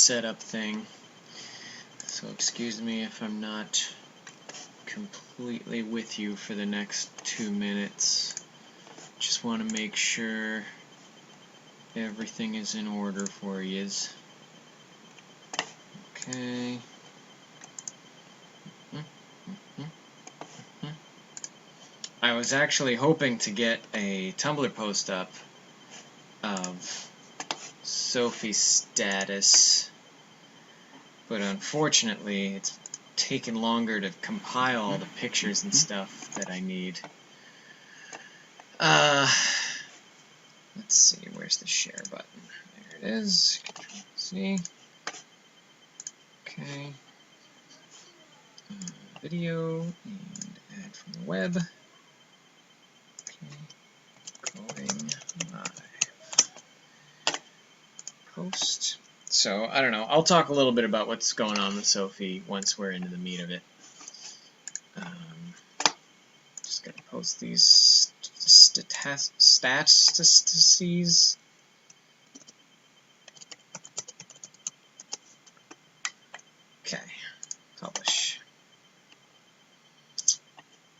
setup thing. So excuse me if I'm not completely with you for the next 2 minutes. Just want to make sure everything is in order for yous. Okay. I was actually hoping to get a Tumblr post up of Sophie's status, but unfortunately it's taken longer to compile all the pictures and stuff that I need. Let's see, where's the share button? There it is. Control-C. Okay. Video and add from the web. Okay. Going live. Post. So, I don't know. I'll talk a little bit about what's going on with Sophie once we're into the meat of it. Just gotta post these statistics. Okay, publish.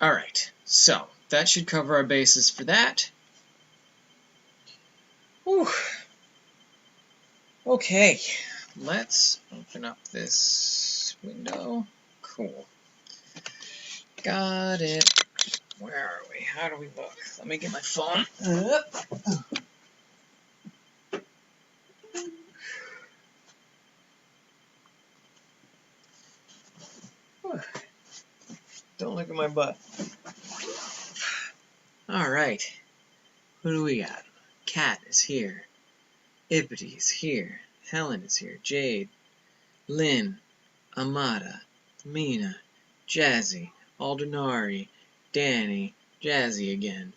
Alright, so that should cover our bases for that. Whew. Okay, let's open up this window. Cool. Got it. Where are we? How do we look? Let me get my phone. Don't look at my butt. Alright. Who do we got? Kat is here. Ippity is here. Helen is here. Jade. Lynn. Amada. Mina. Jazzy. Aldernari. Danny. Jazzy again.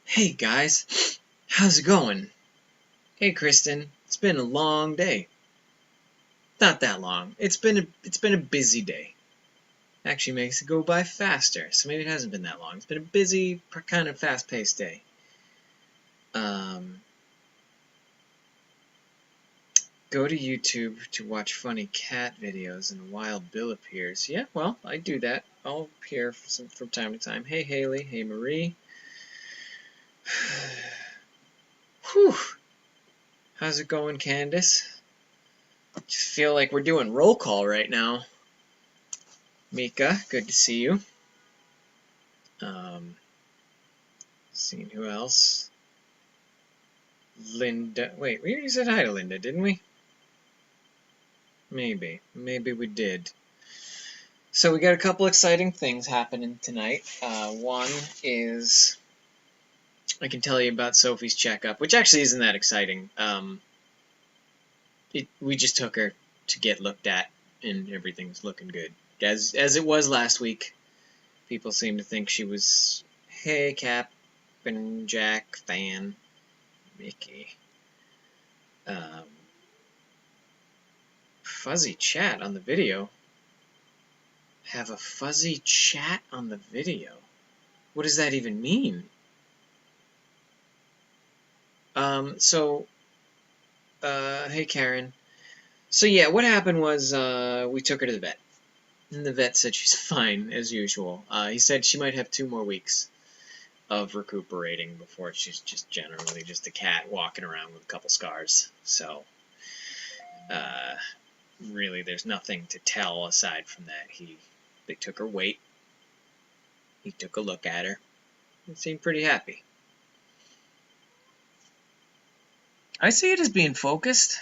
Hey guys. How's it going? Hey Kristen. It's been a long day. Not that long. It's been a busy day. Actually makes it go by faster, so maybe it hasn't been that long. It's been a busy, kind of fast-paced day. Go to YouTube to watch funny cat videos and a wild bill appears. Yeah, well, I do that. I'll appear from time to time. Hey Haley, hey Marie. Whew. How's it going, Candace? Just feel like we're doing roll call right now. Mika, good to see you. Seeing who else? Linda. Wait, we already said hi to Linda, didn't we? Maybe we did. So we got a couple exciting things happening tonight. One is I can tell you about Sophie's checkup, which actually isn't that exciting. We just took her to get looked at, and everything's looking good. As it was last week, people seem to think she was, hey, Cap and Jack, Fan, Mickey. Fuzzy chat on the video. Have a fuzzy chat on the video. What does that even mean? Hey Karen. So yeah, what happened was we took her to the vet. And the vet said she's fine, as usual. He said she might have 2 more weeks of recuperating before she's just generally just a cat walking around with a couple scars. So, really, there's nothing to tell aside from that. They took her weight. He took a look at her. And seemed pretty happy. I see it as being focused.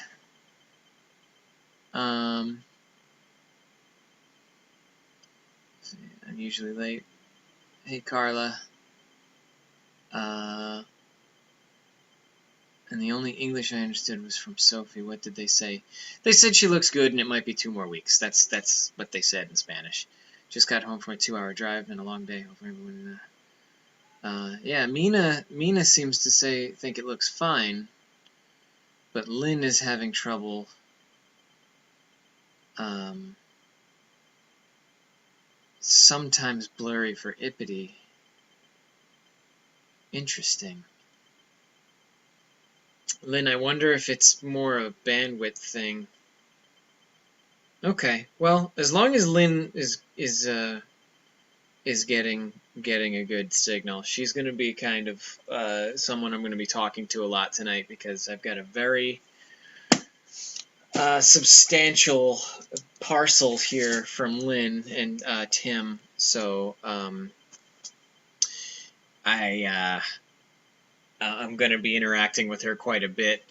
I'm usually late. Hey, Carla. And the only English I understood was from Sophie. What did they say? They said she looks good and it might be 2 more weeks. That's what they said in Spanish. Just got home from a 2-hour drive and a long day. Hope everyone. Yeah, Mina seems to think it looks fine, but Lynn is having trouble. Sometimes blurry for Ippity. Interesting. Lynn, I wonder if it's more a bandwidth thing. Okay, well, as long as Lynn is getting a good signal, she's going to be kind of someone I'm going to be talking to a lot tonight because I've got a very substantial parcel here from Lynn and Tim. So I'm going to be interacting with her quite a bit,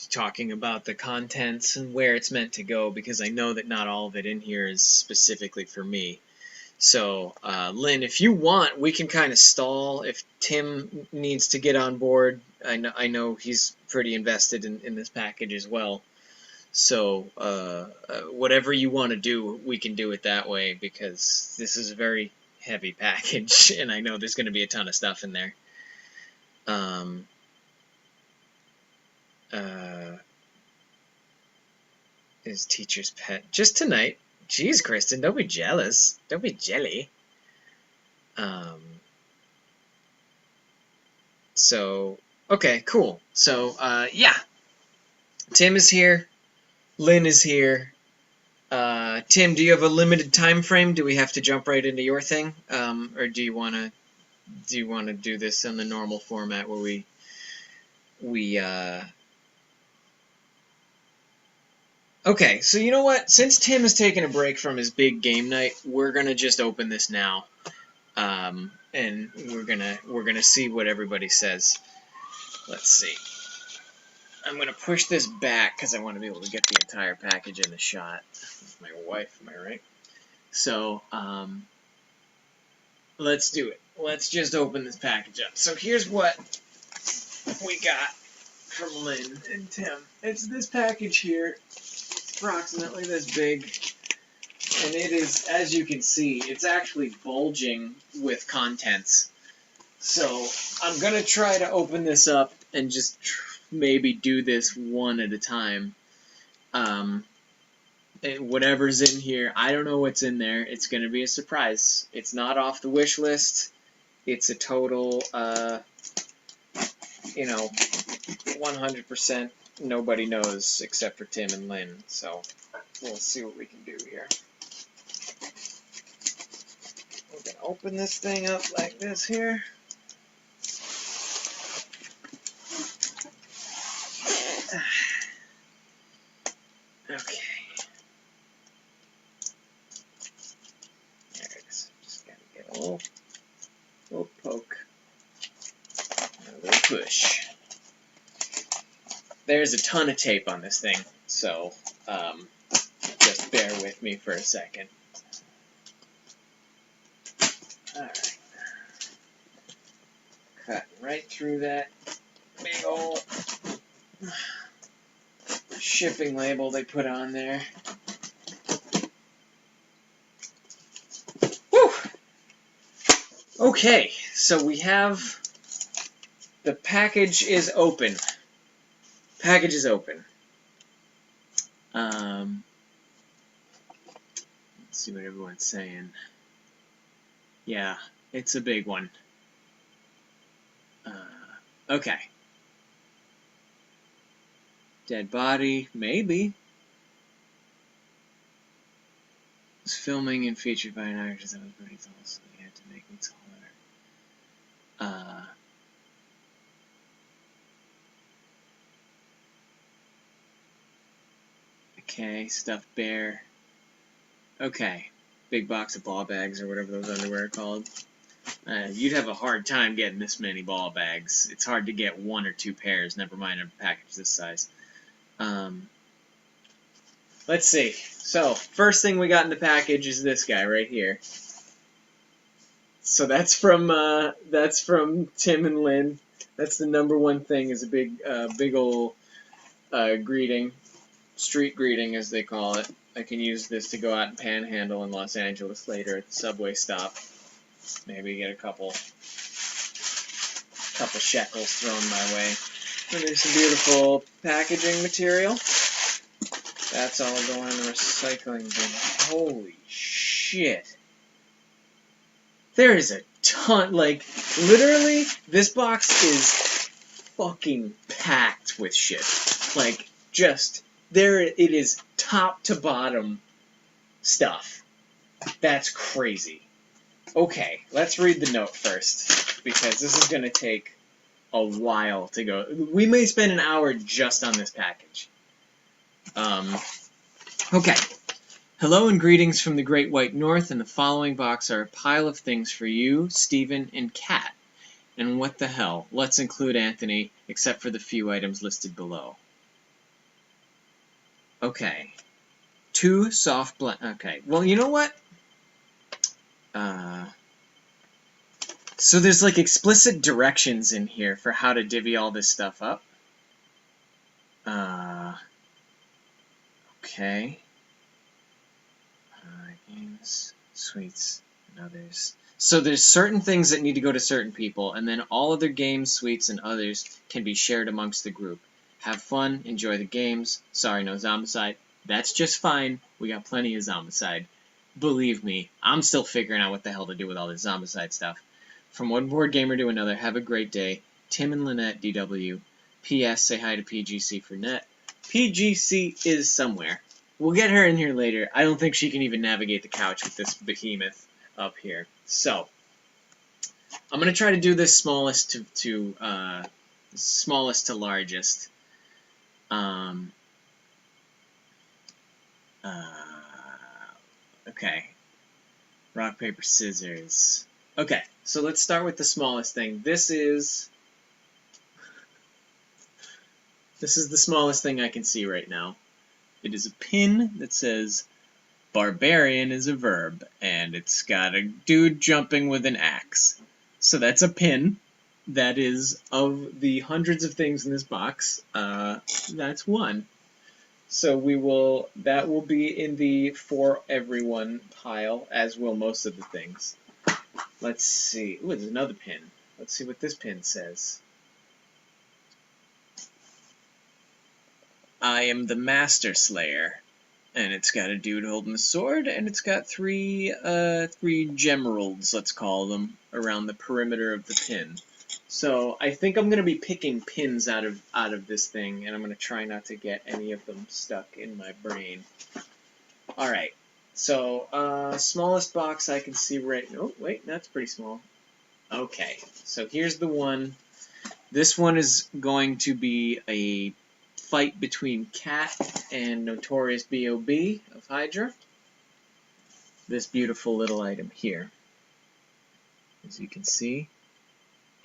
talking about the contents and where it's meant to go, because I know that not all of it in here is specifically for me. So, Lynn, if you want, we can kind of stall if Tim needs to get on board. I know he's pretty invested in this package as well. So, whatever you want to do, we can do it that way, because this is a very heavy package, and I know there's going to be a ton of stuff in there. His teacher's pet. Just tonight. Jeez, Kristen, don't be jealous. Don't be jelly. So, okay, cool. So, yeah. Tim is here. Lynn is here. Tim, do you have a limited time frame? Do we have to jump right into your thing? Or do you want to do this in the normal format where we Okay, so you know what? Since Tim is taking a break from his big game night, we're gonna just open this now, and we're gonna see what everybody says. Let's see. I'm gonna push this back because I want to be able to get the entire package in the shot. With my wife, am I right? So, let's do it. Let's just open this package up. So here's what we got from Lynn and Tim. It's this package here. It's approximately this big. And it is, as you can see, it's actually bulging with contents. So I'm going to try to open this up and just maybe do this one at a time. Whatever's in here, I don't know what's in there. It's going to be a surprise. It's not off the wish list. It's a total, 100% nobody knows except for Tim and Lynn. So we'll see what we can do here. We're going to open this thing up like this here. Okay. There it is. Just got to get a little poke. A little push. There's a ton of tape on this thing, so just bear with me for a second. Alright. Cut right through that big old shipping label they put on there. Whew! Okay, so we have the package is open. Package is open. Let's see what everyone's saying. Yeah, it's a big one. Okay. Dead body, maybe. Was filming and featured by an actress that was pretty tall, so they had to make me taller. Okay, stuffed bear. Okay, big box of ball bags or whatever those underwear are called. You'd have a hard time getting this many ball bags. It's hard to get 1 or 2 pairs, never mind a package this size. Let's see. So, first thing we got in the package is this guy right here. So that's from Tim and Lynn. That's the #1 thing, is a big old greeting, street greeting as they call it. I can use this to go out and panhandle in Los Angeles later at the subway stop. Maybe get a couple shekels thrown my way. And there's some beautiful packaging material. That's all going in the recycling bin. Holy shit. There is a ton, like, literally, this box is fucking packed with shit. Like, just, there it is, top to bottom stuff. That's crazy. Okay, let's read the note first, because this is going to take a while to go. We may spend an hour just on this package. Okay. Hello and greetings from the Great White North, and the following box are a pile of things for you, Stephen, and Kat. And what the hell? Let's include Anthony, except for the few items listed below. Okay. 2 soft okay. Well, you know what? So there's like explicit directions in here for how to divvy all this stuff up. Okay. Games, sweets, and others. So there's certain things that need to go to certain people, and then all other games, sweets, and others can be shared amongst the group. Have fun, enjoy the games. Sorry, no Zombicide. That's just fine. We got plenty of Zombicide. Believe me, I'm still figuring out what the hell to do with all this Zombicide stuff. From one board gamer to another, have a great day. Tim and Lynette, DW. P.S. Say hi to PGC for net. PGC is somewhere. We'll get her in here later. I don't think she can even navigate the couch with this behemoth up here. So, I'm going to try to do this smallest to largest. Okay. Rock, paper, scissors. Okay, so let's start with the smallest thing. This is the smallest thing I can see right now. It is a pin that says, Barbarian is a verb, and it's got a dude jumping with an axe. So that's a pin. That is, of the hundreds of things in this box, that's one. So that will be in the for everyone pile, as will most of the things. Let's see. Ooh, there's another pin. Let's see what this pin says. I am the Master Slayer. And it's got a dude holding a sword, and it's got three gemeralds, let's call them, around the perimeter of the pin. So I think I'm gonna be picking pins out of this thing, and I'm gonna try not to get any of them stuck in my brain. All right. So smallest box I can see right. Oh wait, that's pretty small. Okay. So here's the one. This one is going to be a fight between Kat and Notorious B.O.B. of Hydra. This beautiful little item here. As you can see,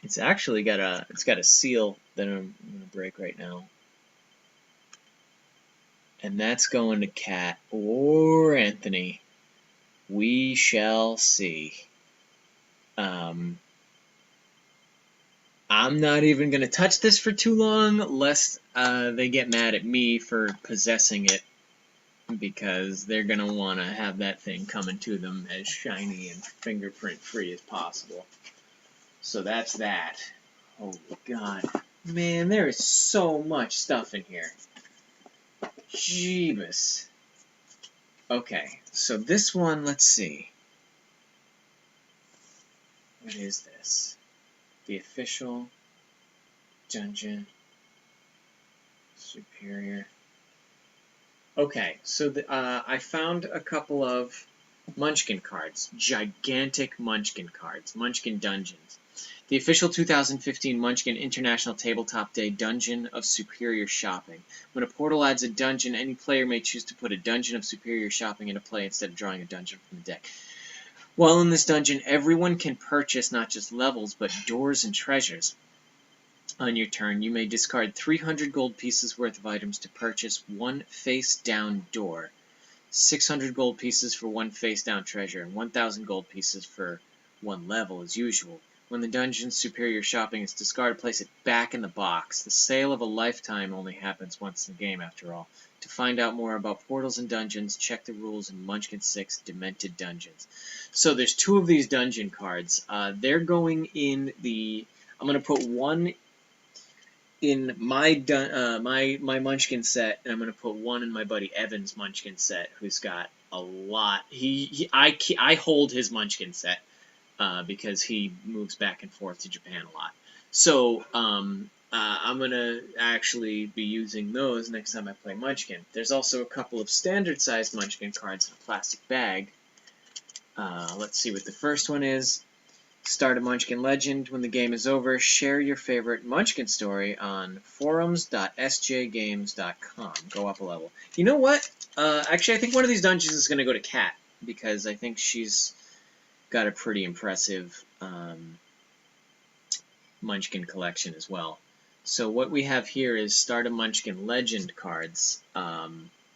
it's actually got a seal that I'm gonna break right now. And that's going to Kat or Anthony. We shall see. I'm not even going to touch this for too long, lest they get mad at me for possessing it, because they're going to want to have that thing coming to them as shiny and fingerprint-free as possible. So that's that. Oh, God. Man, there is so much stuff in here. Jeebus. Okay, so this one, let's see. What is this? The official dungeon superior. Okay, so I found a couple of Munchkin cards, gigantic Munchkin cards, Munchkin Dungeons. The official 2015 Munchkin International Tabletop Day Dungeon of Superior Shopping. When a portal adds a dungeon, any player may choose to put a Dungeon of Superior Shopping into play instead of drawing a dungeon from the deck. While in this dungeon, everyone can purchase not just levels, but doors and treasures. On your turn, you may discard 300 gold pieces worth of items to purchase one face-down door, 600 gold pieces for one face-down treasure, and 1,000 gold pieces for one level as usual. When the dungeon's superior shopping is discarded, place it back in the box. The sale of a lifetime only happens once in the game, after all. To find out more about portals and dungeons, check the rules in Munchkin 6 Demented Dungeons. So there's 2 of these dungeon cards. They're going in the... I'm going to put one in my Munchkin set, and I'm going to put one in my buddy Evan's Munchkin set, who's got a lot. I hold his Munchkin set because he moves back and forth to Japan a lot. So I'm going to actually be using those next time I play Munchkin. There's also a couple of standard-sized Munchkin cards in a plastic bag. Let's see what the first one is. Start a Munchkin legend. When the game is over, share your favorite Munchkin story on forums.sjgames.com. Go up a level. You know what? Actually, I think one of these dungeons is going to go to Kat, because I think she's got a pretty impressive Munchkin collection as well. So what we have here is Start a Munchkin Legend cards.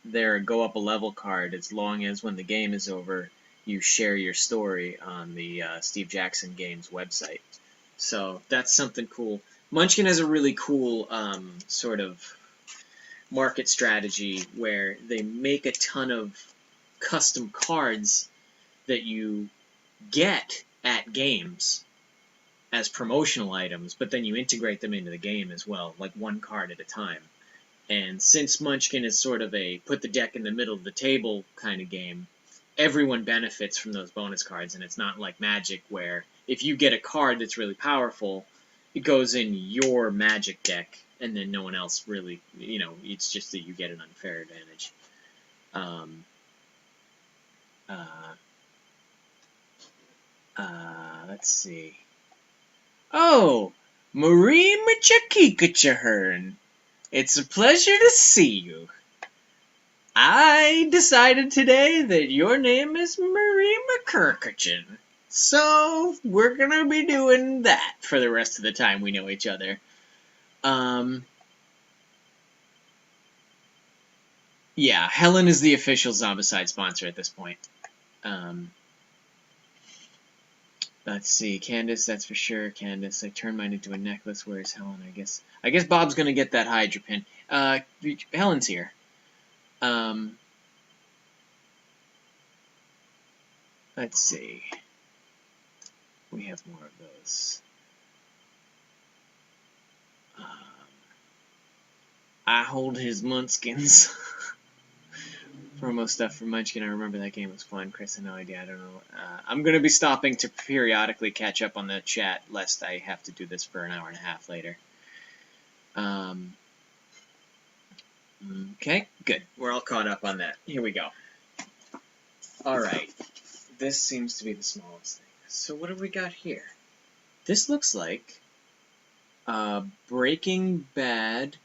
They're a go up a level card as long as when the game is over, you share your story on the Steve Jackson Games website. So that's something cool. Munchkin has a really cool sort of market strategy where they make a ton of custom cards that you get at games as promotional items, but then you integrate them into the game as well, like one card at a time. And since Munchkin is sort of a put the deck in the middle of the table kind of game, everyone benefits from those bonus cards, and it's not like Magic where if you get a card that's really powerful, it goes in your Magic deck, and then no one else really, it's just that you get an unfair advantage. Let's see. Oh, Marie Machakikachahern. It's a pleasure to see you. I decided today that your name is Marie McCurkachin. So, we're gonna be doing that for the rest of the time we know each other. Yeah, Helen is the official Zombicide sponsor at this point. Let's see, Candace, that's for sure. Candace, I turned mine into a necklace. Where's Helen? I guess Bob's gonna get that Hydra pin. Helen's here. Let's see. We have more of those. I hold his munchkins. Promo stuff for Munchkin. I remember that game was fun. Chris, I have no idea. I don't know. I'm going to be stopping to periodically catch up on the chat, lest I have to do this for an hour and a half later. Okay, good. We're all caught up on that. Here we go. Alright. This seems to be the smallest thing. So what have we got here? This looks like Breaking Bad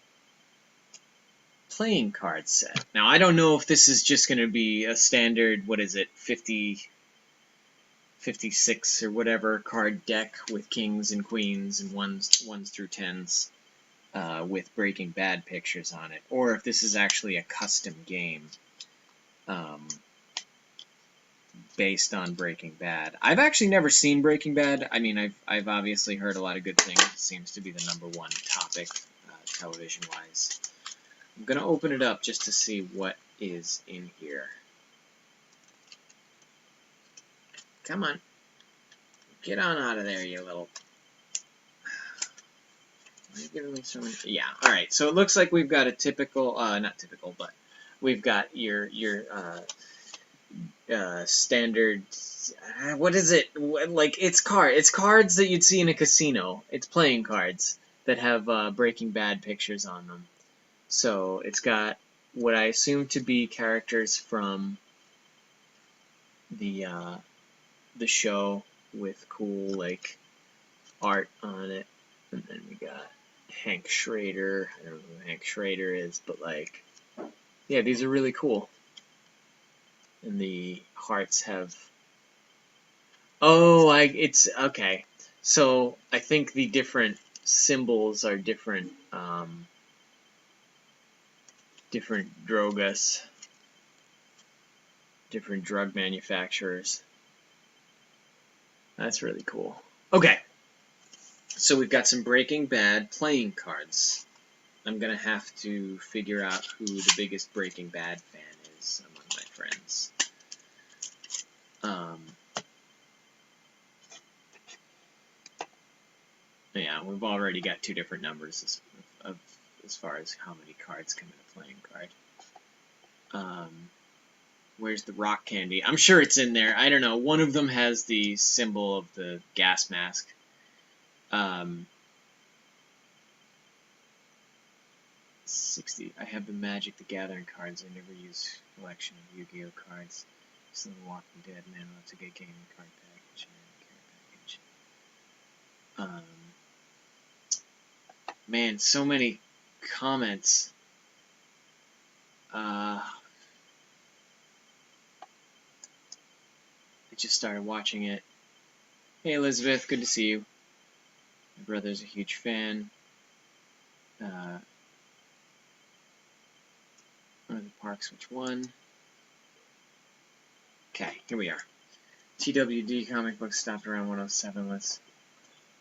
playing card set. Now, I don't know if this is just going to be a standard, 56 or whatever card deck with kings and queens and ones through 10s with Breaking Bad pictures on it, or if this is actually a custom game based on Breaking Bad. I've actually never seen Breaking Bad. I mean, I've obviously heard a lot of good things. It seems to be the #1 topic television-wise. I'm going to open it up just to see what is in here. Come on. Get on out of there, you little... Why are you giving me so many... Yeah, alright. So it looks like we've got a typical... not typical, but we've got your standard... what is it? Like, it's cards that you'd see in a casino. It's playing cards that have Breaking Bad pictures on them. So it's got what I assume to be characters from the show with cool like art on it, and then we got Hank Schrader. I don't know who Hank Schrader is, but like, yeah, these are really cool. And the hearts have. Oh, it's okay. So I think the different symbols are different. Different drogas, different drug manufacturers. That's really cool. Okay, so we've got some Breaking Bad playing cards. I'm going to have to figure out who the biggest Breaking Bad fan is among my friends. Yeah, we've already got 2 different numbers as far as how many cards come in a playing card. Where's the rock candy? I'm sure it's in there. I don't know. One of them has the symbol of the gas mask. 60. I have the Magic the Gathering cards. I never use collection of Yu-Gi-Oh cards. Still The Walking Dead. Man, that's a good gaming card package. Man, so many comments. I just started watching it. Hey Elizabeth, good to see you. My brother's a huge fan. One of the parks, which one? Okay, here we are. TWD comic book stopped around 107. Let's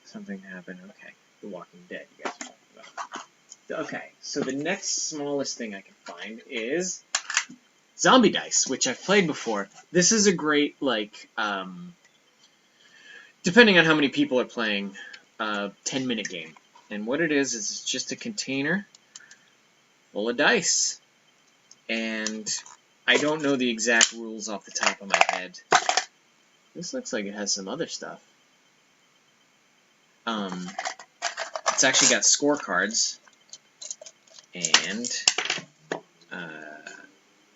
something happen. Okay, The Walking Dead. You guys are talking about. Okay, so the next smallest thing I can find is Zombie Dice, which I've played before. This is a great, like, depending on how many people are playing, 10-minute game. And what it is it's just a container full of dice. And I don't know the exact rules off the top of my head. This looks like it has some other stuff. It's actually got scorecards. And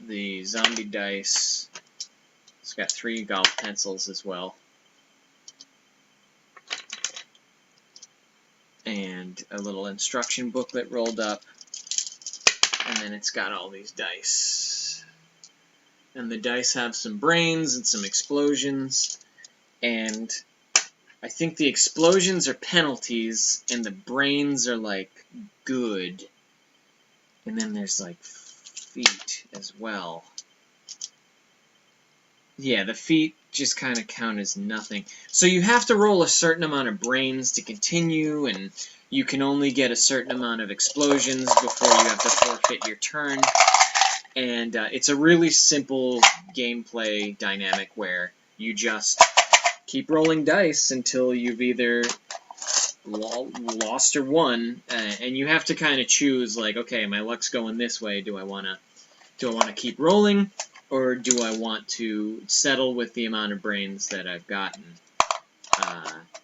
the zombie dice. It's got 3 golf pencils as well. And a little instruction booklet rolled up. And then it's got all these dice. And the dice have some brains and some explosions. And I think the explosions are penalties, and the brains are, like, good. And then there's, like, feet as well. Yeah, the feet just kind of count as nothing. So you have to roll a certain amount of brains to continue, and you can only get a certain amount of explosions before you have to forfeit your turn. And it's a really simple gameplay dynamic where you just keep rolling dice until you've either lost or won, and you have to kind of choose, like, okay, my luck's going this way. Do I want to keep rolling, or do I want to settle with the amount of brains that I've gotten?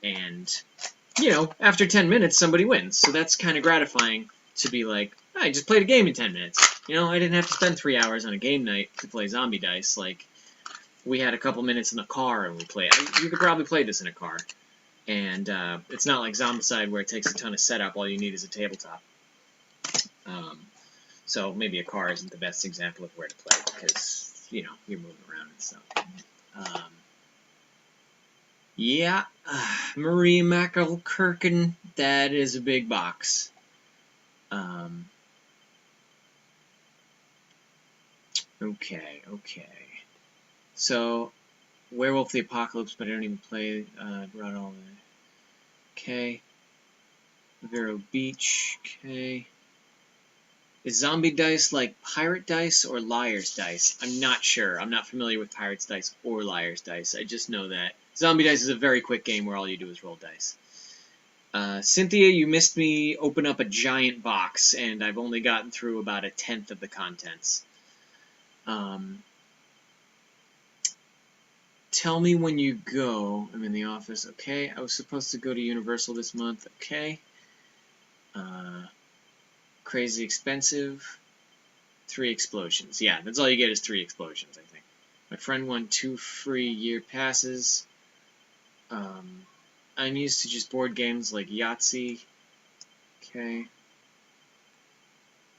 And you know, after 10 minutes, somebody wins, so that's kind of gratifying to be like, I just played a game in 10 minutes. You know, I didn't have to spend 3 hours on a game night to play Zombie Dice. Like, we had a couple minutes in the car and we played. You could probably play this in a car. And it's not like Zombicide where it takes a ton of setup. All you need is a tabletop. So maybe a car isn't the best example of where to play because, you know, you're moving around and stuff. Yeah, Marie McElkirkin, that is a big box. Okay. So, Werewolf the Apocalypse, but I don't even play, brought all the... Okay. Vero Beach, okay. Is Zombie Dice like Pirate Dice or Liar's Dice? I'm not sure. I'm not familiar with Pirate's Dice or Liar's Dice. I just know that Zombie Dice is a very quick game where all you do is roll dice. Cynthia, you missed me open up a giant box, and I've only gotten through about 1/10 of the contents. Tell me when you go. I'm in the office. Okay. I was supposed to go to Universal this month. Okay. Crazy expensive. 3 explosions. Yeah, that's all you get is 3 explosions, I think. My friend won 2 free year passes. I'm used to just board games like Yahtzee. Okay.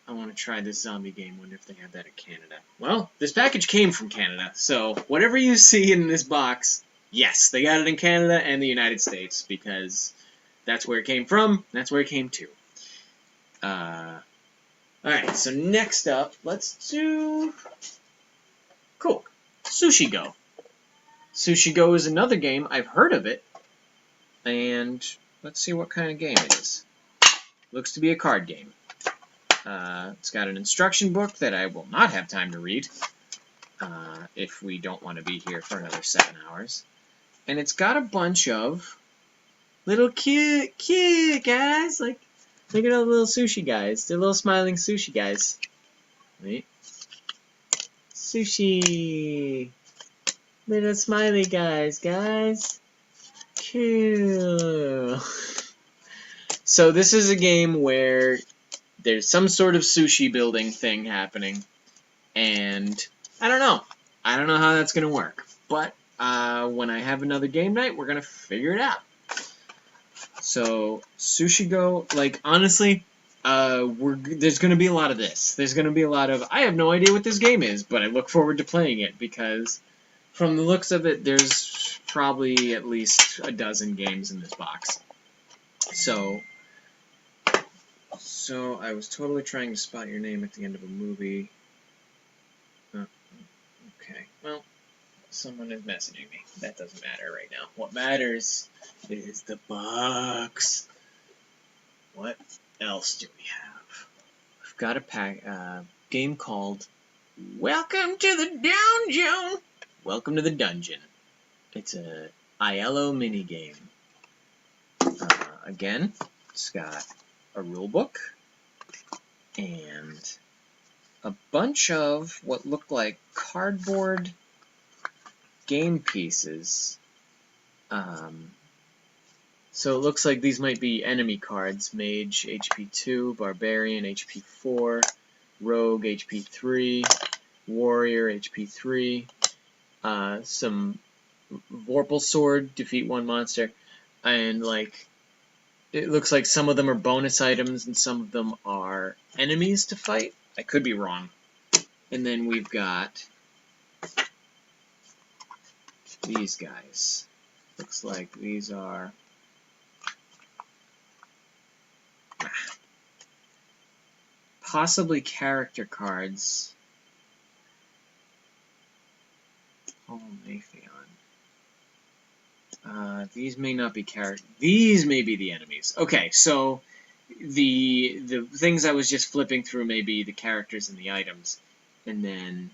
I want to try this zombie game. Wonder if they have that in Canada. Well, this package came from Canada, so whatever you see in this box, yes, they got it in Canada and the United States, because that's where it came from, that's where it came to. Alright, so next up, let's do... Cool. Sushi Go. Sushi Go is another game. I've heard of it. And let's see what kind of game it is. Looks to be a card game. It's got an instruction book that I will not have time to read if we don't want to be here for another 7 hours. And it's got a bunch of little cute guys. Like, look at all the little sushi guys. They're little smiling sushi guys. Wait. Sushi. Little smiley guys. Cool. So this is a game where there's some sort of sushi building thing happening, and I don't know. I don't know how that's going to work. But when I have another game night, we're going to figure it out. So, Sushi Go, like, honestly, there's going to be a lot of this. There's going to be a lot of, I have no idea what this game is, but I look forward to playing it, because from the looks of it, there's probably at least a dozen games in this box. So I was totally trying to spot your name at the end of a movie. Okay, well, someone is messaging me. That doesn't matter right now. What matters is the box. What else do we have? We've got a game called Welcome to the Dungeon. Welcome to the Dungeon. It's a ILO minigame. Again, it's got a rule book and a bunch of what look like cardboard game pieces. So it looks like these might be enemy cards. Mage, HP 2, Barbarian, HP 4, Rogue, HP 3, Warrior, HP 3, some Vorpal Sword, defeat one monster, and like, it looks like some of them are bonus items and some of them are enemies to fight. I could be wrong. And then we've got these guys. Looks like these are possibly character cards. Oh, Nathan. These may not be character. These may be the enemies. Okay, so the things I was just flipping through may be the characters and the items, and then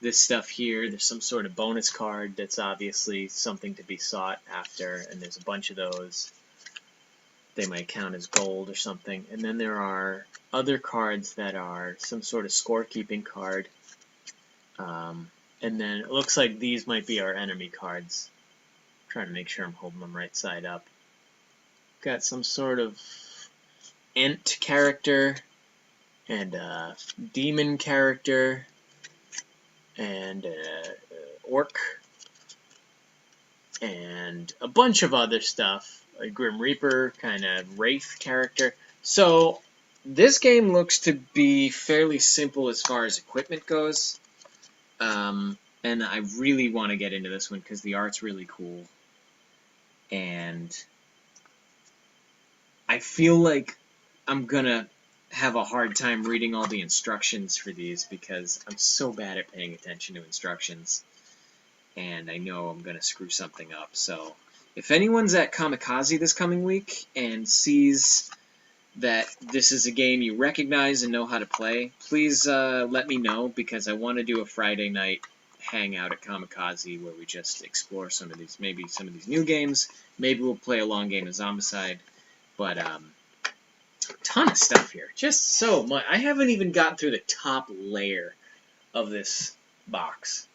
this stuff here. There's some sort of bonus card that's obviously something to be sought after, and there's a bunch of those. They might count as gold or something. And then there are other cards that are some sort of scorekeeping card. And then it looks like these might be our enemy cards. I'm trying to make sure I'm holding them right side up. Got some sort of Ent character and a demon character and orc and a bunch of other stuff. A Grim Reaper kind of wraith character. So this game looks to be fairly simple as far as equipment goes. And I really want to get into this one because the art's really cool. And I feel like I'm gonna have a hard time reading all the instructions for these because I'm so bad at paying attention to instructions. And I know I'm gonna screw something up. So if anyone's at Kamikaze this coming week and sees that this is a game you recognize and know how to play, please let me know, because I want to do a Friday night hangout at Kamikaze where we just explore some of these, maybe some of these new games. Maybe we'll play a long game of Zombicide. But a ton of stuff here. Just so much. I haven't even gotten through the top layer of this box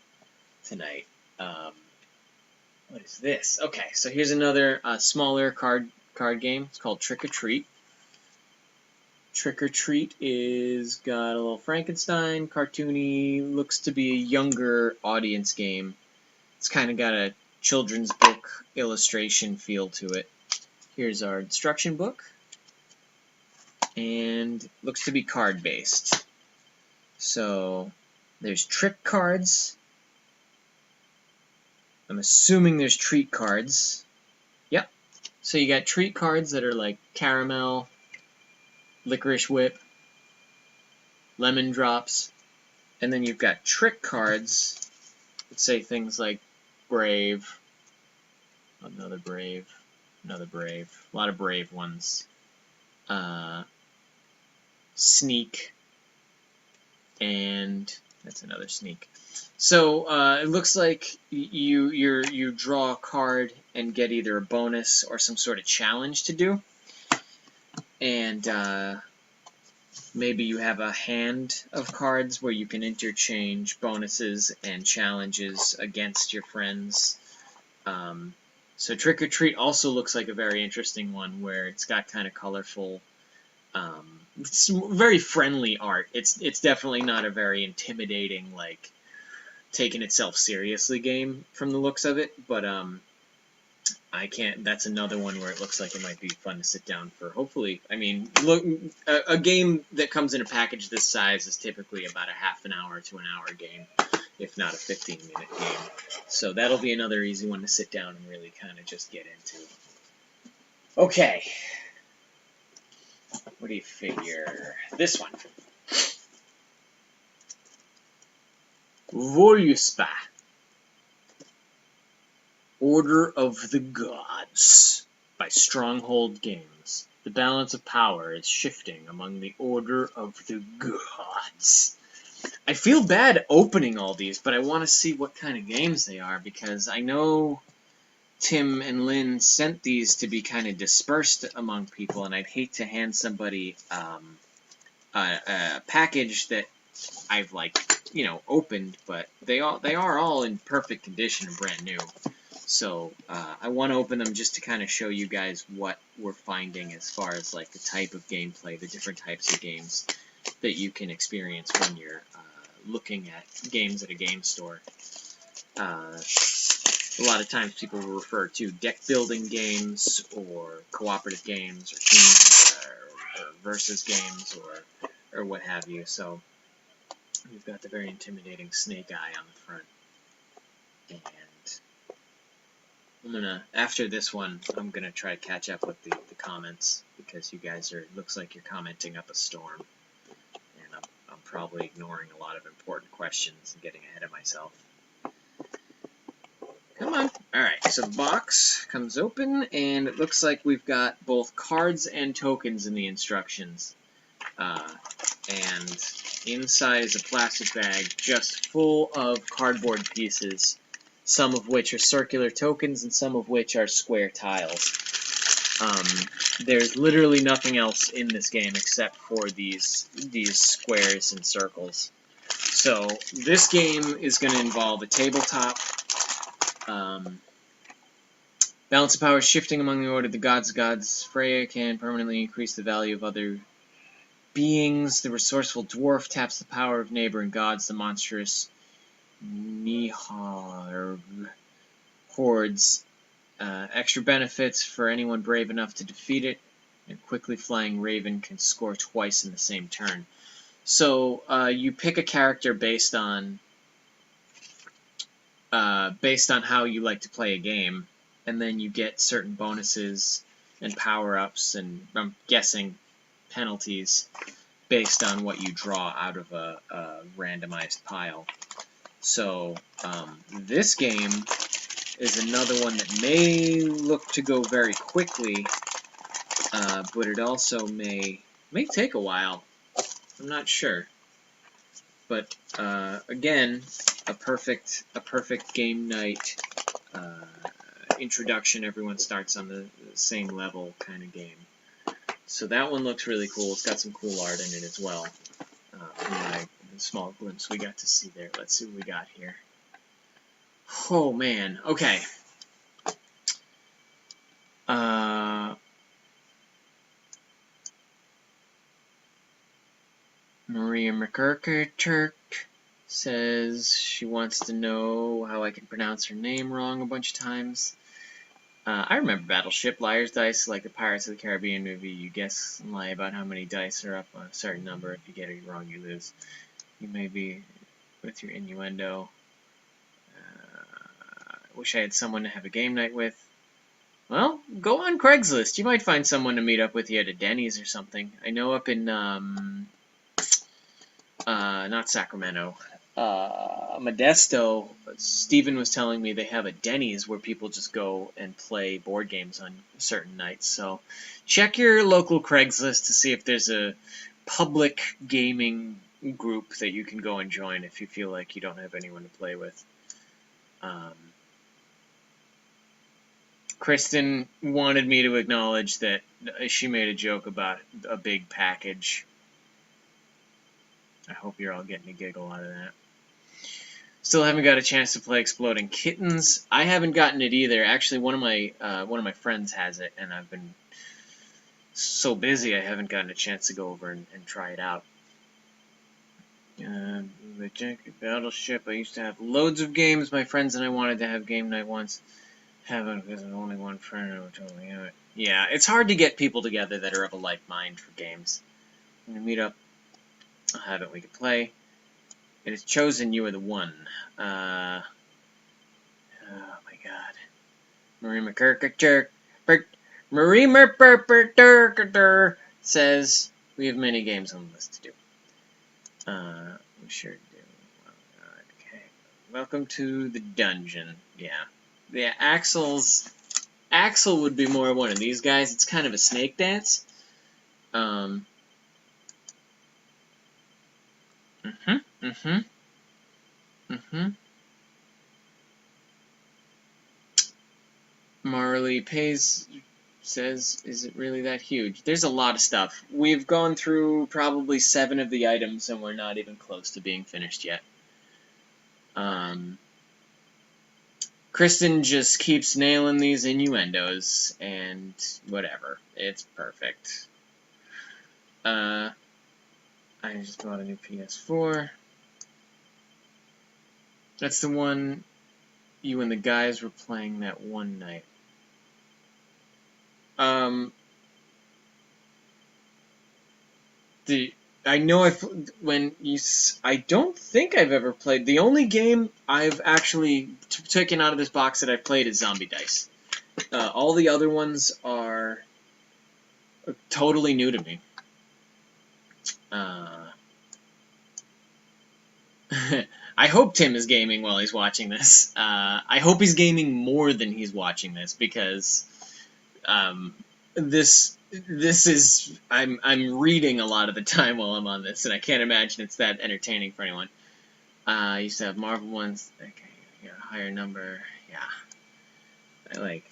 tonight. What is this? Okay, so here's another smaller card game. It's called Trick or Treat. Trick or Treat is got a little Frankenstein, cartoony, looks to be a younger audience game. It's kind of got a children's book illustration feel to it. Here's our instruction book, and looks to be card-based. So there's trick cards. I'm assuming there's treat cards. Yep. So you got treat cards that are like caramel, licorice whip, lemon drops, and then you've got trick cards that say things like brave, another brave, another brave, a lot of brave ones, sneak, and that's another sneak. So it looks like you draw a card and get either a bonus or some sort of challenge to do, and maybe you have a hand of cards where you can interchange bonuses and challenges against your friends. So Trick or Treat also looks like a very interesting one where it's got kind of colorful It's very friendly art. It's definitely not a very intimidating, like, taking itself seriously game from the looks of it, but I can't. That's another one where it looks like it might be fun to sit down for. Hopefully, I mean, look, a game that comes in a package this size is typically about a half an hour to an hour game, if not a 15-minute game. So that'll be another easy one to sit down and really kind of just get into. Okay. What do you figure? This one. Voluspa. Order of the Gods by Stronghold Games. The balance of power is shifting among the Order of the Gods. I feel bad opening all these, but I want to see what kind of games they are, because I know Tim and Lynn sent these to be kind of dispersed among people, and I'd hate to hand somebody a package that I've, like, opened, but they are all in perfect condition and brand new. So I want to open them just to kind of show you guys what we're finding as far as, like, the type of gameplay, the different types of games that you can experience when you're looking at games at a game store. A lot of times people will refer to deck-building games or cooperative games or team or versus games or what have you. So we've got the very intimidating snake eye on the front. And after this one, I'm gonna try to catch up with the comments, because you guys looks like you're commenting up a storm, and I'm probably ignoring a lot of important questions and getting ahead of myself. Come on. Alright, so the box comes open, and it looks like we've got both cards and tokens in the instructions. And inside is a plastic bag just full of cardboard pieces, some of which are circular tokens and some of which are square tiles. There's literally nothing else in this game except for these squares and circles. So this game is going to involve a tabletop. Balance of power shifting among the order of the gods. Freya can permanently increase the value of other beings. The resourceful dwarf taps the power of neighboring gods. The monstrous Nihar hordes. Extra benefits for anyone brave enough to defeat it. A quickly flying raven can score twice in the same turn. So you pick a character based on how you like to play a game, and then you get certain bonuses and power-ups and, I'm guessing, penalties based on what you draw out of a randomized pile. So this game is another one that may look to go very quickly, but it also may take a while. I'm not sure. But again, a perfect game night introduction. Everyone starts on the same level kind of game. So that one looks really cool. It's got some cool art in it as well. From my small glimpse we got to see there. Let's see what we got here. Oh man, okay. Maria McKirkturk says she wants to know how I can pronounce her name wrong a bunch of times. I remember Battleship. Liar's Dice, like the Pirates of the Caribbean movie. You guess and lie about how many dice are up on a certain number. If you get it wrong, you lose. You may be with your innuendo. Wish I had someone to have a game night with. Well, go on Craigslist. You might find someone to meet up with you at a Denny's or something. I know up in, not Sacramento, Modesto, Steven was telling me they have a Denny's where people just go and play board games on certain nights. So check your local Craigslist to see if there's a public gaming group that you can go and join if you feel like you don't have anyone to play with. Kristen wanted me to acknowledge that she made a joke about a big package. I hope you're all getting a giggle out of that. Still haven't got a chance to play Exploding Kittens. I haven't gotten it either. Actually, one of my friends has it, and I've been so busy I haven't gotten a chance to go over and try it out. The Janky Battleship. I used to have loads of games. My friends and I wanted to have game night once. Haven't because there's only one friend who totally have it. Yeah, it's hard to get people together that are of a like mind for games. When we meet up, I'll have it. We can play. It is chosen. You are the one. Oh my God. Marie McCurkature says we have many games on the list to do. We sure do. Oh God. Okay. Welcome to the dungeon. Yeah, Axel would be more one of these guys. It's kind of a snake dance. Mhm. Mhm. Mhm. Marley Pays says, "Is it really that huge?" There's a lot of stuff. We've gone through probably 7 of the items, and we're not even close to being finished yet. Kristen just keeps nailing these innuendos, and whatever. It's perfect. I just bought a new PS4. That's the one you and the guys were playing that one night. I know I don't think I've ever played. The only game I've actually taken out of this box that I've played is Zombie Dice. All the other ones are totally new to me. I hope Tim is gaming while he's watching this. I hope he's gaming more than he's watching this, because this is I'm reading a lot of the time while I'm on this, and I can't imagine it's that entertaining for anyone. I used to have Marvel ones. Okay, you got a higher number. Yeah, okay.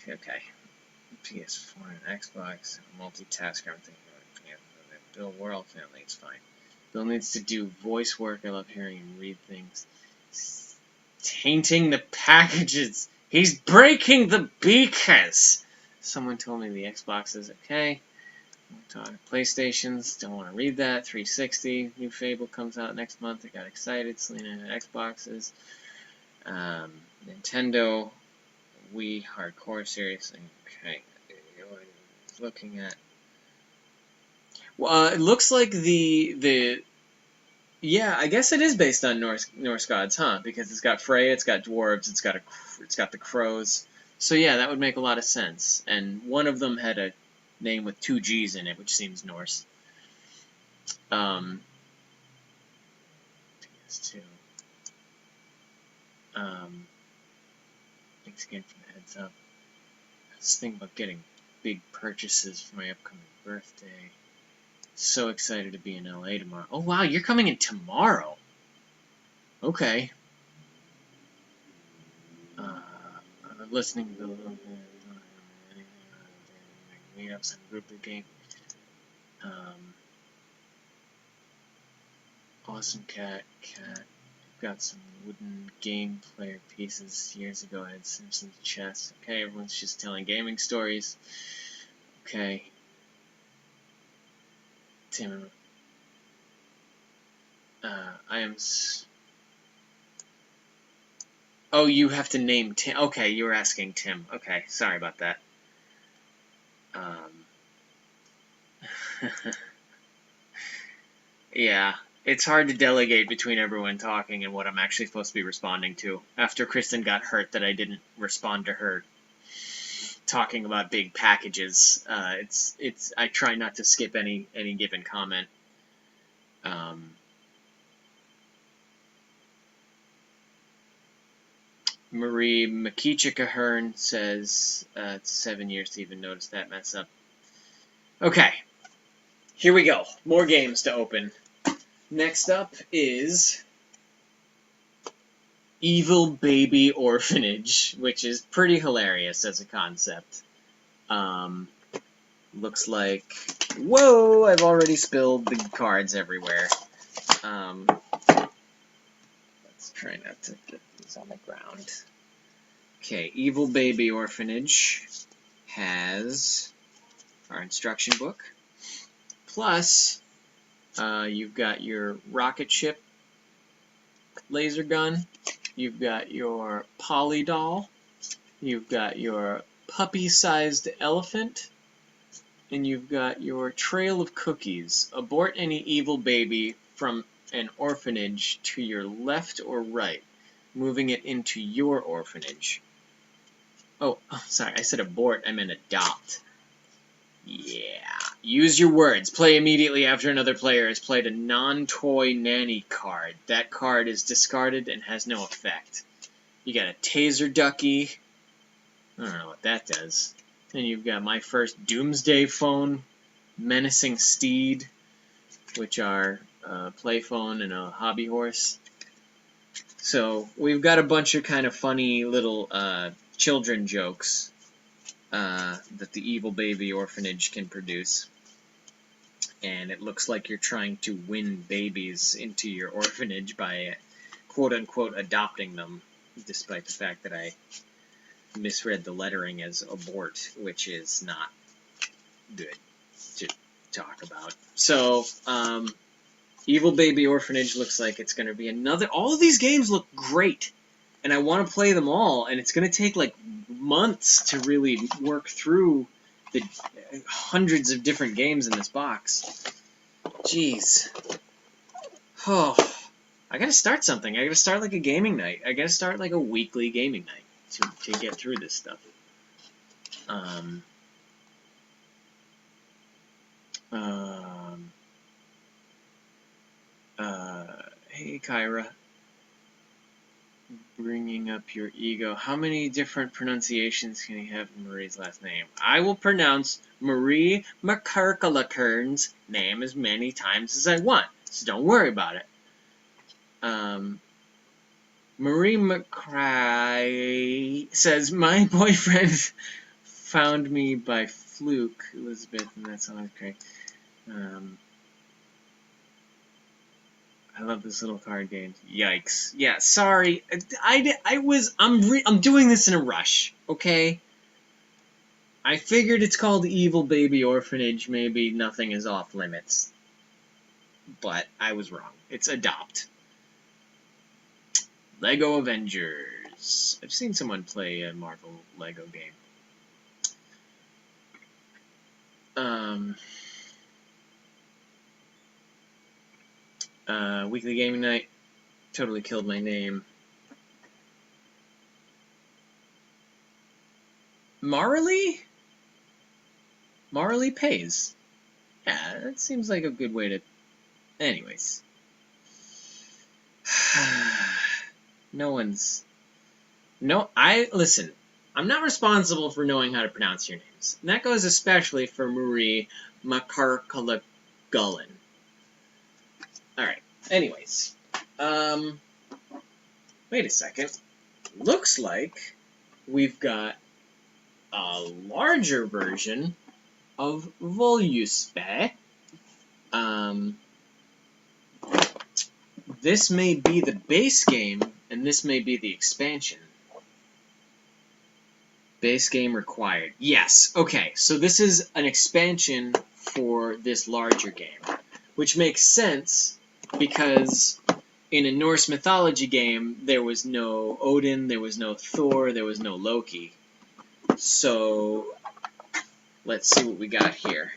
PS4 and Xbox, multitasker. I'm thinking about Bill World family. It's fine. Bill needs to do voice work. I love hearing him read things. He's tainting the packages. He's breaking the beakers. Someone told me the Xbox is okay. PlayStations, don't want to read that. 360, new Fable comes out next month. I got excited. Selena had Xboxes. Nintendo, Wii, hardcore, seriously. Okay. Looking at. Well, it looks like yeah, I guess it is based on Norse gods, huh? Because it's got Freya, it's got dwarves, it's got the crows. So yeah, that would make a lot of sense. And one of them had a name with 2 G's in it, which seems Norse. PS2. Thanks again for the heads up. I was thinking about getting big purchases for my upcoming birthday. So excited to be in LA tomorrow. Oh wow, you're coming in tomorrow. Okay. Listening to the meetups and group of game. Awesome cat. Got some wooden game player pieces years ago. I had Simpsons chess. Okay, everyone's just telling gaming stories. Okay. Tim. I am. Oh, you have to name Tim. Okay, you were asking Tim. Okay, sorry about that. Yeah, it's hard to delegate between everyone talking and what I'm actually supposed to be responding to. After Kristen got hurt that I didn't respond to her talking about big packages, I try not to skip any given comment. Marie McKeechikahern says it's 7 years to even notice that mess up. Okay, here we go. More games to open. Next up is Evil Baby Orphanage, which is pretty hilarious as a concept. Looks like... Whoa! I've already spilled the cards everywhere. Let's try not to get these on the ground. Okay, Evil Baby Orphanage has our instruction book. Plus, you've got your rocket ship laser gun. You've got your Polly doll. You've got your puppy-sized elephant. And you've got your trail of cookies. Abort any evil baby from an orphanage to your left or right, moving it into your orphanage. Oh, sorry, I said abort, I meant adopt. Yeah. Use your words. Play immediately after another player has played a non-toy nanny card. That card is discarded and has no effect. You got a taser ducky. I don't know what that does. And you've got my first doomsday phone, menacing steed, which are a play phone and a hobby horse. So we've got a bunch of kind of funny little children jokes that the evil baby orphanage can produce. And it looks like you're trying to win babies into your orphanage by quote-unquote adopting them, despite the fact that I misread the lettering as abort, which is not good to talk about. So, Evil Baby Orphanage looks like it's going to be another... All of these games look great, and I want to play them all, and it's going to take, like, months to really work through the hundreds of different games in this box. Jeez. Oh, I gotta start something. I gotta start, like, a gaming night. I gotta start, like, a weekly gaming night to get through this stuff. Hey, Kyra. Bringing up your ego. How many different pronunciations can you have in Marie's last name? I will pronounce Marie McCurkleckern's name as many times as I want, so don't worry about it. Marie McCry says, my boyfriend found me by fluke, Elizabeth, and that sounds great. I love this little card game. Yikes. Yeah, sorry. I'm doing this in a rush, okay? I figured it's called Evil Baby Orphanage. Maybe nothing is off limits. But I was wrong. It's Adopt. Lego Avengers. I've seen someone play a Marvel Lego game. Weekly gaming night. Totally killed my name. Marley? Marley pays. Yeah, that seems like a good way to... Anyways. Listen, I'm not responsible for knowing how to pronounce your names. And that goes especially for Marie McCarculagullen. Alright, anyways. Wait a second. Looks like we've got a larger version of Voluspe. This may be the base game, and this may be the expansion. Base game required. Yes, okay, so this is an expansion for this larger game, which makes sense because in a Norse mythology game, there was no Odin, there was no Thor, there was no Loki. So, let's see what we got here.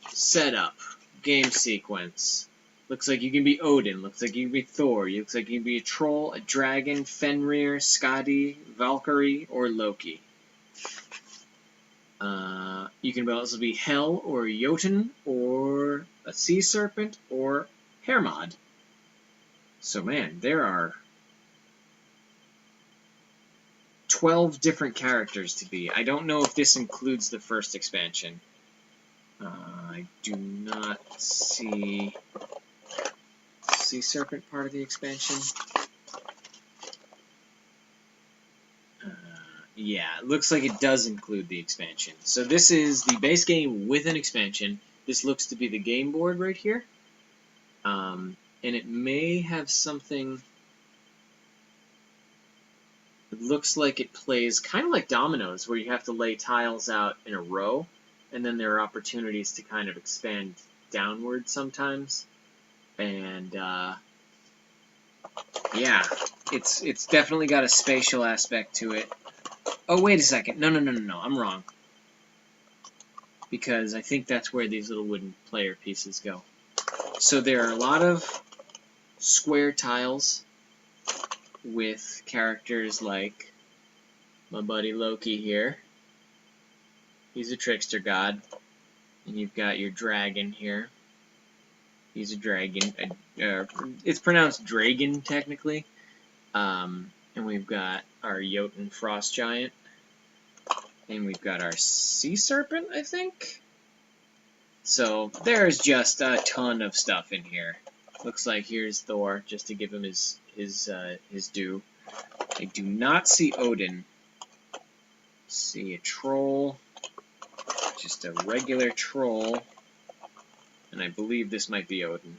Setup. Game sequence. Looks like you can be Odin. Looks like you can be Thor. Looks like you can be a troll, a dragon, Fenrir, Skadi, Valkyrie, or Loki. You can also be Hel or Jotun, or a sea serpent, or Hermod. So man, there are 12 different characters to be. I don't know if this includes the first expansion. I do not see Sea Serpent part of the expansion. Yeah, it looks like it does include the expansion. So this is the base game with an expansion. This looks to be the game board right here. And it may have something... It looks like it plays kind of like dominoes, where you have to lay tiles out in a row. and then there are opportunities to kind of expand downward sometimes. And yeah, it's definitely got a spatial aspect to it. Oh, wait a second. No, I'm wrong. Because I think that's where these little wooden player pieces go. So there are a lot of square tiles with characters like my buddy Loki here. He's a trickster god. And you've got your dragon here. He's a dragon. It's pronounced dragon, technically. And we've got our Jotun frost giant. And we've got our sea serpent, I think? So there's just a ton of stuff in here. Looks like here's Thor, just to give him his due. I do not see Odin. See a troll. Just a regular troll. And I believe this might be Odin.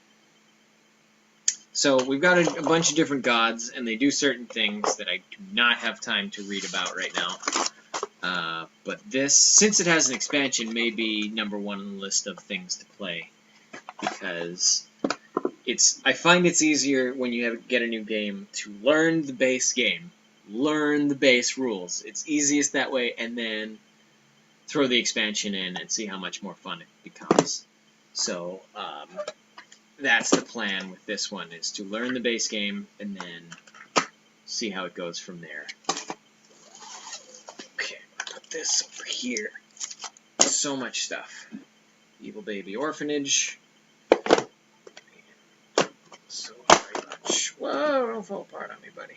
So we've got a bunch of different gods, and they do certain things that I do not have time to read about right now. But this, since it has an expansion, may be number one on the list of things to play. Because I find it's easier when you get a new game to learn the base game. Learn the base rules. It's easiest that way, and then throw the expansion in and see how much more fun it becomes. So, that's the plan with this one, is to learn the base game and then see how it goes from there. Okay, put this over here. So much stuff. Evil Baby Orphanage. So very much. Whoa, don't fall apart on me, buddy.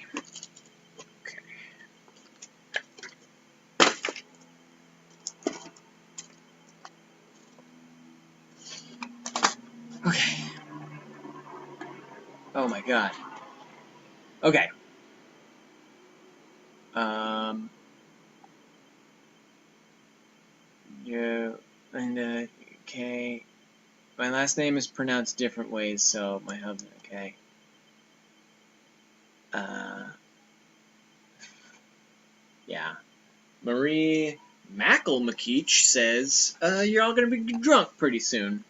Okay. Oh my god. Okay. Yeah, and okay. My last name is pronounced different ways, so my husband. Okay. Yeah. Marie McEach says, you're all gonna be drunk pretty soon.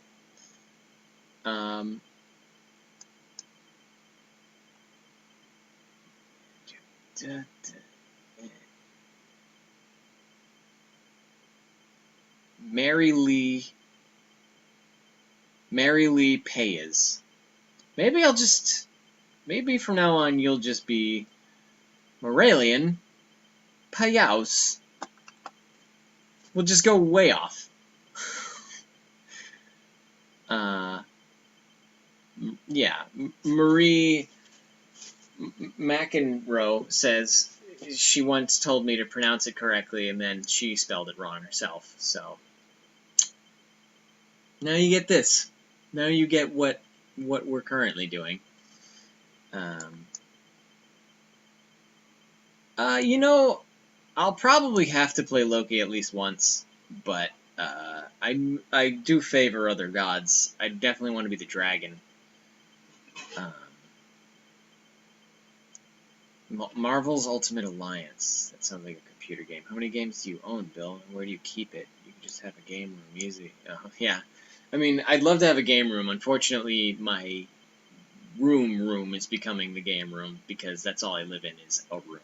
Mary Lee Payes. Maybe from now on you'll just be Moralian Payaus. We'll just go way off. Yeah, Marie McEnroe says she once told me to pronounce it correctly, and then she spelled it wrong herself. So now you get this. Now you get what we're currently doing. You know, I'll probably have to play Loki at least once, but I do favor other gods. I definitely want to be the dragon. Marvel's Ultimate Alliance. That sounds like a computer game. How many games do you own, Bill? And where do you keep it? You can just have a game room easy. Yeah. I mean, I'd love to have a game room. Unfortunately, my room is becoming the game room because that's all I live in is a room.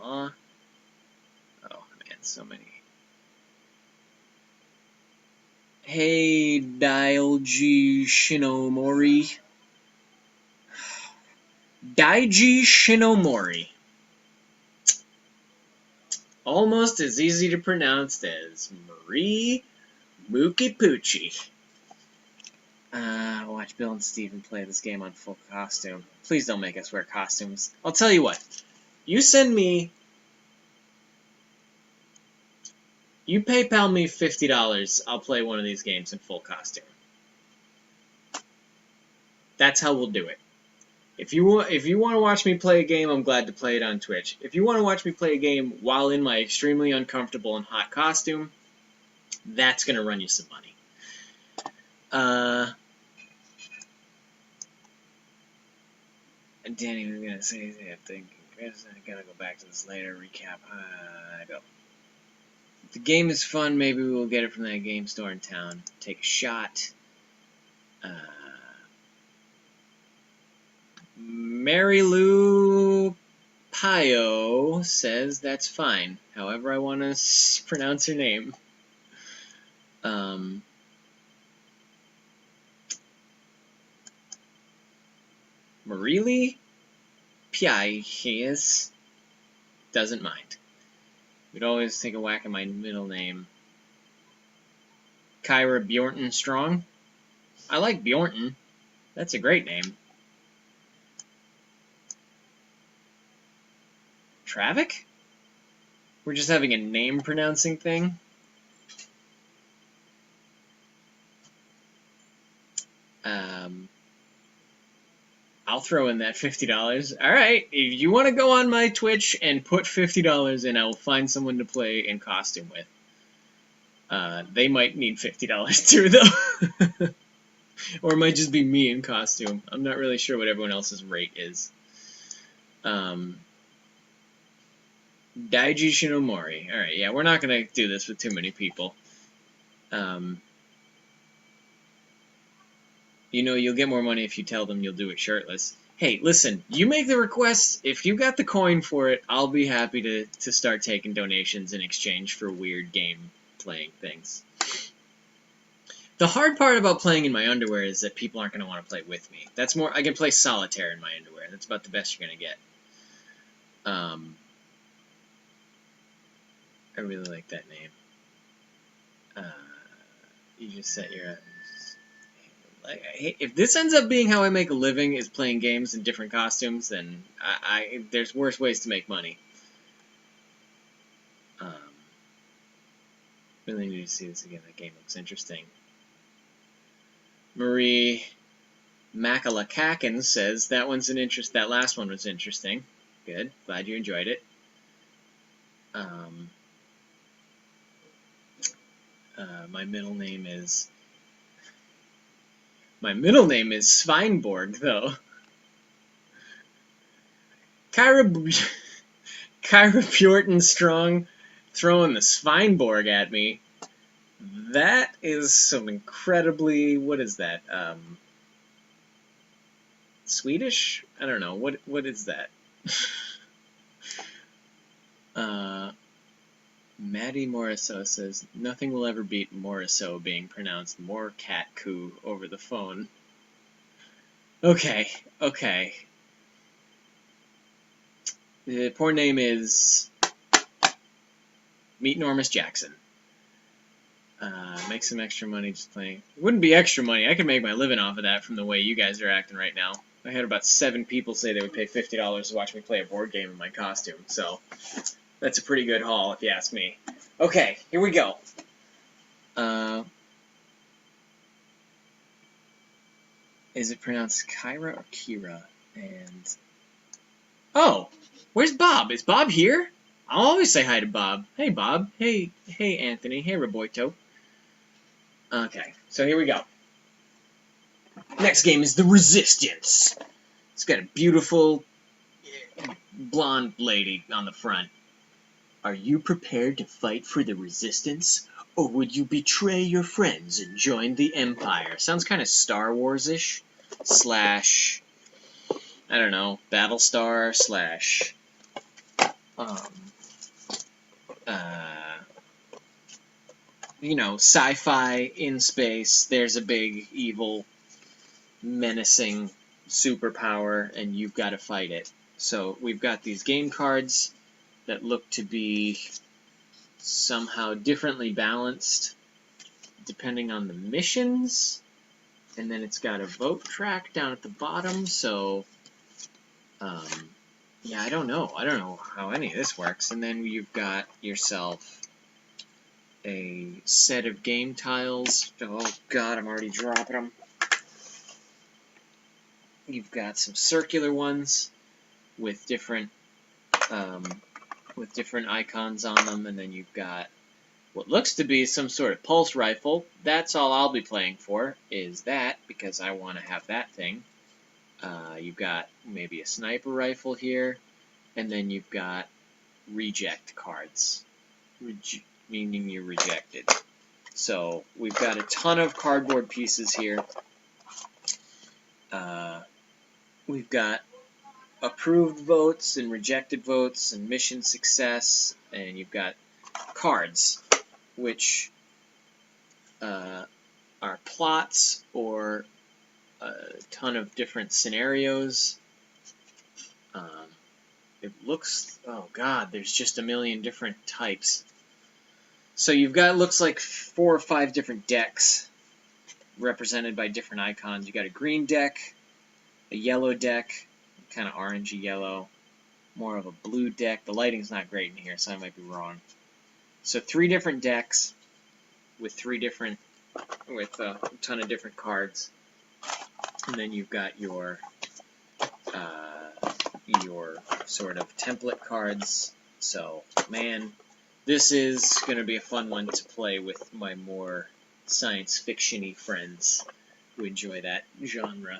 Oh man, so many. Hey, Daiji Shinomori. Daiji Shinomori. Almost as easy to pronounce as Marie Mukipuchi. Watch Bill and Steven play this game on full costume. Please don't make us wear costumes. I'll tell you what. You PayPal me $50, I'll play one of these games in full costume. That's how we'll do it. If you want to watch me play a game, I'm glad to play it on Twitch. If you want to watch me play a game while in my extremely uncomfortable and hot costume, that's going to run you some money. Danny was going to say something. guess I gotta go back to this later. Recap. Go. If the game is fun, maybe we'll get it from that game store in town. Take a shot. Mary Lou Pio says that's fine. However I want to pronounce her name. Marily Pies doesn't mind. We'd always take a whack at my middle name. Kyra Bjornton Strong. I like Bjornton. That's a great name. Travik? We're just having a name pronouncing thing. I'll throw in that $50. Alright, if you want to go on my Twitch and put $50 in, I will find someone to play in costume with. They might need $50 too, though. Or it might just be me in costume. I'm not really sure what everyone else's rate is. Daiji Shinomori. Alright, yeah, we're not going to do this with too many people. You know, you'll get more money if you tell them you'll do it shirtless. Hey, listen, you make the request. If you got the coin for it, I'll be happy to start taking donations in exchange for weird game playing things. The hard part about playing in my underwear is that people aren't going to want to play with me. That's more, I can play solitaire in my underwear. That's about the best you're going to get. I really like that name. You just set your... If this ends up being how I make a living, is playing games in different costumes, then there's worse ways to make money. Really need to see this again. That game looks interesting. Marie Makalakakin says that last one was interesting. Good. Glad you enjoyed it. My middle name is Sveinborg, though. Kyra Bjorton Strong throwing the Sveinborg at me. That is some incredibly... What is that? Swedish? I don't know. What is that? Maddie Morisseau says, nothing will ever beat Morisseau being pronounced more cat coo over the phone. Okay. The porn name is Meet Normus Jackson. Make some extra money just playing. It wouldn't be extra money. I could make my living off of that from the way you guys are acting right now. I had about 7 people say they would pay $50 to watch me play a board game in my costume, so that's a pretty good haul if you ask me. Okay, here we go. Is it pronounced Kyra or Kira? And... Oh! Where's Bob? Is Bob here? I'll always say hi to Bob. Hey, Bob. Hey, Anthony. Hey, Roboito. Okay, so here we go. Next game is The Resistance. It's got a beautiful blonde lady on the front. Are you prepared to fight for the Resistance? Or would you betray your friends and join the Empire? Sounds kind of Star Wars-ish. / I don't know, Battlestar / you know, sci-fi in space. There's a big, evil, menacing superpower, and you've got to fight it. So we've got these game cards that look to be somehow differently balanced depending on the missions. And then it's got a vote track down at the bottom, so... yeah, I don't know. I don't know how any of this works. And then you've got yourself a set of game tiles. Oh god, I'm already dropping them. You've got some circular ones with different icons on them, and then you've got what looks to be some sort of pulse rifle. That's all I'll be playing for, is that, because I want to have that thing. You've got maybe a sniper rifle here. And then you've got reject cards, meaning you're rejected. So we've got a ton of cardboard pieces here. We've got approved votes and rejected votes and mission success, and you've got cards, which are plots or a ton of different scenarios. It looks, oh god, there's just a million different types. So you've got, looks like 4 or 5 different decks represented by different icons. You got a green deck, a yellow deck, kind of orangey yellow, more of a blue deck. The lighting's not great in here, so I might be wrong. So 3 different decks with a ton of different cards, and then you've got your sort of template cards. So, man, this is going to be a fun one to play with my more science fiction-y friends who enjoy that genre.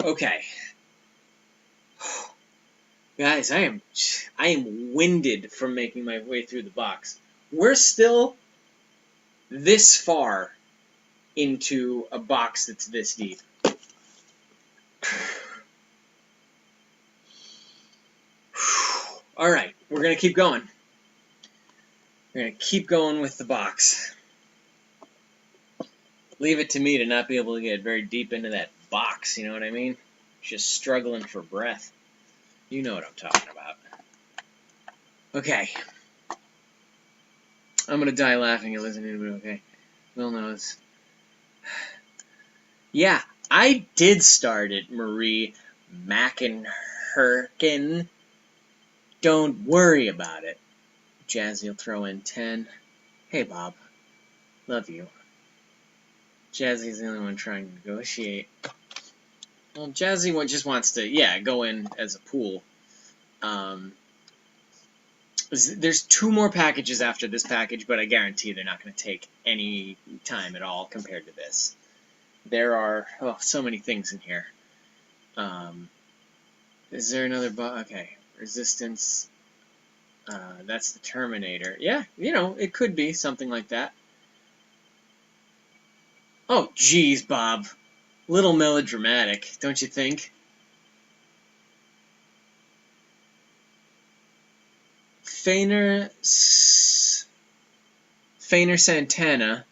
Okay. Guys, I am winded from making my way through the box. We're still this far into a box that's this deep. Alright, we're going to keep going. We're going to keep going with the box. Leave it to me to not be able to get very deep into that box, you know what I mean? Just struggling for breath. You know what I'm talking about. Okay. I'm going to die laughing and listening to it, okay? Will knows. Yeah, I did start it, Marie Mackenherkin. Don't worry about it. Jazzy will throw in 10. Hey, Bob. Love you. Jazzy's the only one trying to negotiate. Well, Jazzy just wants to, yeah, go in as a pool. There's 2 more packages after this package, but I guarantee they're not going to take any time at all compared to this. There are so many things in here. Is there another okay, Resistance. That's the Terminator. Yeah, you know, it could be something like that. Oh, geez, Bob. Little melodramatic, don't you think? Fainer Santana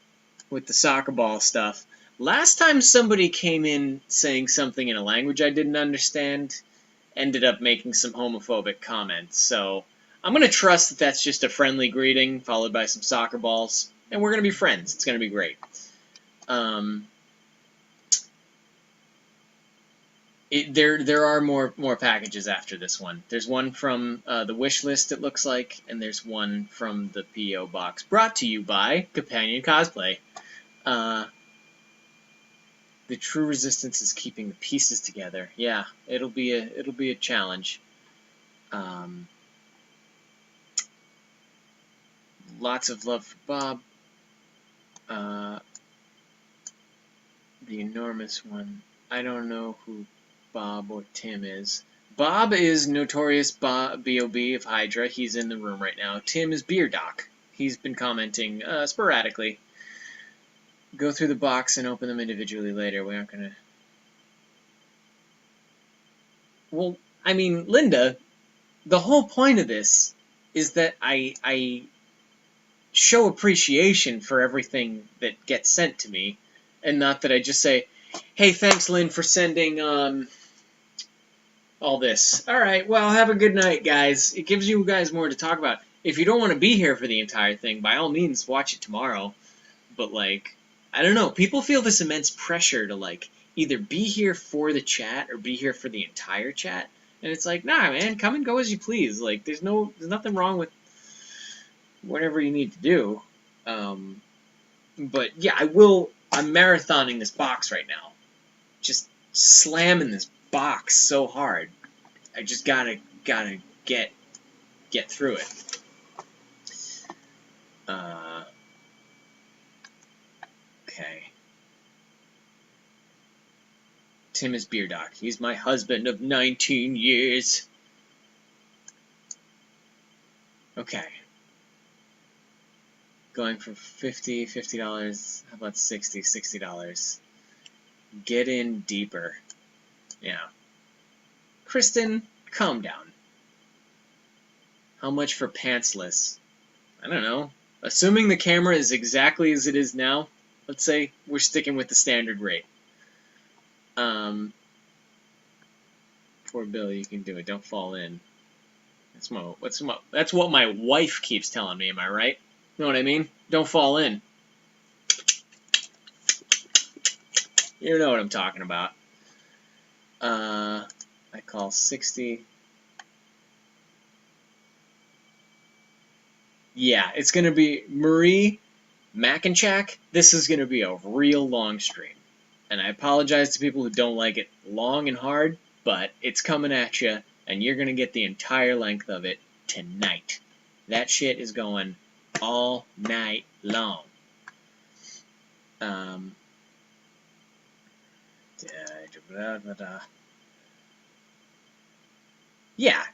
with the soccer ball stuff. Last time somebody came in saying something in a language I didn't understand, ended up making some homophobic comments. So I'm going to trust that that's just a friendly greeting followed by some soccer balls, and we're going to be friends. It's going to be great. There are more packages after this one. There's one from the wish list, it looks like, and there's one from the P.O. box, brought to you by Companion Cosplay. The true resistance is keeping the pieces together. Yeah, it'll be a challenge. Lots of love for Bob. The enormous one. I don't know who Bob or Tim is. Bob is Notorious B.O.B. of Hydra. He's in the room right now. Tim is Beer Doc. He's been commenting sporadically. Go through the box and open them individually later. We aren't going to... Well, I mean, Linda, the whole point of this is that I show appreciation for everything that gets sent to me, and not that I just say, hey, thanks, Lynn, for sending all this. All right, well, have a good night, guys. It gives you guys more to talk about. If you don't want to be here for the entire thing, by all means, watch it tomorrow. But, like, I don't know. People feel this immense pressure to, like, either be here for the chat or be here for the entire chat. And it's like, nah, man, come and go as you please. Like, there's nothing wrong with whatever you need to do. But, yeah, I'm marathoning this box right now. Just slamming this box so hard. I just gotta get through it. Okay. Tim is Beer Doc. He's my husband of 19 years. Okay. Going for $50. How about $60? Get in deeper. Yeah. Kristen, calm down. How much for pantsless? I don't know. Assuming the camera is exactly as it is now, let's say we're sticking with the standard rate. Poor Bill, you can do it. Don't fall in. That's what my wife keeps telling me. Am I right? Know what I mean? Don't fall in. You know what I'm talking about. I call 60. Yeah, it's gonna be Marie Mackenchak. This is gonna be a real long stream, and I apologize to people who don't like it long and hard, but it's coming at you, and you're gonna get the entire length of it tonight. That shit is going all night long. Yeah,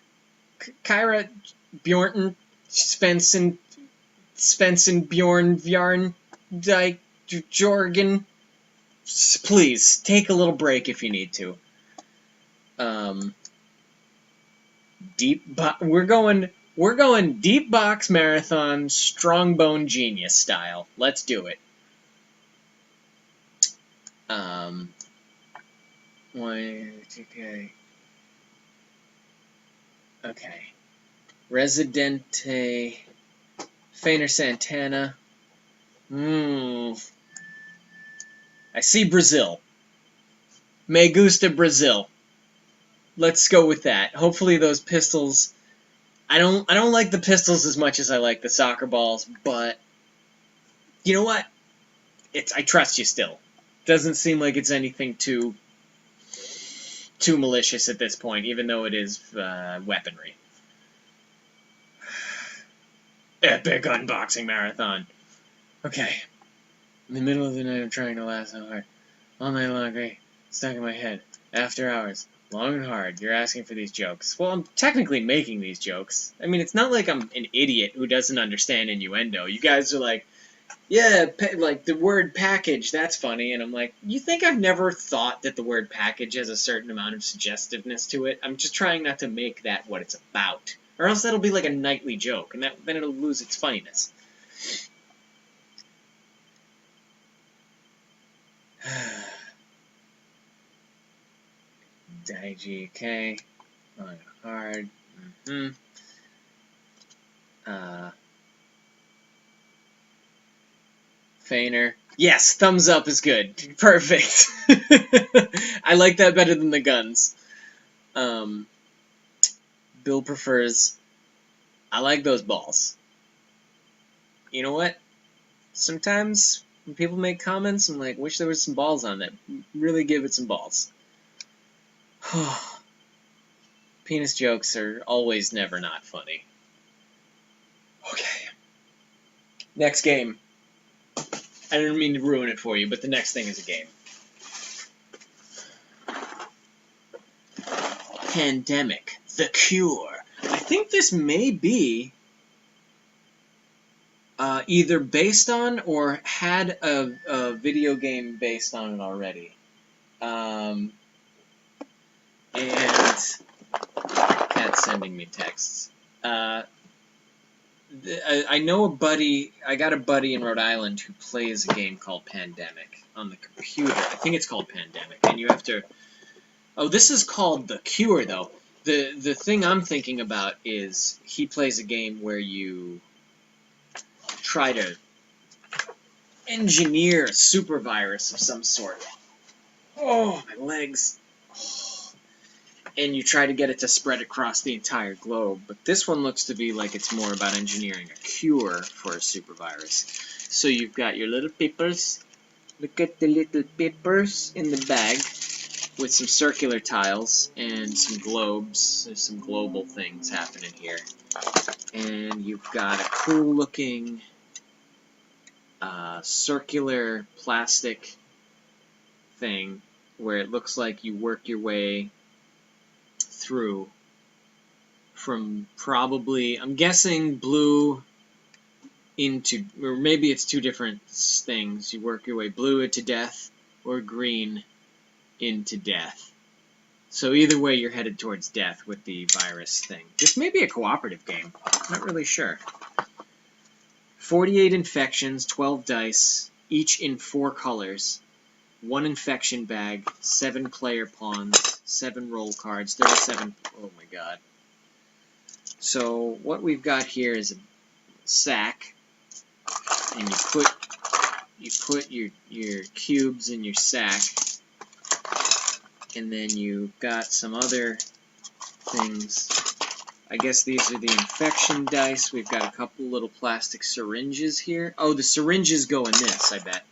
Kyra Bjorn Svensson Bjorn Vjarn Dyke Jorgen. Please take a little break if you need to. We're going deep box marathon, strong bone genius style. Let's do it. Okay. Residente Feiner Santana. I see Brazil. Me gusta Brazil. Let's go with that. Hopefully those pistols. I don't like the pistols as much as I like the soccer balls, but you know what? I trust you still. Doesn't seem like it's anything too malicious at this point, even though it is weaponry. Epic unboxing marathon. Okay. In the middle of the night, I'm trying to laugh so hard. All night long, great. Stuck in my head. After hours. Long and hard. You're asking for these jokes. Well, I'm technically making these jokes. I mean, it's not like I'm an idiot who doesn't understand innuendo. You guys are like, yeah, like the word package, that's funny. And I'm like, you think I've never thought that the word package has a certain amount of suggestiveness to it? I'm just trying not to make that what it's about. Or else that'll be like a nightly joke, and then it'll lose its funniness. IGK, long and hard. Feiner. Yes, thumbs up is good. Perfect. I like that better than the guns. Bill prefers. I like those balls. You know what? Sometimes when people make comments, I'm like, wish there was some balls on that. Really give it some balls. Penis jokes are always never not funny. Okay. Next game. I didn't mean to ruin it for you, but the next thing is a game. Pandemic. The Cure. I think this may be either based on or had a video game based on it already. And Cat's sending me texts. I know a buddy. I got a buddy in Rhode Island who plays a game called Pandemic on the computer. I think it's called Pandemic, and you have to. Oh, this is called The Cure, though. The thing I'm thinking about is he plays a game where you try to engineer a super virus of some sort. Oh, my legs. And you try to get it to spread across the entire globe. But this one looks to be like it's more about engineering a cure for a super virus. So you've got your little papers. Look at the little papers in the bag with some circular tiles and some globes. There's some global things happening here. And you've got a cool looking circular plastic thing where it looks like you work your way through from probably, I'm guessing blue into, or maybe it's two different things. You work your way blue into death or green into death. So either way, you're headed towards death with the virus thing. This may be a cooperative game. Not really sure. 48 infections, 12 dice, each in 4 colors. 1 infection bag, 7 player pawns, 7 roll cards. There are 7. Oh my god. So what we've got here is a sack, and you put your cubes in your sack, and then you've got some other things. I guess these are the infection dice. We've got a couple little plastic syringes here. Oh, the syringes go in this, I bet.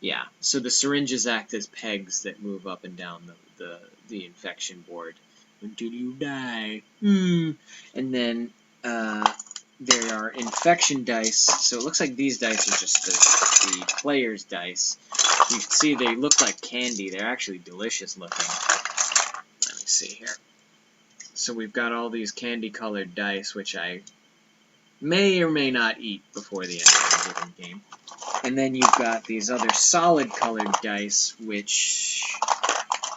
Yeah, so the syringes act as pegs that move up and down the infection board until you die. And then there are infection dice. So it looks like these dice are just the player's dice. You can see they look like candy. They're actually delicious looking. Let me see here. So we've got all these candy-colored dice, which I may or may not eat before the end of the given game. And then you've got these other solid-colored dice, which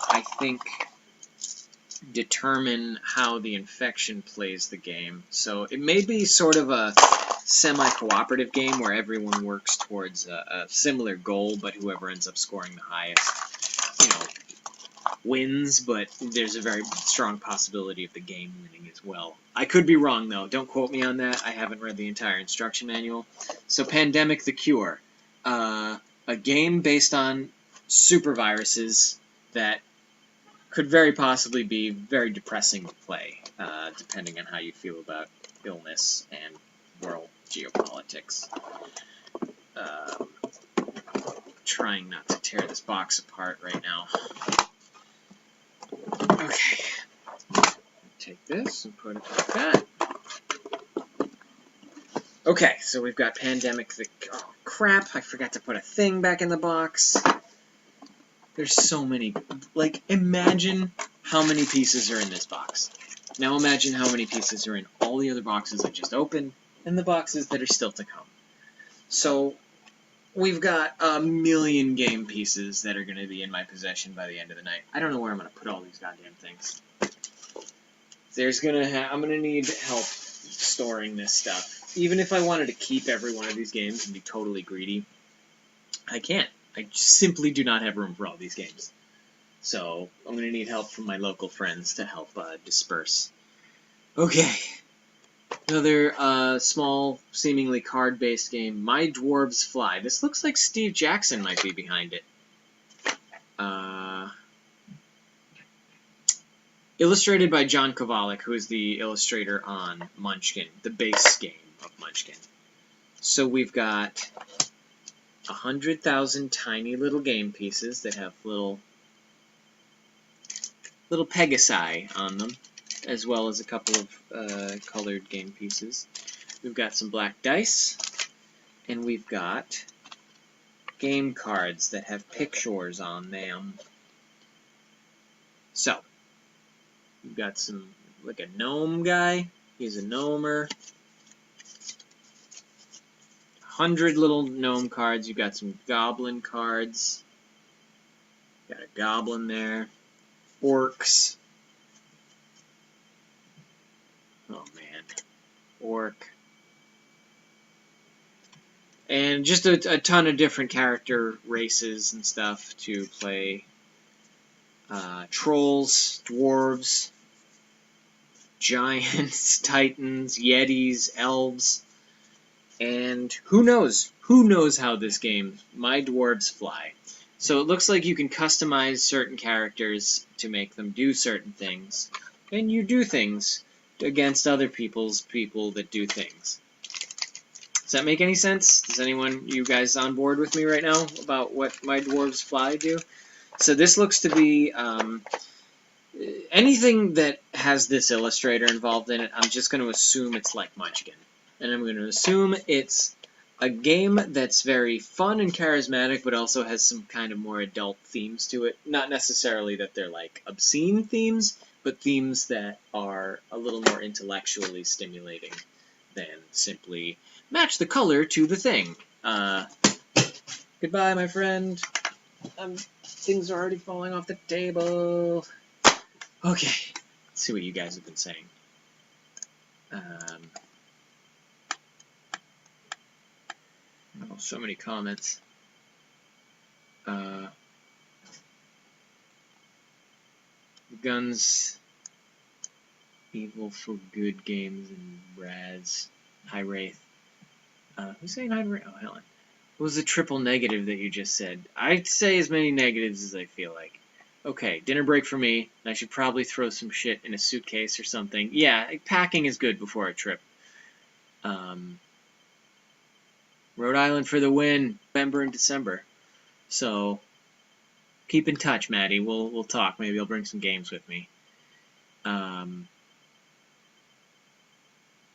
I think determine how the infection plays the game. So it may be sort of a semi-cooperative game where everyone works towards a similar goal, but whoever ends up scoring the highest, wins, but there's a very strong possibility of the game winning as well. I could be wrong, though. Don't quote me on that. I haven't read the entire instruction manual. So Pandemic: The Cure. A game based on superviruses that could very possibly be very depressing to play, depending on how you feel about illness and world geopolitics. Trying not to tear this box apart right now. Okay. Take this and put it like that. Okay, so we've got Pandemic. Oh, crap, I forgot to put a thing back in the box. There's so many. Like, imagine how many pieces are in this box. Now imagine how many pieces are in all the other boxes I just opened, and the boxes that are still to come. So, we've got a million game pieces that are going to be in my possession by the end of the night. I don't know where I'm going to put all these goddamn things. I'm going to need help storing this stuff. Even if I wanted to keep every one of these games and be totally greedy, I can't. I simply do not have room for all these games. So I'm going to need help from my local friends to help disperse. Okay. Another small, seemingly card-based game, My Dwarves Fly. This looks like Steve Jackson might be behind it. Illustrated by John Kovalik, who is the illustrator on Munchkin, the base game of Munchkin. So we've got 100,000 tiny little game pieces that have little Pegasi on them, as well as a couple of colored game pieces. We've got some black dice, and we've got game cards that have pictures on them. So, we've got like a gnome guy. He's a gnomer. 100 little gnome cards. You've got some goblin cards. Got a goblin there. Orcs. Oh man. Orc. And just a ton of different character races and stuff to play. Trolls, dwarves, giants, titans, yetis, elves. And who knows? Who knows how this game, My Dwarves Fly. So it looks like you can customize certain characters to make them do certain things. And you do things against other people that do things. Does that make any sense? Does you guys on board with me right now about what My Dwarves Fly do? So this looks to be anything that has this illustrator involved in it, I'm just going to assume it's like Munchkin. And I'm going to assume it's a game that's very fun and charismatic, but also has some kind of more adult themes to it. Not necessarily that they're like obscene themes, but themes that are a little more intellectually stimulating than simply match the color to the thing. Goodbye, my friend. Things are already falling off the table. Okay, let's see what you guys have been saying. Oh, so many comments. Guns, Evil for Good Games, and Raz. High Wraith. Who's saying High Wraith? Oh, Helen. What was the triple negative that you just said? I'd say as many negatives as I feel like. Okay, dinner break for me. I should probably throw some shit in a suitcase or something. Yeah, packing is good before a trip. Rhode Island for the win. November and December. So, keep in touch, Maddie. We'll talk. Maybe you'll bring some games with me.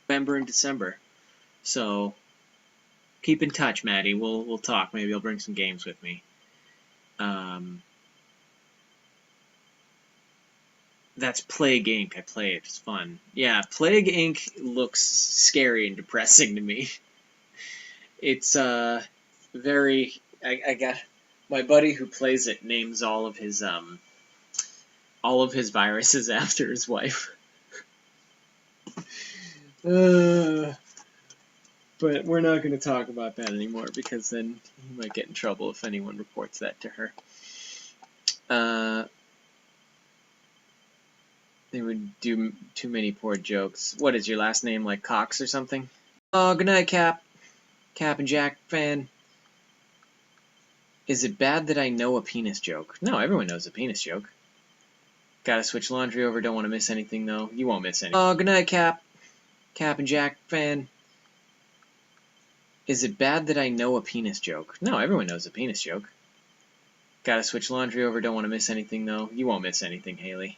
November and December. So, keep in touch, Maddie. We'll talk. Maybe you'll bring some games with me. That's Plague Inc. I play it. It's fun. Yeah, Plague Inc. looks scary and depressing to me. It's very. I got my buddy who plays it names all of his viruses after his wife. But we're not going to talk about that anymore because then he might get in trouble if anyone reports that to her. They would do too many poor jokes. What is your last name, like Cox or something? Oh, good night, Cap. Cap and Jack fan. Is it bad that I know a penis joke? No, everyone knows a penis joke. Gotta switch laundry over, don't want to miss anything, though. You won't miss anything. Oh, good night, Cap. Cap and Jack fan. Is it bad that I know a penis joke? No, everyone knows a penis joke. Gotta switch laundry over, don't want to miss anything, though. You won't miss anything, Haley.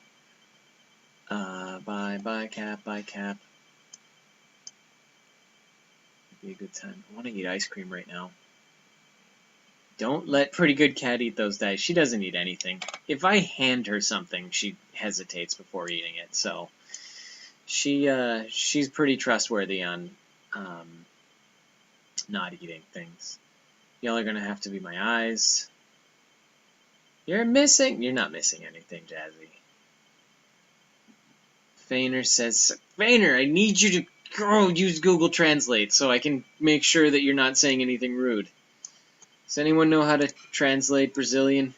Bye, Cap, bye, Cap. It'd be a good time. I want to eat ice cream right now. Don't let Pretty Good Cat eat those dice. She doesn't eat anything. If I hand her something, she hesitates before eating it, so she's pretty trustworthy on not eating things. Y'all are gonna have to be my eyes. You're not missing anything, Jazzy. Fainer says, Fainer, I need you to go use Google Translate so I can make sure that you're not saying anything rude. Does anyone know how to translate Brazilian?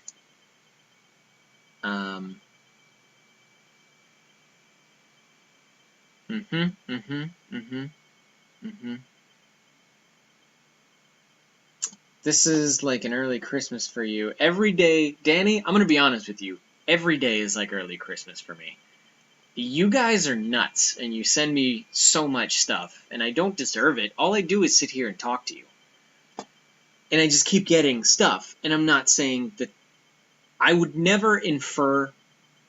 This is like an early Christmas for you. Every day, Danny, I'm gonna be honest with you. Every day is like early Christmas for me. You guys are nuts, and you send me so much stuff, and I don't deserve it. All I do is sit here and talk to you. And I just keep getting stuff, and I'm not saying that I would never infer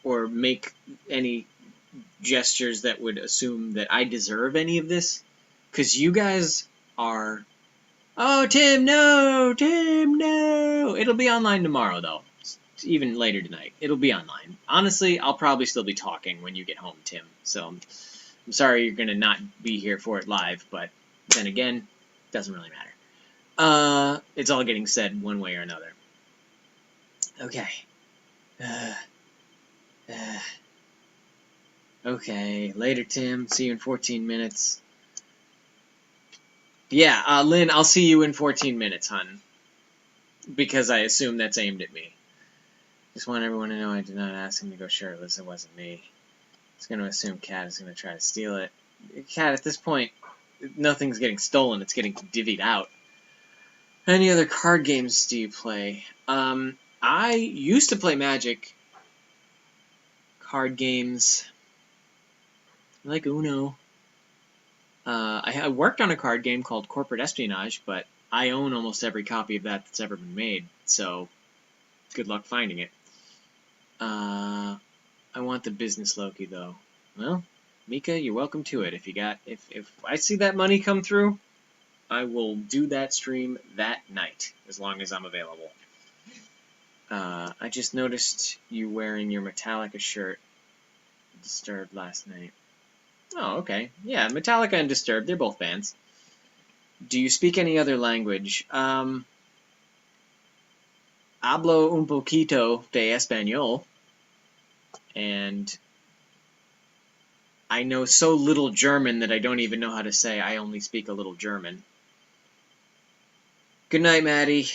or make any gestures that would assume that I deserve any of this, because you guys are... Oh, Tim, no! Tim, no! It'll be online tomorrow, though. Even later tonight. It'll be online. Honestly, I'll probably still be talking when you get home, Tim. So, I'm sorry you're going to not be here for it live, but then again, doesn't really matter. It's all getting said one way or another. Okay. Okay, later, Tim. See you in 14 minutes. Yeah, Lynn, I'll see you in 14 minutes, hun. Because I assume that's aimed at me. Just want everyone to know I did not ask him to go shirtless. It wasn't me. I was going to assume Cat is going to try to steal it. Cat, at this point, nothing's getting stolen. It's getting divvied out. Any other card games do you play? I used to play Magic. Card games. I like Uno. I worked on a card game called Corporate Espionage, but I own almost every copy of that that's ever been made, so good luck finding it. I want the business Loki, though. Well, Mika, you're welcome to it. If I see that money come through, I will do that stream that night, as long as I'm available. I just noticed you wearing your Metallica shirt, Disturbed, last night. Oh, okay. Yeah, Metallica and Disturbed, they're both bands. Do you speak any other language? Hablo un poquito de español. And I know so little German that I don't even know how to say I only speak a little German. Good night, Maddie.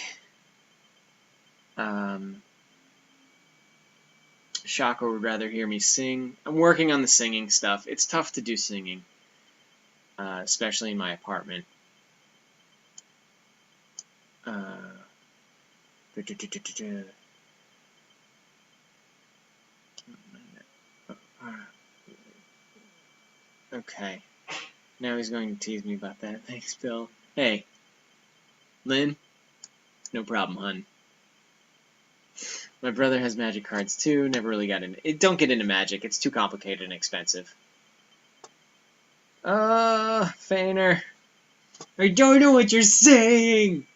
Shako would rather hear me sing. I'm working on the singing stuff. It's tough to do singing, especially in my apartment. Okay. Now he's going to tease me about that. Thanks, Bill. Hey. Lynn? No problem, hun. My brother has magic cards too. Never really got into it. Don't get into magic. It's too complicated and expensive. Fainer. I don't know what you're saying.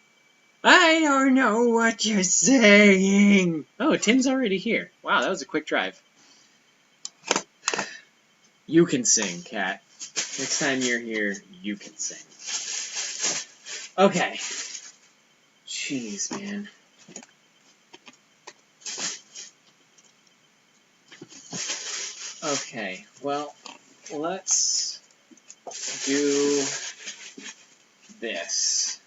I don't know what you're saying. Oh, Tim's already here. Wow, that was a quick drive. You can sing, Kat. Next time you're here, you can sing. Okay. Jeez, man. Okay, well, let's do this.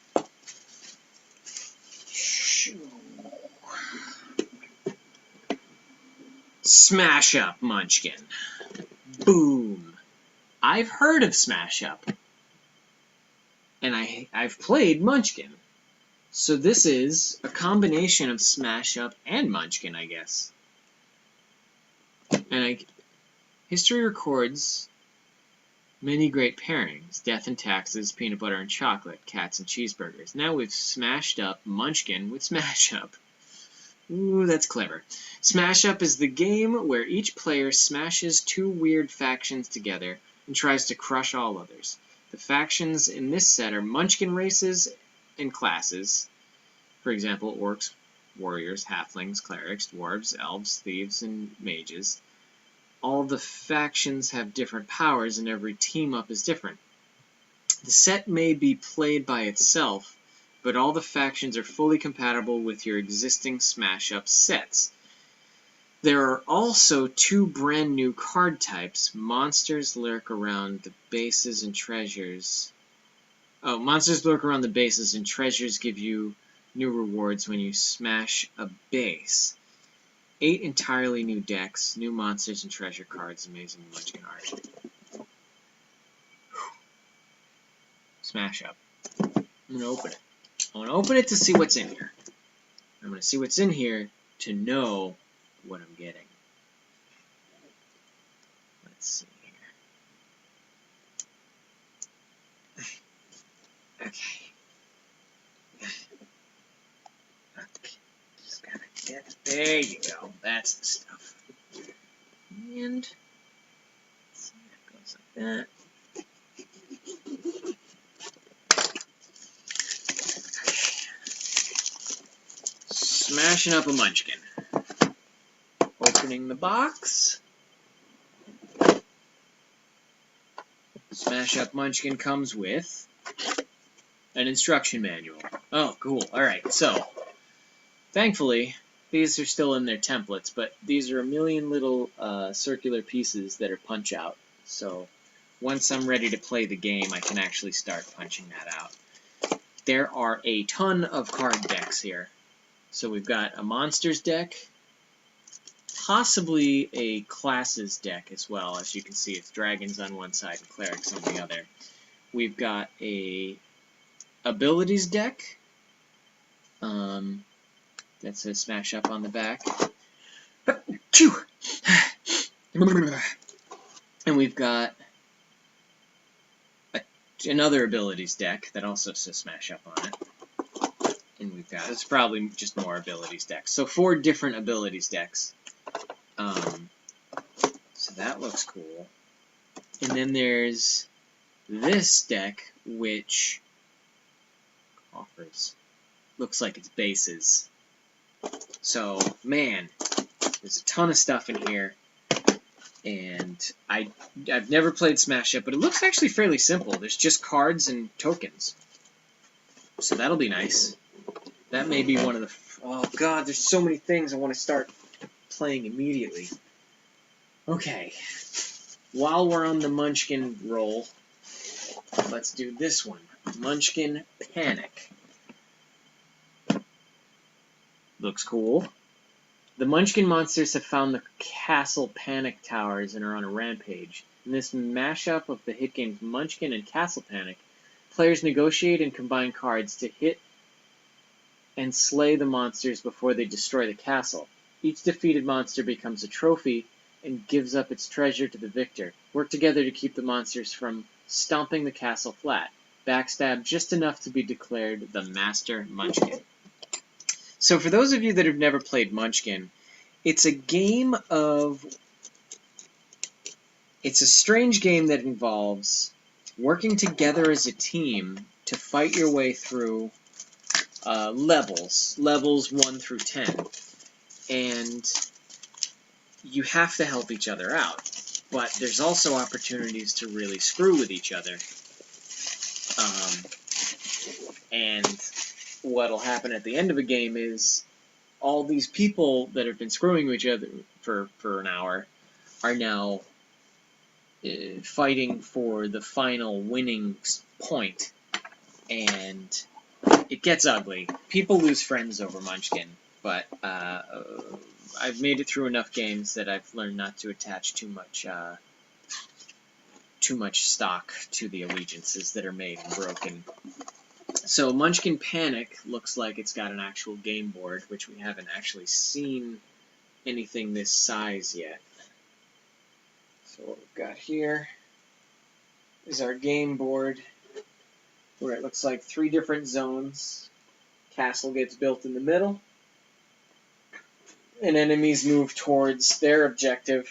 Smash Up Munchkin. Boom. I've heard of Smash Up. And I've played Munchkin. So this is a combination of Smash Up and Munchkin, I guess. And history records many great pairings. Death and taxes, peanut butter and chocolate, cats and cheeseburgers. Now we've smashed up Munchkin with Smash Up. Ooh, that's clever. Smash Up is the game where each player smashes two weird factions together and tries to crush all others. The factions in this set are Munchkin races and classes. For example, orcs, warriors, halflings, clerics, dwarves, elves, thieves, and mages. All the factions have different powers and every team-up is different. The set may be played by itself, but all the factions are fully compatible with your existing Smash-Up sets. There are also two brand new card types. Monsters lurk around the bases and treasures. Oh, monsters lurk around the bases and treasures give you new rewards when you smash a base. 8 entirely new decks, new monsters and treasure cards, amazing Munchkin art. Smash Up. I'm going to open it. I want to open it to see what's in here. I'm going to see what's in here to know what I'm getting. Let's see here. Okay. Just gotta get. There you go. That's the stuff. And that goes like that. Smashing up a Munchkin. Opening the box. Smash Up Munchkin comes with an instruction manual. Oh, cool. Alright, so thankfully, these are still in their templates, but these are a million little circular pieces that are punch out. So once I'm ready to play the game, I can actually start punching that out. There are a ton of card decks here. So we've got a monsters deck, possibly a classes deck as well. As you can see, it's dragons on one side and clerics on the other. We've got a abilities deck. That says Smash Up on the back. And we've got another abilities deck that also says Smash Up on it. And we've got, it's probably just more abilities decks. So 4 different abilities decks. So that looks cool. And then there's this deck, which offers. Looks like it's bases. So, man, there's a ton of stuff in here. And I've never played Smash yet, but it looks actually fairly simple. There's just cards and tokens. So that'll be nice. That may be one of the... Oh, God, there's so many things I want to start playing immediately. Okay. While we're on the Munchkin roll, let's do this one. Munchkin Panic. Looks cool. The Munchkin monsters have found the Castle Panic Towers and are on a rampage. In this mashup of the hit games Munchkin and Castle Panic, players negotiate and combine cards to hit and slay the monsters before they destroy the castle. Each defeated monster becomes a trophy and gives up its treasure to the victor. Work together to keep the monsters from stomping the castle flat. Backstab just enough to be declared the Master Munchkin. So for those of you that have never played Munchkin, it's a strange game that involves working together as a team to fight your way through levels 1 through 10. And you have to help each other out. But there's also opportunities to really screw with each other. And what'll happen at the end of a game is all these people that have been screwing with each other for an hour are now fighting for the final winning point. And it gets ugly. People lose friends over Munchkin, but I've made it through enough games that I've learned not to attach too much stock to the allegiances that are made and broken. So Munchkin Panic looks like it's got an actual game board, which we haven't actually seen anything this size yet. So what we've got here is our game board, where it looks like 3 different zones. Castle gets built in the middle, and enemies move towards their objective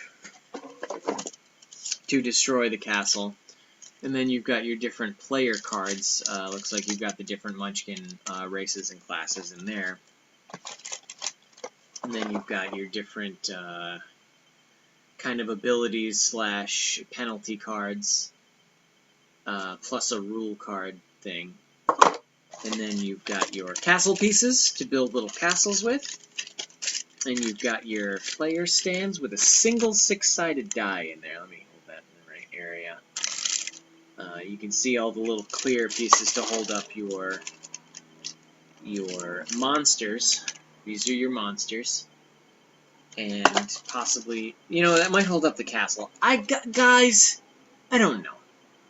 to destroy the castle. And then you've got your different player cards. Looks like you've got the different Munchkin races and classes in there. And then you've got your different kind of abilities / penalty cards, plus a rule card thing. And then you've got your castle pieces to build little castles with. And you've got your player stands with a single 6-sided die in there. Let me hold that in the right area. You can see all the little clear pieces to hold up your monsters. These are your monsters. And possibly, that might hold up the castle. Guys, I don't know.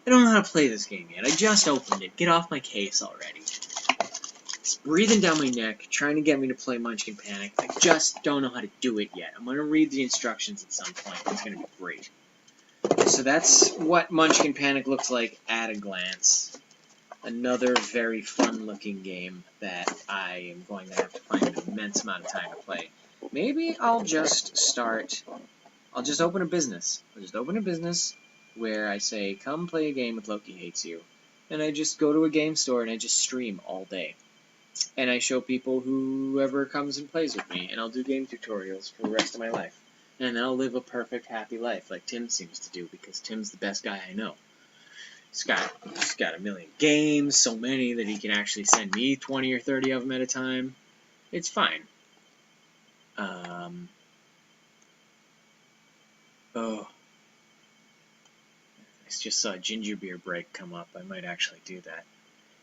I don't know how to play this game yet. I just opened it. Get off my case already. It's breathing down my neck, trying to get me to play Munchkin Panic. I just don't know how to do it yet. I'm going to read the instructions at some point. It's going to be great. So that's what Munchkin Panic looks like at a glance. Another very fun-looking game that I am going to have to find an immense amount of time to play. Maybe I'll just open a business. I'll just open a business where I say, come play a game with Loki Hates You. And I just go to a game store and I just stream all day. And I show people whoever comes and plays with me, and I'll do game tutorials for the rest of my life. And I'll live a perfect, happy life like Tim seems to do, because Tim's the best guy I know. He's got a million games, so many that he can actually send me 20 or 30 of them at a time. It's fine. Oh. I just saw a ginger beer break come up. I might actually do that.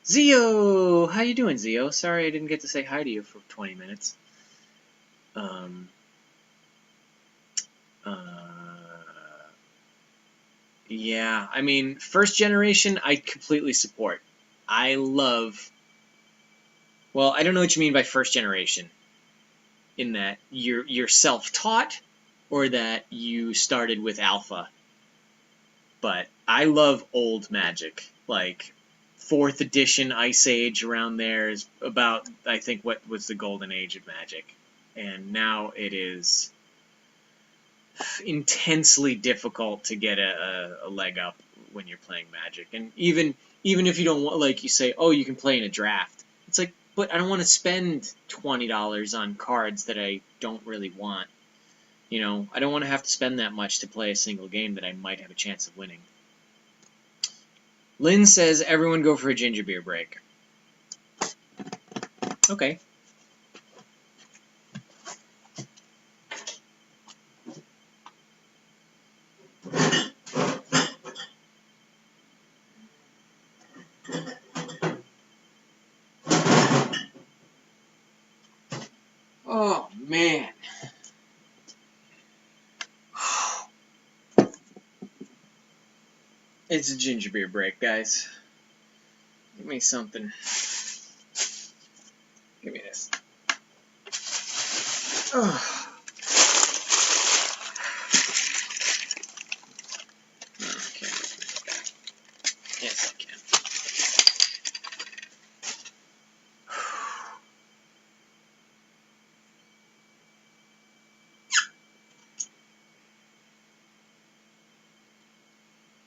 Zio! How you doing, Zio? Sorry I didn't get to say hi to you for 20 minutes. Yeah, I mean, first generation, I completely support. I love... Well, I don't know what you mean by first generation. In that you're self-taught, or that you started with alpha. But I love old Magic. Like, 4th edition Ice Age around there is about, I think, what was the golden age of Magic. And now it is intensely difficult to get a leg up when you're playing Magic. And even if you don't want, like, you say, oh, you can play in a draft. It's like, but I don't want to spend $20 on cards that I don't really want. You know, I don't want to have to spend that much to play a single game that I might have a chance of winning. Lynn says everyone go for a ginger beer break. Okay. Oh, man. It's a ginger beer break, guys. Give me something. Give me this. Oh. No, I can't open it back. Yes, I can.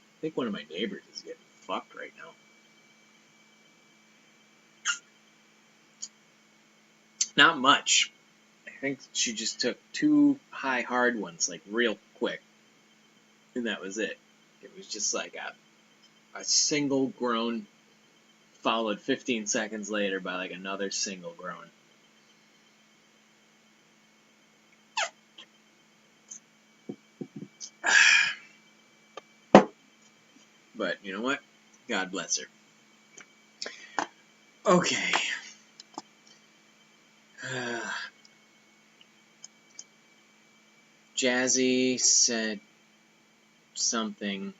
I think one of my neighbors is getting fucked right now. Not much. I think she just took 2 high hard ones, like, real quick. And that was it. It was just like a single groan, followed 15 seconds later by, like, another single groan. But, you know what? God bless her. Okay. Jazzy said something.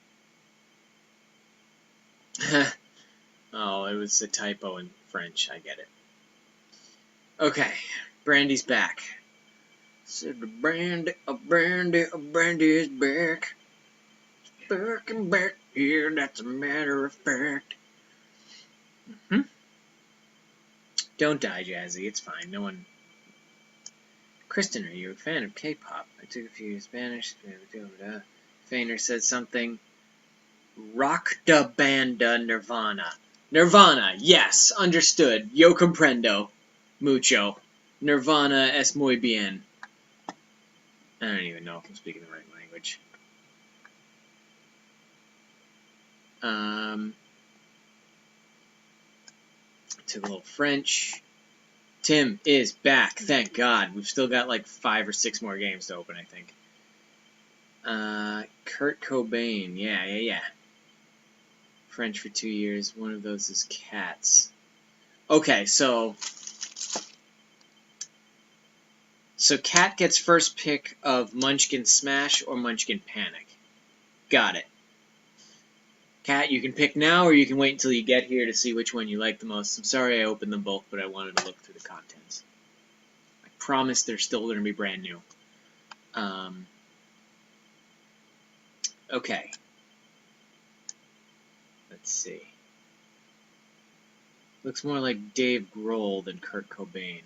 Oh, it was a typo in French. I get it. Okay. Brandy's back. Said the Brandy is back. Back and back here, that's a matter of fact. Don't die, Jazzy. It's fine. No one. Kristen, are you a fan of K-pop? I took a few Spanish. Fainer said something. Rock da banda Nirvana. Nirvana, yes, understood. Yo comprendo. Mucho. Nirvana es muy bien. I don't even know if I'm speaking the right language. Took a little French. Tim is back, thank God. We've still got like 5 or 6 more games to open, I think. Kurt Cobain, yeah. French for 2 years. One of those is cats. Okay, so Cat gets first pick of Munchkin Smash or Munchkin Panic. Got it. Cat, you can pick now or you can wait until you get here to see which one you like the most. I'm sorry I opened them both, but I wanted to look through the contents. I promise they're still going to be brand new. Okay. Let's see. Looks more like Dave Grohl than Kurt Cobain.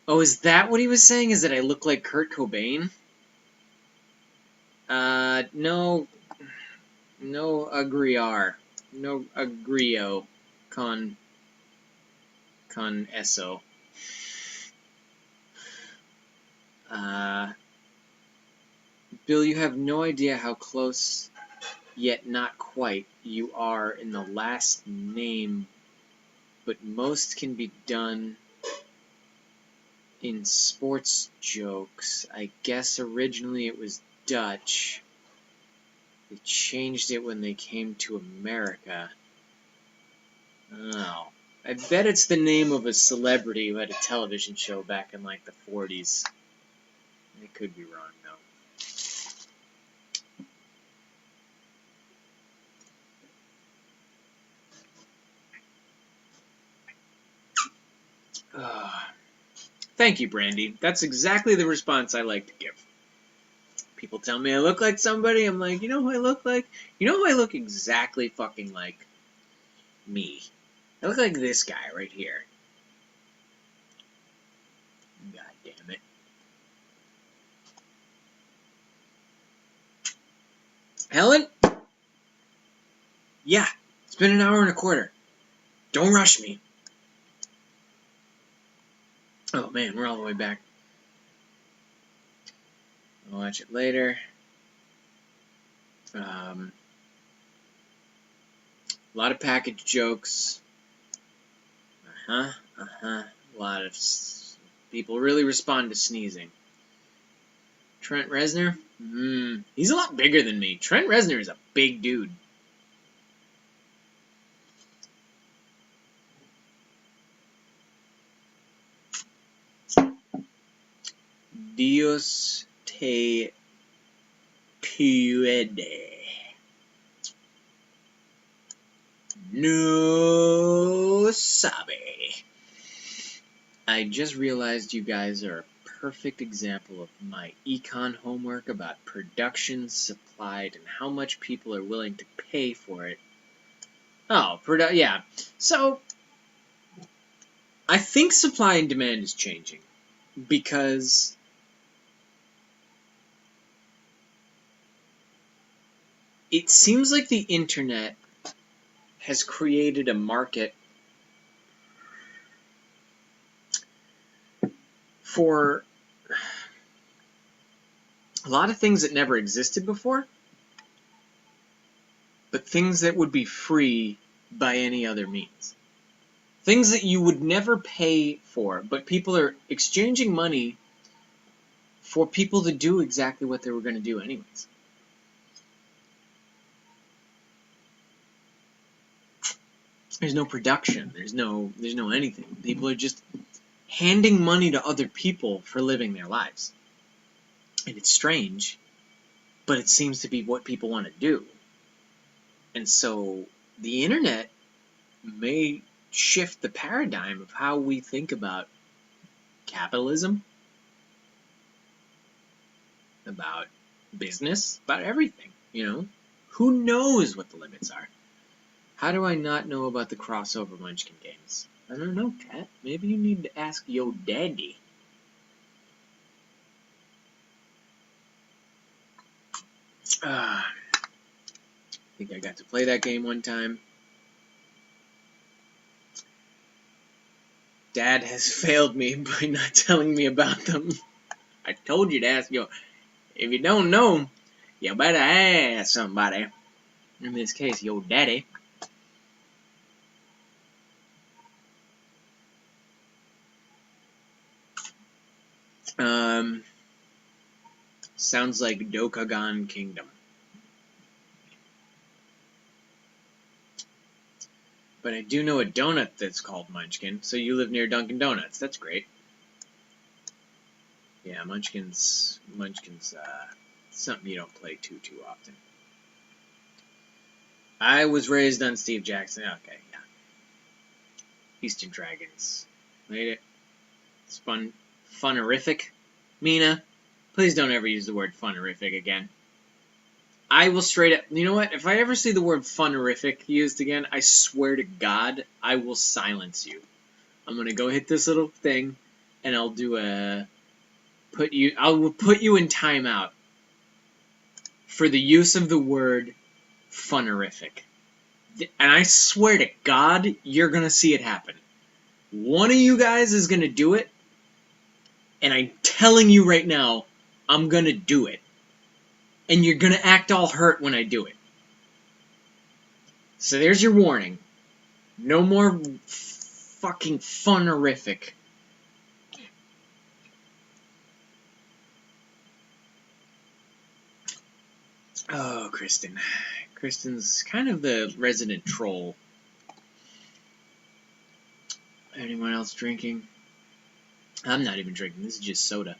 Oh, is that what he was saying? Is that I look like Kurt Cobain? No agriar. No agrio. Con eso. Bill, you have no idea how close, yet not quite, you are in the last name, but most can be done in sports jokes. I guess originally it was Dutch. They changed it when they came to America. Oh. I bet it's the name of a celebrity who had a television show back in like the 40s. I could be wrong though. Thank you, Brandy. That's exactly the response I like to give. People tell me I look like somebody, I'm like, you know who I look like? You know who I look exactly fucking like? Me. I look like this guy right here. God damn it. Helen? Yeah, it's been an hour and a quarter. Don't rush me. Oh man, we're all the way back. I'll watch it later. A lot of package jokes. A lot of people really respond to sneezing. Trent Reznor? He's a lot bigger than me. Trent Reznor is a big dude. Dios te puede. No sabe. I just realized you guys are a perfect example of my econ homework about production, supplied, and how much people are willing to pay for it. Oh, yeah. So, I think supply and demand is changing because it seems like the internet has created a market for a lot of things that never existed before, but things that would be free by any other means. Things that you would never pay for, but people are exchanging money for people to do exactly what they were going to do anyways. There's no production. There's no anything. People are just handing money to other people for living their lives. And it's strange, but it seems to be what people want to do. And so the internet may shift the paradigm of how we think about capitalism, about business, about everything, you know? Who knows what the limits are? How do I not know about the crossover Munchkin games? I don't know, Kat. Maybe you need to ask yo daddy. I think I got to play that game one time. Dad has failed me by not telling me about them. I told you to ask yo. If you don't know, you better ask somebody. In this case, yo daddy. Sounds like Dokugan Kingdom. But I do know a donut that's called Munchkin, so you live near Dunkin' Donuts. That's great. Yeah, Munchkin's something you don't play too often. I was raised on Steve Jackson. Okay, yeah. Eastern Dragons. Made it. It's fun. Funerific. Mina, please don't ever use the word funerific again. I will straight up... You know what? If I ever see the word funerific used again, I swear to God, I will silence you. I'm going to go hit this little thing, and I'll do a... I will put you in timeout for the use of the word funerific. And I swear to God, you're going to see it happen. One of you guys is going to do it, and I'm telling you right now, I'm going to do it. And you're going to act all hurt when I do it. So there's your warning. No more fucking funerific. Oh, Kristen. Kristen's kind of the resident troll. Anyone else drinking? I'm not even drinking. This is just soda.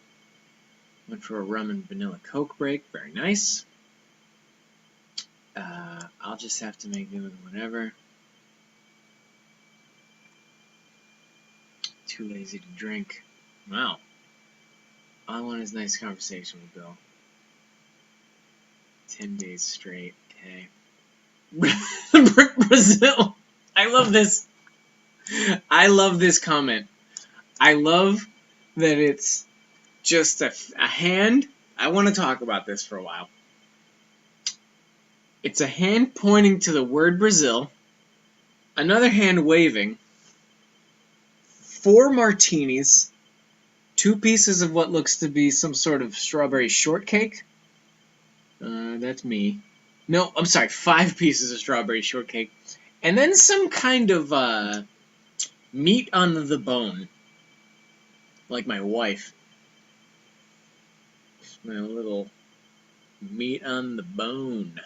Went for a rum and vanilla Coke break. Very nice. I'll just have to make do with whatever. Too lazy to drink. Wow. All I want is nice conversation with Bill. 10 days straight. Okay. Brazil. I love this. I love this comment. I love that it's just a hand. I want to talk about this for a while. It's a hand pointing to the word Brazil, Another hand waving. 4 martinis. 2 pieces of what looks to be some sort of strawberry shortcake. That's me. No, I'm sorry, 5 pieces of strawberry shortcake. And then some kind of meat on the bone. Like my wife. My little meat on the bone.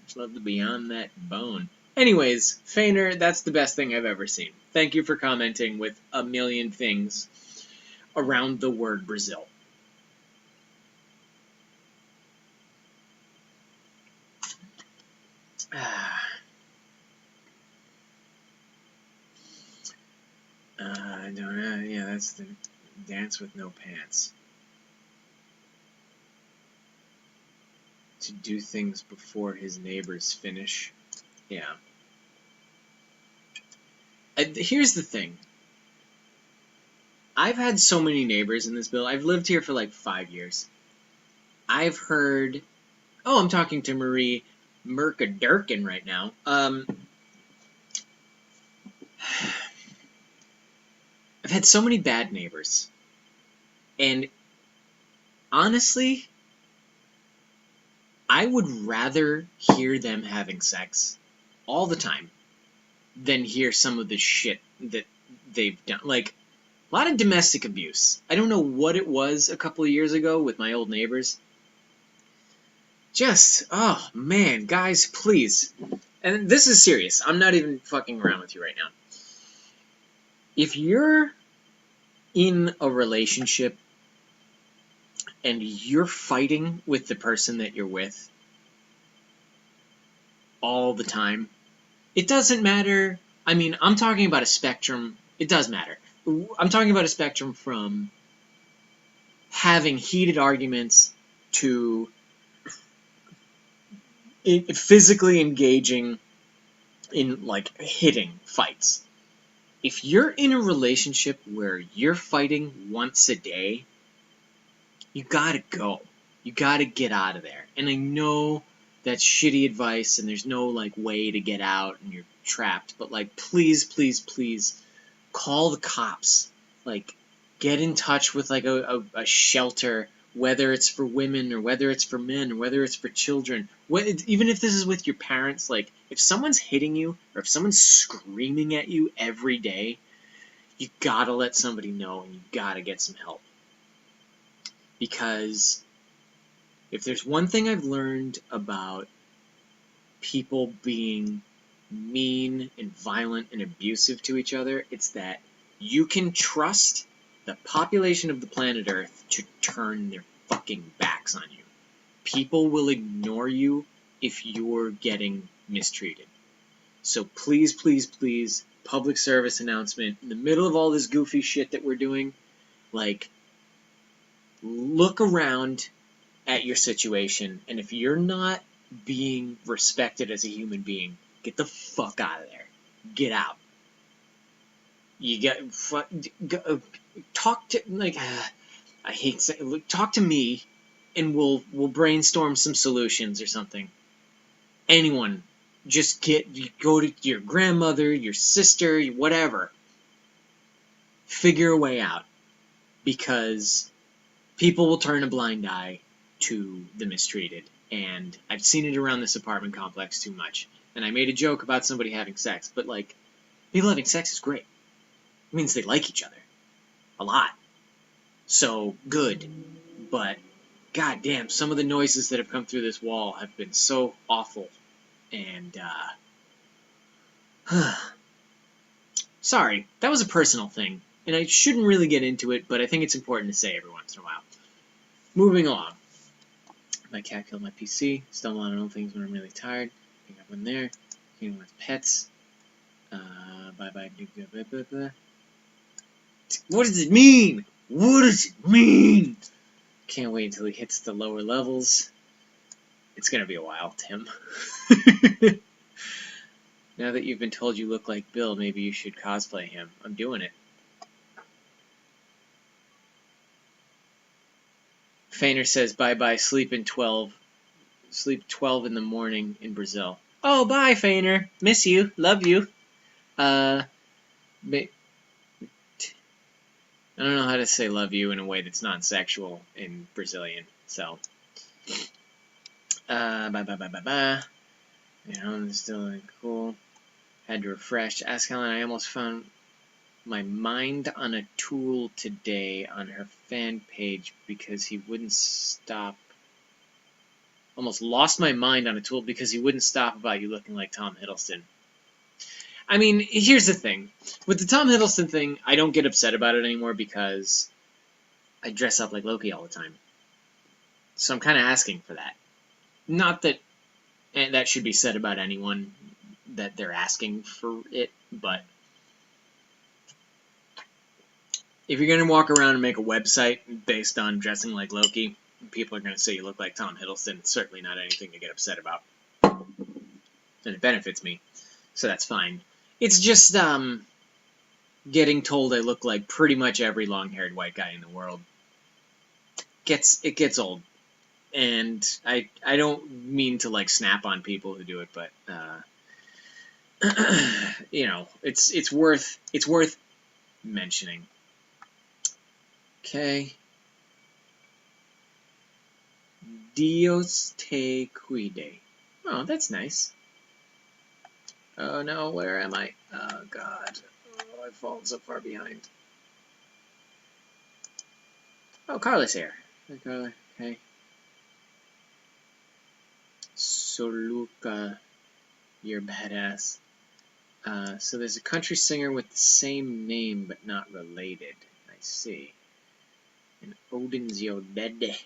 Just love to be on that bone. Anyways, Fainer, that's the best thing I've ever seen. Thank you for commenting with a million things around the word Brazil. I don't know. Yeah, that's the dance with no pants. To do things before his neighbors finish. Yeah. Here's the thing. I've had so many neighbors in this building. I've lived here for like 5 years. I've heard... Oh, I'm talking to Marie Mercadurkin right now. I've had so many bad neighbors. And honestly, I would rather hear them having sex all the time than hear some of the shit that they've done. Like, a lot of domestic abuse. I don't know what it was a couple of years ago with my old neighbors. Just, oh man, guys, please. And this is serious. I'm not even fucking around with you right now. If you're in a relationship and you're fighting with the person that you're with all the time, it doesn't matter. I mean, I'm talking about a spectrum. It does matter. I'm talking about a spectrum from having heated arguments to physically engaging in, like, hitting fights. If you're in a relationship where you're fighting once a day, you gotta go. You gotta get out of there. And I know that's shitty advice and there's no, like, way to get out and you're trapped, but, like, please, please, please call the cops. Like, get in touch with, like, a shelter, whether it's for women or whether it's for men or whether it's for children. Even if this is with your parents, like, if someone's hitting you or if someone's screaming at you every day, you gotta let somebody know and you gotta get some help. Because if there's one thing I've learned about people being mean and violent and abusive to each other, it's that you can trust the population of the planet Earth to turn their fucking backs on you. People will ignore you if you're getting mistreated. So please, please, please, public service announcement, in the middle of all this goofy shit that we're doing, like, look around at your situation, and if you're not being respected as a human being, get the fuck out of there. Get out. You get talk to, like, I hate saying, talk to me, and we'll brainstorm some solutions or something. Anyone, just go to your grandmother, your sister, whatever. Figure a way out, because people will turn a blind eye to the mistreated, and I've seen it around this apartment complex too much. And I made a joke about somebody having sex, but, like, people having sex is great. It means they like each other a lot. So good. But goddamn, some of the noises that have come through this wall have been so awful. And sorry, that was a personal thing, and I shouldn't really get into it, but I think it's important to say every once in a while. Moving along. My cat killed my PC. Stumble on old things when I'm really tired. Pick up one there. Cleaning with pets. Bye. What does it mean? What does it mean? Can't wait until he hits the lower levels. It's gonna be a while, Tim. Now that you've been told you look like Bill, maybe you should cosplay him. I'm doing it. Fainer says, bye-bye, sleep 12 in the morning in Brazil. Oh, bye, Fainer. Miss you. Love you. I don't know how to say love you in a way that's non-sexual in Brazilian, so. Bye bye bye bye bye. You know, it's still like, cool. Had to refresh. Ask Helen, I almost found my mind on a tool today on her fan page because he wouldn't stop. Almost lost my mind on a tool because he wouldn't stop about you looking like Tom Hiddleston. I mean, here's the thing. With the Tom Hiddleston thing, I don't get upset about it anymore because I dress up like Loki all the time. So I'm kind of asking for that. Not that that should be said about anyone that they're asking for it, but if you're going to walk around and make a website based on dressing like Loki, people are going to say you look like Tom Hiddleston. It's certainly not anything to get upset about. And it benefits me, so that's fine. It's just getting told I look like pretty much every long-haired white guy in the world. It gets old. And I don't mean to like snap on people who do it, but you know, it's worth mentioning. Okay. Dios te cuide. Oh, that's nice. Oh no, where am I? Oh god. Oh, I've fallen so far behind. Oh, Carla's here. Hi, Carla. Okay. So Luca, you're badass. So there's a country singer with the same name but not related. I see. And Odin's your dead.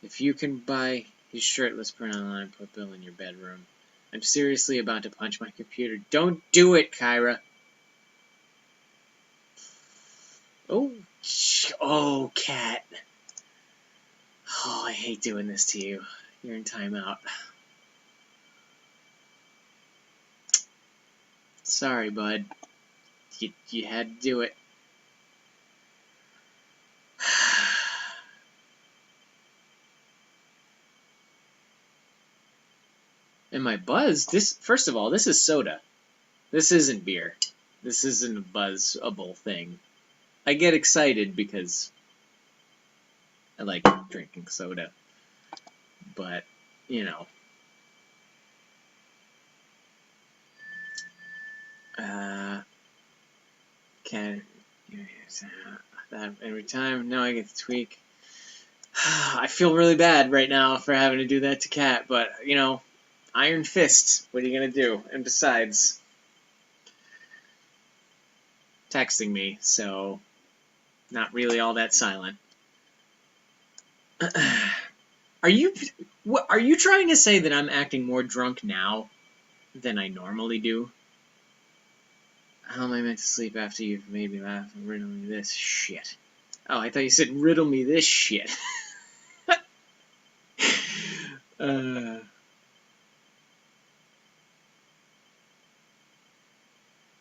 If you can buy his shirtless print online and put Bill in your bedroom. I'm seriously about to punch my computer. Don't do it, Kyra. Oh, cat. Oh, I hate doing this to you. You're in timeout. Sorry, bud. You had to do it. And my buzz, first of all, this is soda. This isn't beer. This isn't a buzzable thing. I get excited because I like drinking soda. But, you know. Can that every time? No, I get the tweak. I feel really bad right now for having to do that to Kat, but, you know, Iron Fist, what are you going to do? And besides, texting me, so not really all that silent. Are you trying to say that I'm acting more drunk now than I normally do? How am I meant to sleep after you've made me laugh and riddle me this shit? Oh, I thought you said riddle me this shit.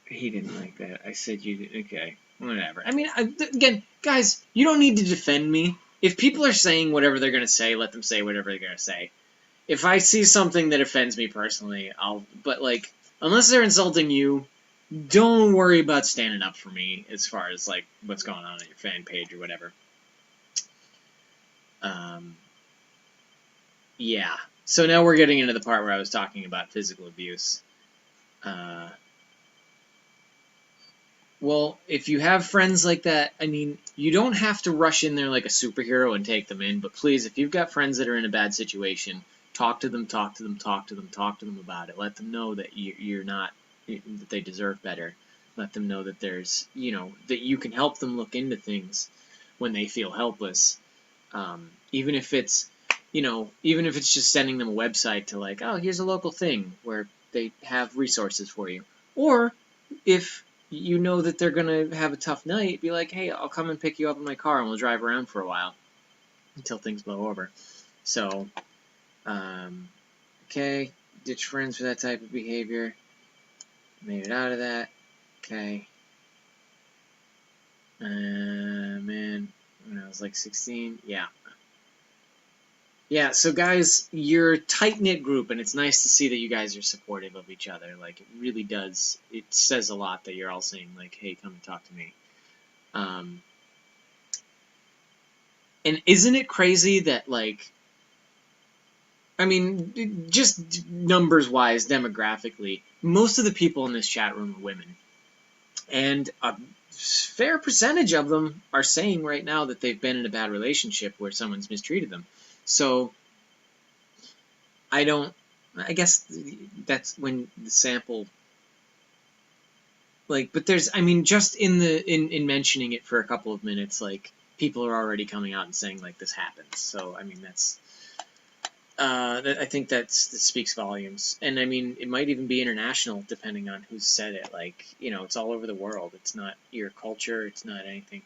He didn't like that. I said you did. Okay, whatever. I mean, again, guys, you don't need to defend me. If people are saying whatever they're going to say, let them say whatever they're going to say. If I see something that offends me personally, but, like, unless they're insulting you, don't worry about standing up for me as far as, like, what's going on your fan page or whatever. Yeah. So now we're getting into the part where I was talking about physical abuse. Well, if you have friends like that, I mean, you don't have to rush in there like a superhero and take them in, but please, if you've got friends that are in a bad situation, talk to them about it. Let them know that you're not, that they deserve better. Let them know that there's, you know, that you can help them look into things when they feel helpless. Even if it's, you know, even if it's just sending them a website to like, oh, here's a local thing where they have resources for you. Or if you know that they're going to have a tough night, be like, hey, I'll come and pick you up in my car and we'll drive around for a while until things blow over. So, okay, ditch friends for that type of behavior. Made it out of that. Okay. Man, when I was like 16, yeah. Yeah, so guys, you're a tight-knit group, and it's nice to see that you guys are supportive of each other. Like, it really does. It says a lot that you're all saying, like, hey, come and talk to me. And isn't it crazy that, like, I mean, just numbers-wise, demographically, most of the people in this chat room are women. And a fair percentage of them are saying right now that they've been in a bad relationship where someone's mistreated them. So I guess that's when the sample, like, but there's, I mean, just in mentioning it for a couple of minutes, like, people are already coming out and saying, like, this happens. So, I mean, that's, I think that speaks volumes. And I mean, it might even be international depending on who said it. Like, you know, it's all over the world. It's not your culture. It's not anything.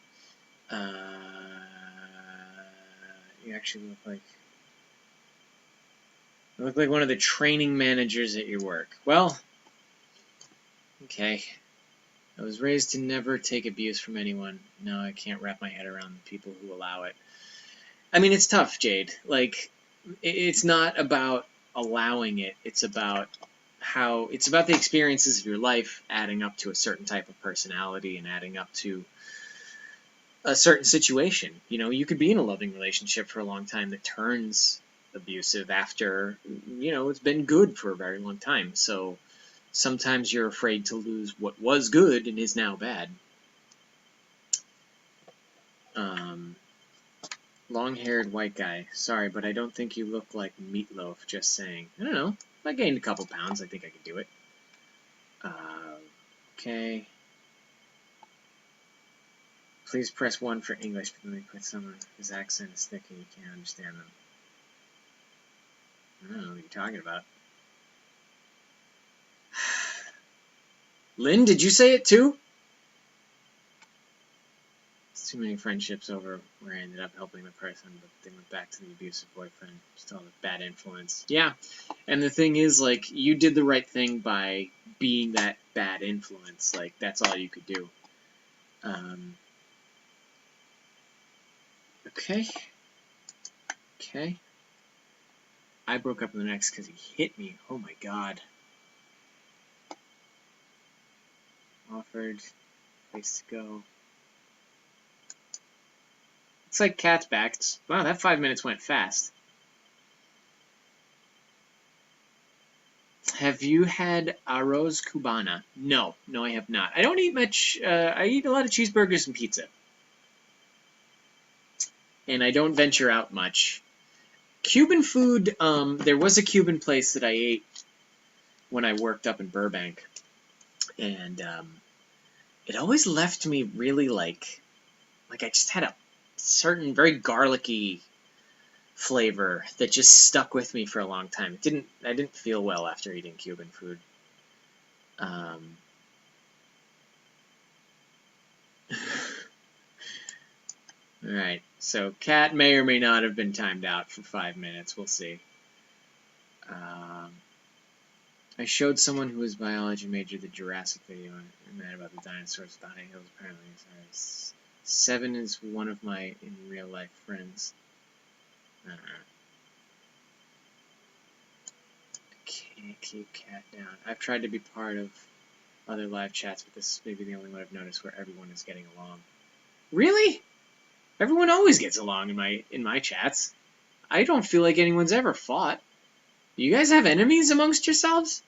You actually look like one of the training managers at your work. Well, okay. I was raised to never take abuse from anyone. Now I can't wrap my head around the people who allow it. I mean, it's tough, Jade. Like, it's not about allowing it. It's about the experiences of your life adding up to a certain type of personality and adding up to a certain situation. You know, you could be in a loving relationship for a long time that turns abusive after, you know, it's been good for a very long time. So sometimes you're afraid to lose what was good and is now bad. Long-haired white guy. Sorry, but I don't think you look like Meatloaf, just saying. I don't know. If I gained a couple pounds, I think I could do it. Okay. Please press 1 for English, but then they put someone whose accent is thick and you can't understand them. I don't know what you're talking about. Lynn, did you say it too? It's too many friendships over where I ended up helping the person, but they went back to the abusive boyfriend. Still a bad influence. Yeah, and the thing is, like, you did the right thing by being that bad influence. Like, that's all you could do. Okay. Okay. I broke up with an ex because he hit me. Oh my god. Offered. Place to go. It's like Cat's back. Wow, that 5 minutes went fast. Have you had arroz cubana? No, I have not. I don't eat much. I eat a lot of cheeseburgers and pizza. And I don't venture out much. Cuban food, there was a Cuban place that I ate when I worked up in Burbank. And it always left me really like I just had a certain very garlicky flavor that just stuck with me for a long time. I didn't feel well after eating Cuban food. Alright, so Cat may or may not have been timed out for 5 minutes. We'll see. I showed someone who was biology major the Jurassic video and mad about the dinosaurs at the high hills. Apparently, 7 is one of my in real life friends. I can't keep Cat down. I've tried to be part of other live chats, but this is maybe the only one I've noticed where everyone is getting along. Really? Everyone always gets along in my chats. I don't feel like anyone's ever fought. Do you guys have enemies amongst yourselves?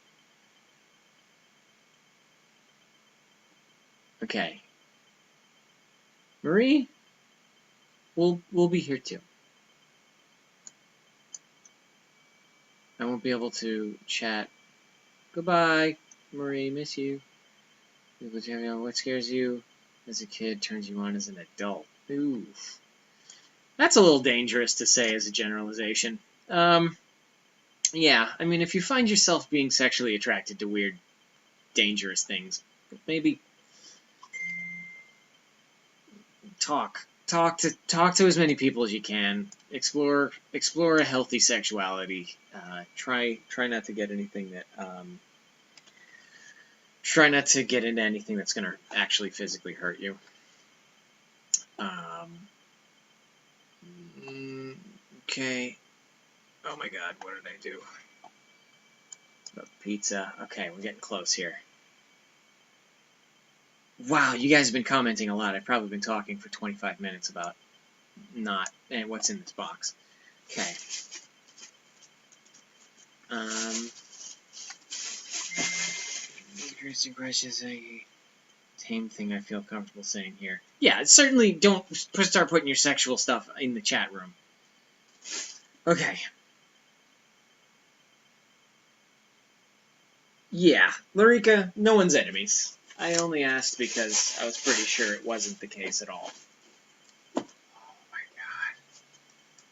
Okay. Marie, we'll be here too. I won't be able to chat. Goodbye, Marie. Miss you. What scares you as a kid turns you on as an adult? Ooh. That's a little dangerous to say as a generalization. Yeah, I mean, if you find yourself being sexually attracted to weird, dangerous things, maybe talk to as many people as you can. Explore a healthy sexuality. Try not to get anything that try not to get into anything that's going to actually physically hurt you. Okay. Oh my god, what did I do? The pizza. Okay, we're getting close here. Wow, you guys have been commenting a lot. I've probably been talking for 25 minutes about what's in this box. Okay. Interesting questions. Tame thing I feel comfortable saying here. Yeah, certainly don't start putting your sexual stuff in the chat room. Okay. Yeah, Larica, no one's enemies. I only asked because I was pretty sure it wasn't the case at all. Oh my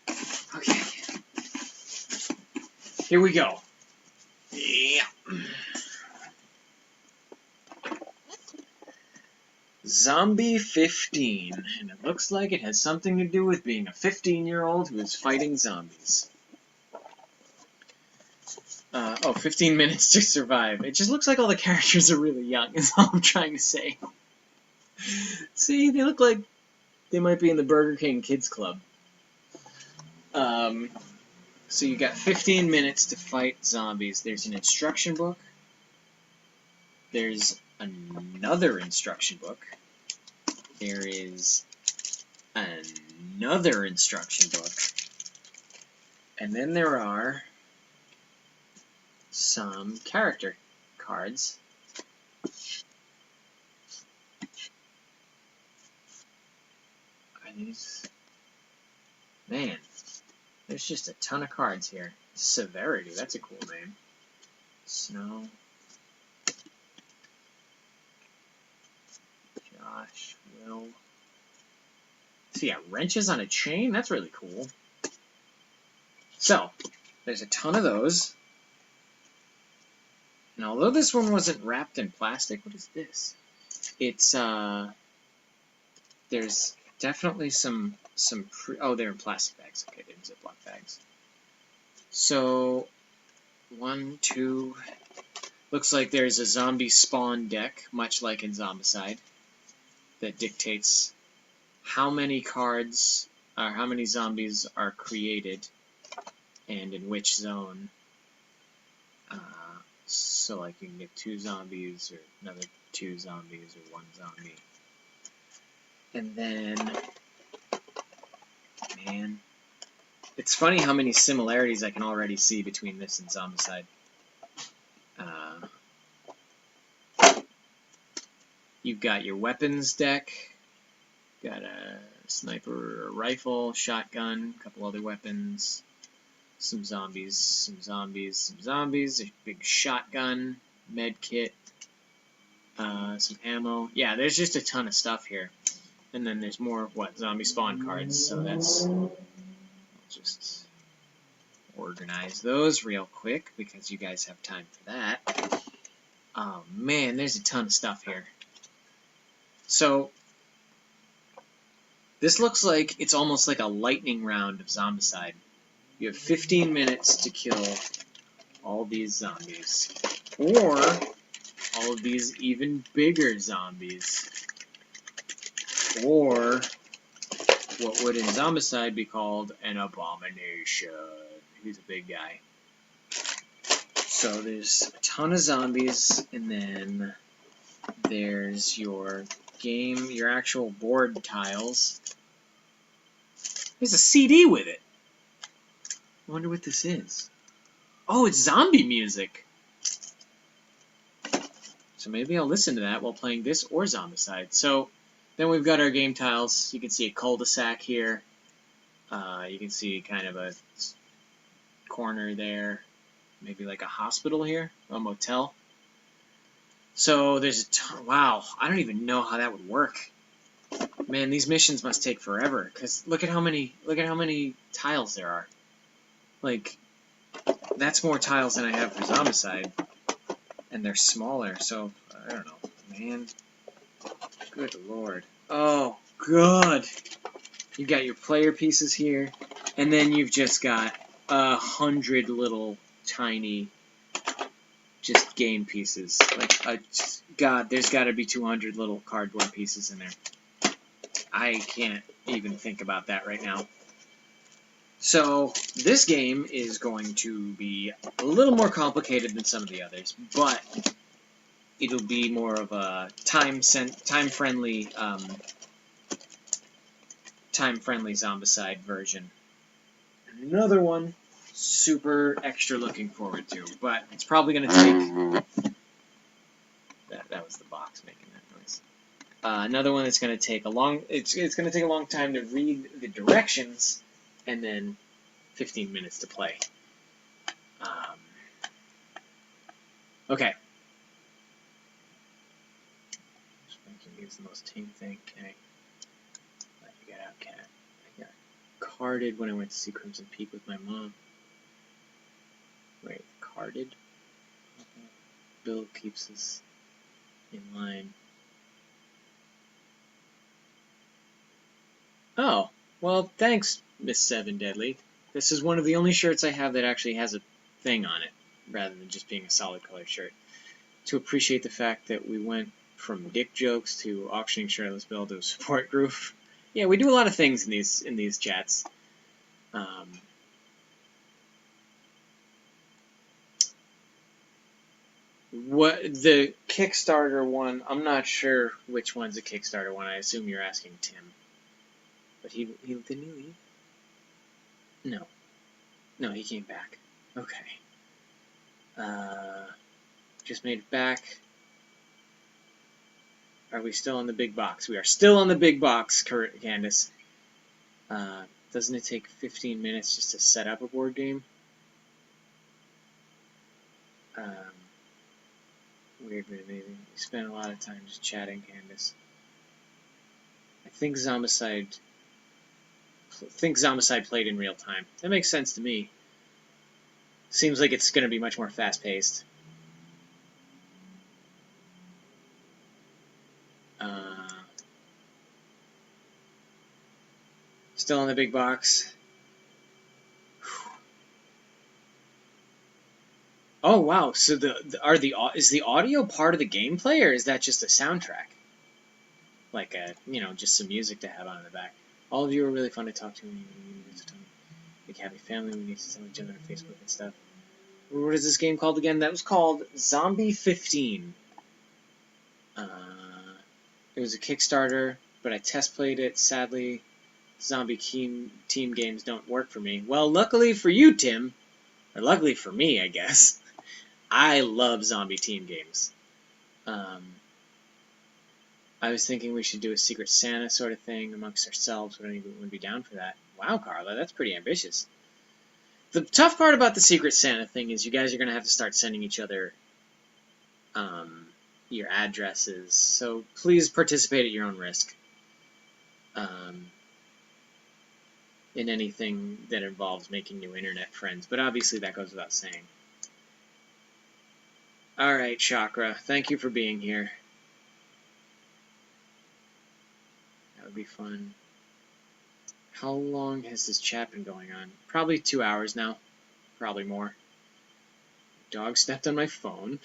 god. Okay. Here we go. Yeah. Zombie 15, and it looks like it has something to do with being a 15-year-old who is fighting zombies. 15 minutes to survive. It just looks like all the characters are really young, is all I'm trying to say. See, they look like they might be in the Burger King Kids Club. So you got 15 minutes to fight zombies. There's an instruction book. There's another instruction book. There is another instruction book. And then there are some character cards. Are these... Man, there's just a ton of cards here. Severity, that's a cool name. Snow. Josh, Will. So yeah, wrenches on a chain, that's really cool. So, there's a ton of those. And although this one wasn't wrapped in plastic, what is this? It's, there's definitely oh, they're in plastic bags. Okay, they're in Ziploc bags. So, 1, 2, looks like there's a zombie spawn deck, much like in Zombicide, that dictates how many cards, or how many zombies are created, and in which zone. So, like, you can get 2 zombies, or another 2 zombies, or 1 zombie. And then, man, it's funny how many similarities I can already see between this and Zombicide. You've got your weapons deck, got a sniper rifle, shotgun, a couple other weapons, some zombies, some zombies, some zombies, a big shotgun, med kit, some ammo. Yeah, there's just a ton of stuff here. And then there's more, zombie spawn cards, so that's... I'll just organize those real quick, because you guys have time for that. Oh man, there's a ton of stuff here. So, this looks like it's almost like a lightning round of Zombicide. You have 15 minutes to kill all these zombies. Or all of these even bigger zombies. Or what would in Zombicide be called an abomination. He's a big guy. So there's a ton of zombies, and then there's your game, your actual board tiles. There's a CD with it. I wonder what this is. Oh, it's zombie music. So maybe I'll listen to that while playing this or Zombicide. So then we've got our game tiles. You can see a cul-de-sac here. You can see kind of a corner there. Maybe like a hospital here, a motel. So there's a ton. Wow, I don't even know how that would work. Man, these missions must take forever. Cause look at how many tiles there are. Like, that's more tiles than I have for Zombicide, and they're smaller. So I don't know, man. Good lord. Oh god. You got your player pieces here, and then you've just got 100 little tiny, just game pieces. Like, god, there's got to be 200 little cardboard pieces in there. I can't even think about that right now. So this game is going to be a little more complicated than some of the others, but it'll be more of a time-friendly zombicide version. Another one, super extra looking forward to, but it's probably going to take... That was the box making that noise. Another one that's going to take a long... It's going to take a long time to read the directions, and then 15 minutes to play. Okay. Just making use the most tame thing. Can I let you get out, cat? I got carded when I went to see Crimson Peak with my mom. Wait, carded? Bill keeps us in line. Oh, well, thanks, Miss Seven Deadly. This is one of the only shirts I have that actually has a thing on it, rather than just being a solid color shirt. To appreciate the fact that we went from dick jokes to auctioning shirtless Bill to a support group. Yeah, we do a lot of things in these chats. What the Kickstarter one? I'm not sure which one's a Kickstarter one. I assume you're asking Tim. But he didn't he leave? No, he came back. Okay. Just made it back. Are we still on the big box? We are still on the big box, Candace. Doesn't it take 15 minutes just to set up a board game? Weird but amazing. We spent a lot of time just chatting, Candace. I think Zombicide played in real time. That makes sense to me. Seems like it's going to be much more fast-paced. Still in the big box. Oh wow! So is the audio part of the gameplay, or is that just a soundtrack? Like just some music to have on in the back. All of you are really fun to talk to. And you need to tell me, big happy family. We need to tell each other on Facebook and stuff. What is this game called again? That was called Zombie 15. It was a Kickstarter, but I test played it. Sadly, zombie team games don't work for me. Well, luckily for you, Tim, or luckily for me, I guess, I love zombie team games. I was thinking we should do a Secret Santa sort of thing amongst ourselves. Would anyone be down for that? Wow, Carla, that's pretty ambitious. The tough part about the Secret Santa thing is you guys are going to have to start sending each other your addresses, so please participate at your own risk in anything that involves making new internet friends, but obviously that goes without saying. Alright, Chakra, thank you for being here. That would be fun. How long has this chat been going on? Probably 2 hours now. Probably more. Dog stepped on my phone.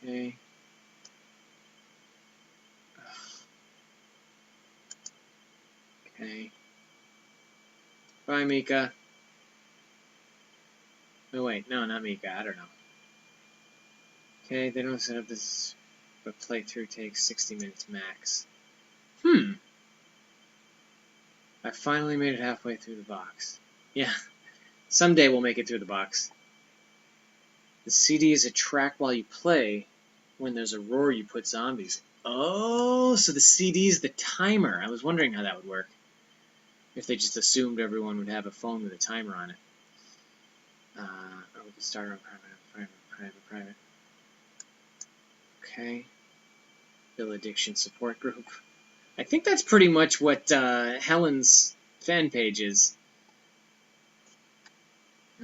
Okay. Okay. Bye, Mika. Oh, wait. No, not Mika. I don't know. Okay, they don't set up this, but playthrough takes 60 minutes max. I finally made it halfway through the box. Yeah. Someday we'll make it through the box. The CD is a track while you play. When there's a roar, you put zombies. Oh, so the CD is the timer. I was wondering how that would work. If they just assumed everyone would have a phone with a timer on it. We can start on private. Okay. Bill Addiction Support Group. I think that's pretty much what Helen's fan page is.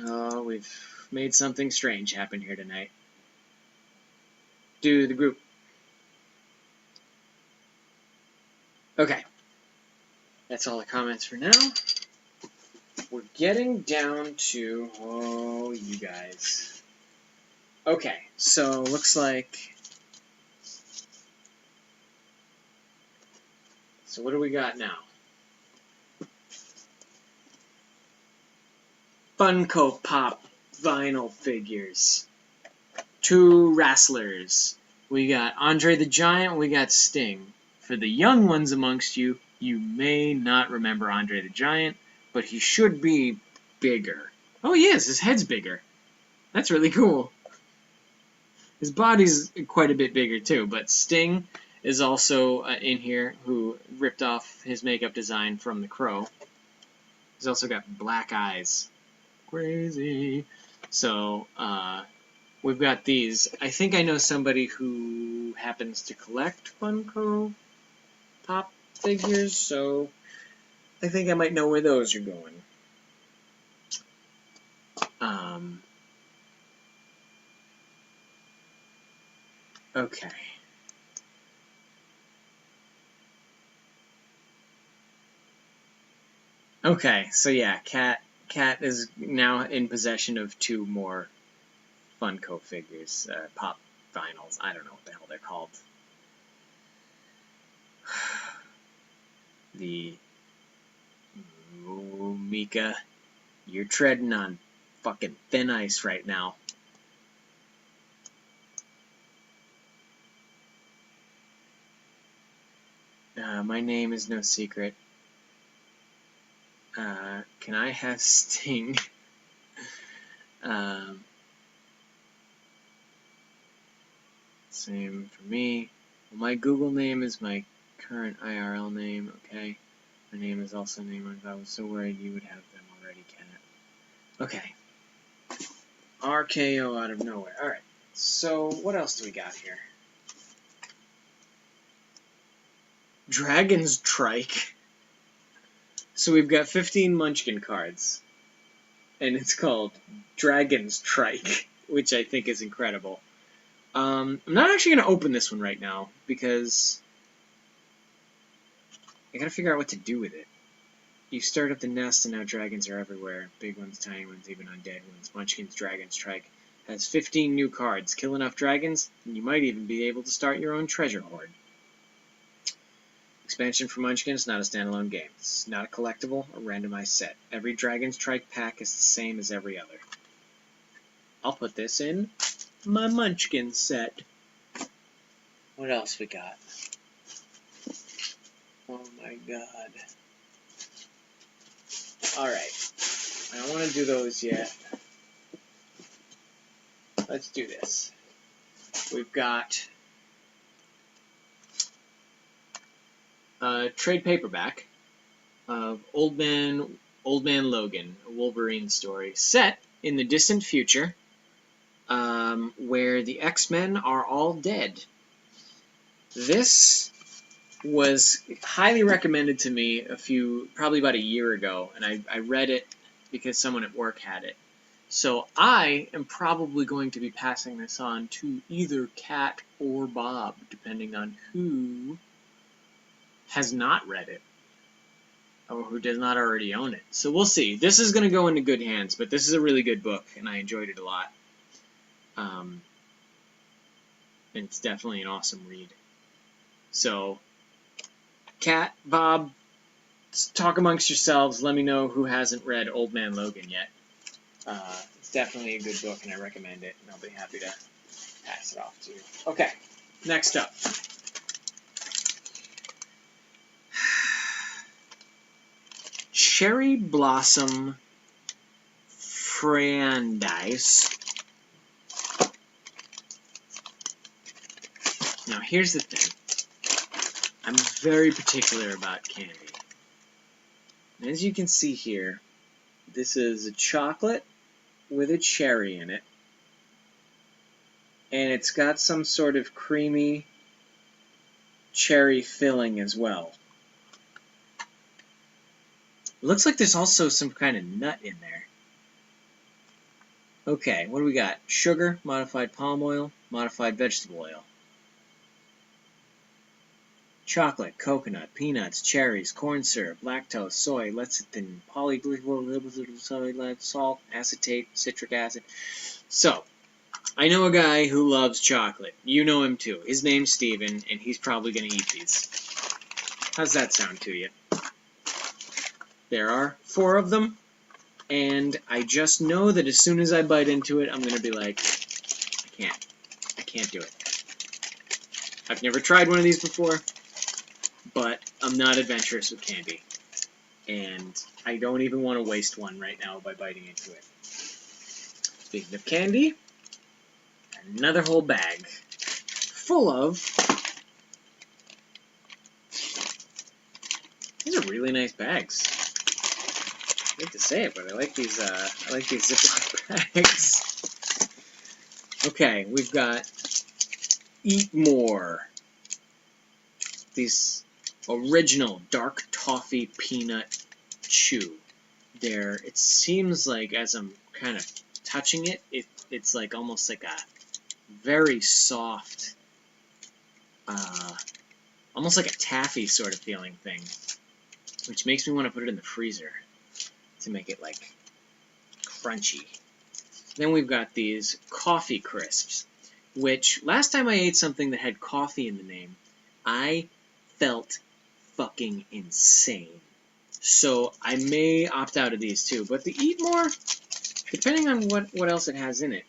Oh, we've made something strange happen here tonight. Do the group. Okay. That's all the comments for now. We're getting down to... Oh, you guys. Okay, so looks like... So what do we got now? Funko Pop vinyl figures. 2 wrestlers. We got Andre the Giant, we got Sting. For the young ones amongst you, you may not remember Andre the Giant, but he should be bigger. Oh, he is. His head's bigger. That's really cool. His body's quite a bit bigger, too, but Sting is also in here, who ripped off his makeup design from The Crow. He's also got black eyes. Crazy. So, we've got these. I think I know somebody who happens to collect Funko Pop figures, so I think I might know where those are going. Okay. Okay, so yeah, Cat is now in possession of 2 more Funko figures, pop vinyls. I don't know what the hell they're called. The Mika, you're treading on fucking thin ice right now. My name is no secret. Can I have Sting? Same for me. Well, my Google name is my current IRL name, okay? My name is also named. I was so worried you would have them already, Kenneth. Okay. RKO out of nowhere. Alright. So, what else do we got here? Dragon's Trike. So we've got 15 Munchkin cards. And it's called Dragon's Trike, which I think is incredible. I'm not actually going to open this one right now, because I gotta figure out what to do with it. You start up the nest, and now dragons are everywhere. Big ones, tiny ones, even undead ones. Munchkin's Dragon's Trike has 15 new cards. Kill enough dragons, and you might even be able to start your own treasure hoard. Expansion for Munchkin is not a standalone game. It's not a collectible or randomized set. Every Dragon's Trike pack is the same as every other. I'll put this in my Munchkin set. What else we got? Oh my god. Alright. I don't want to do those yet. Let's do this. We've got a trade paperback of Old Man Logan, a Wolverine story, set in the distant future, where the X-Men are all dead. This was highly recommended to me probably about a year ago, and I read it because someone at work had it. So I am probably going to be passing this on to either Kat or Bob, depending on who has not read it or who does not already own it. So we'll see. This is going to go into good hands, but this is a really good book, and I enjoyed it a lot. And it's definitely an awesome read. So, Kat, Bob, talk amongst yourselves. Let me know who hasn't read Old Man Logan yet. It's definitely a good book, and I recommend it, and I'll be happy to pass it off to you. Okay, next up. Cherry Blossom Friandice. Now, here's the thing. I'm very particular about candy. And as you can see here, this is a chocolate with a cherry in it. And it's got some sort of creamy cherry filling as well. It looks like there's also some kind of nut in there. Okay, what do we got? Sugar, modified palm oil, modified vegetable oil. Chocolate, coconut, peanuts, cherries, corn syrup, lactose, soy, lecithin, polyglycol, salt, acetate, citric acid. So, I know a guy who loves chocolate. You know him too. His name's Steven, and he's probably going to eat these. How's that sound to you? There are 4 of them, and I just know that as soon as I bite into it, I'm going to be like, I can't do it. I've never tried one of these before, but I'm not adventurous with candy. And I don't even want to waste one right now by biting into it. Speaking of candy, another whole bag full of... These are really nice bags. I hate to say it, but I like these Ziploc bags. Okay, we've got Eat More. These original dark toffee peanut chew. It seems like as I'm kind of touching it, it's like almost like a very soft, almost like a taffy sort of feeling thing, which makes me want to put it in the freezer to make it like crunchy. Then we've got these coffee crisps, which last time I ate something that had coffee in the name, I felt fucking insane. So I may opt out of these too. But the Eat More, depending on what else it has in it.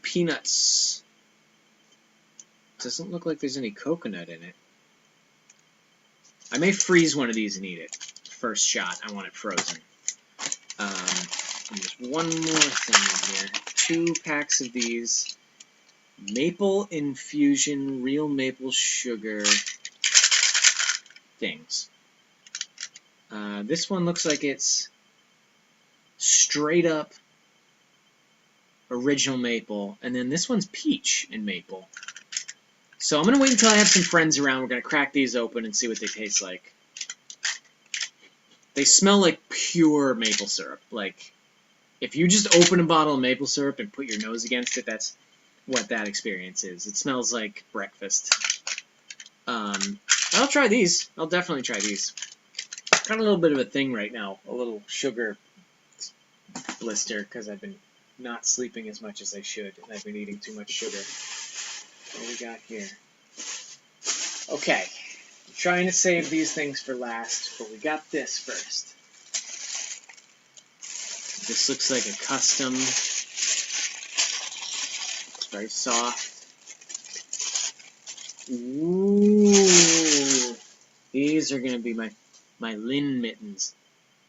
Peanuts. Doesn't look like there's any coconut in it. I may freeze one of these and eat it. First shot, I want it frozen. And there's one more thing in here. 2 packs of these. Maple infusion, real maple sugar things. This one looks like it's straight up original maple, and then this one's peach and maple. So I'm going to wait until I have some friends around. We're going to crack these open and see what they taste like. They smell like pure maple syrup. Like, if you just open a bottle of maple syrup and put your nose against it, that's what that experience is. It smells like breakfast. I'll try these. I'll definitely try these. Got a little bit of a thing right now, a little sugar blister, because I've been not sleeping as much as I should, and I've been eating too much sugar. What do we got here? Okay, I'm trying to save these things for last, but we got this first. This looks like a custom. It's very soft. Ooh, these are gonna be my Lynn mittens.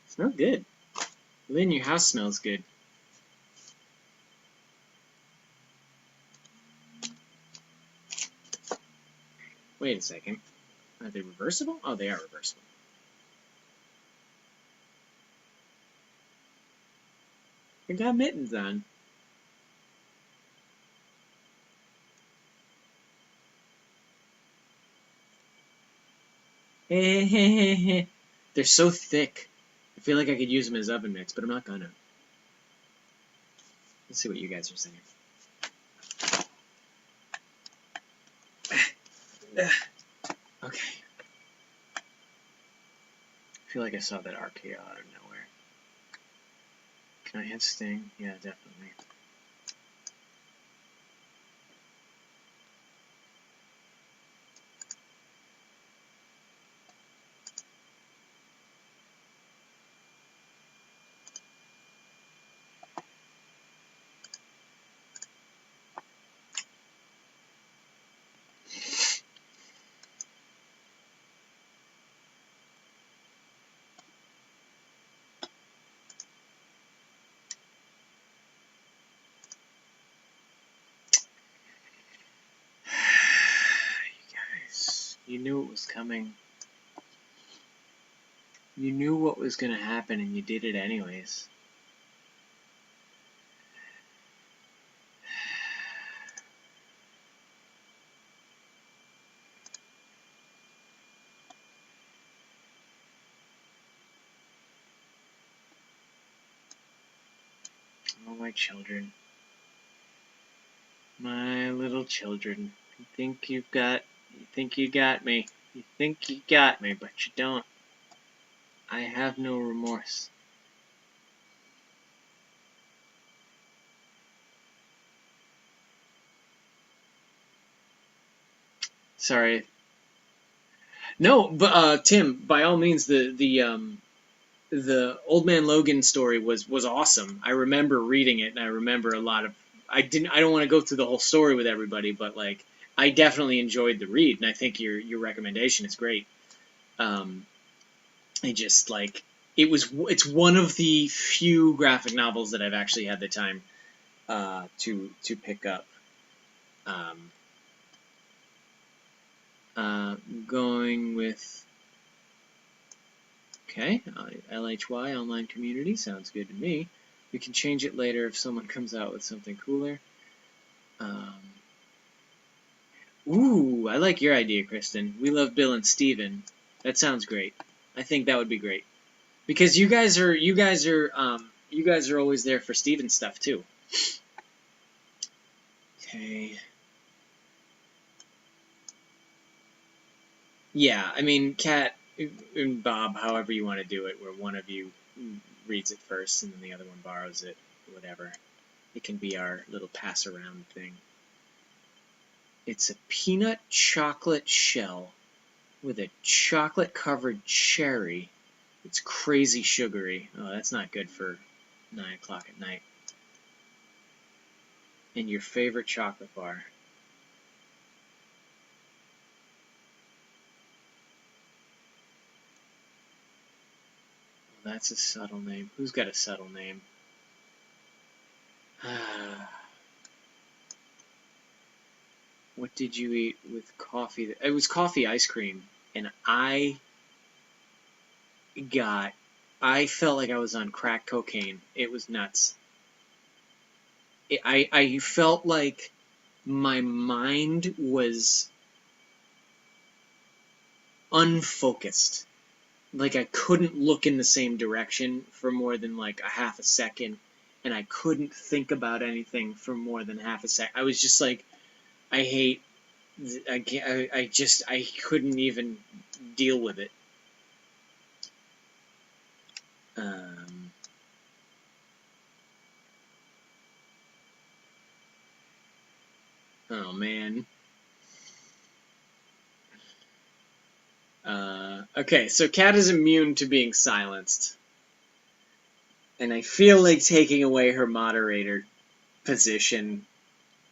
Smell good. Lynn, your house smells good. Wait a second. Are they reversible? Oh, they are reversible. They got mittens on. They're so thick. I feel like I could use them as oven mitts, but I'm not gonna. Let's see what you guys are saying. Okay. I feel like I saw that RKO out of nowhere. Can I have Sting? Yeah, definitely. You knew it was coming. You knew what was going to happen, and you did it anyways. Oh, my children. My little children. You think you got me. You think you got me, but you don't. I have no remorse. Sorry. No, but Tim, by all means, the Old Man Logan story was awesome. I remember reading it, and I remember a lot of. I don't want to go through the whole story with everybody, but like I definitely enjoyed the read, and I think your recommendation is great. Um, I just like it's one of the few graphic novels that I've actually had the time to pick up. Um, Going with okay, LHY online community sounds good to me. We can change it later if someone comes out with something cooler. Um, Ooh, I like your idea, Kristen. We love Bill and Steven. That sounds great. I think that would be great because you guys are always there for Steven stuff too. Okay. Yeah, I mean, Kat and Bob, however you want to do it, where one of you reads it first and then the other one borrows it, whatever. It can be our little pass around thing. It's a peanut chocolate shell with a chocolate covered cherry. It's crazy sugary. Oh, that's not good for 9 o'clock at night. And your favorite chocolate bar. Well, that's a subtle name. Who's got a subtle name? What did you eat with coffee? It was coffee ice cream, and I felt like I was on crack cocaine. It was nuts. I felt like my mind was unfocused. Like I couldn't look in the same direction for more than like a half a second, and I couldn't think about anything for more than half a second. I was just like, I hate, I can't, I couldn't even deal with it. Um, oh man. Okay, so Kat is immune to being silenced, and I feel like taking away her moderator position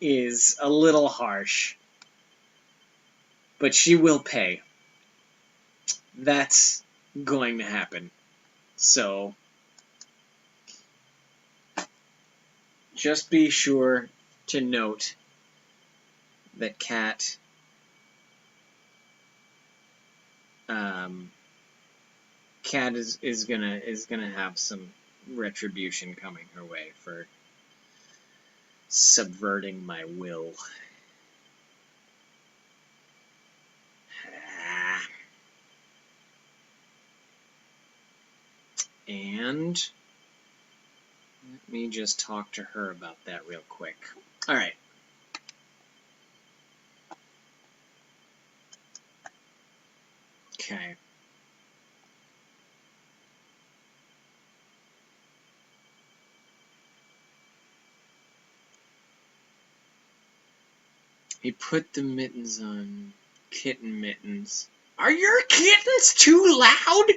is a little harsh, but she will pay. That's going to happen. So just be sure to note that Kat is gonna have some retribution coming her way for subverting my will. And let me just talk to her about that real quick. All right. Okay. He put the mittens on. Kitten mittens. Are your kittens too loud?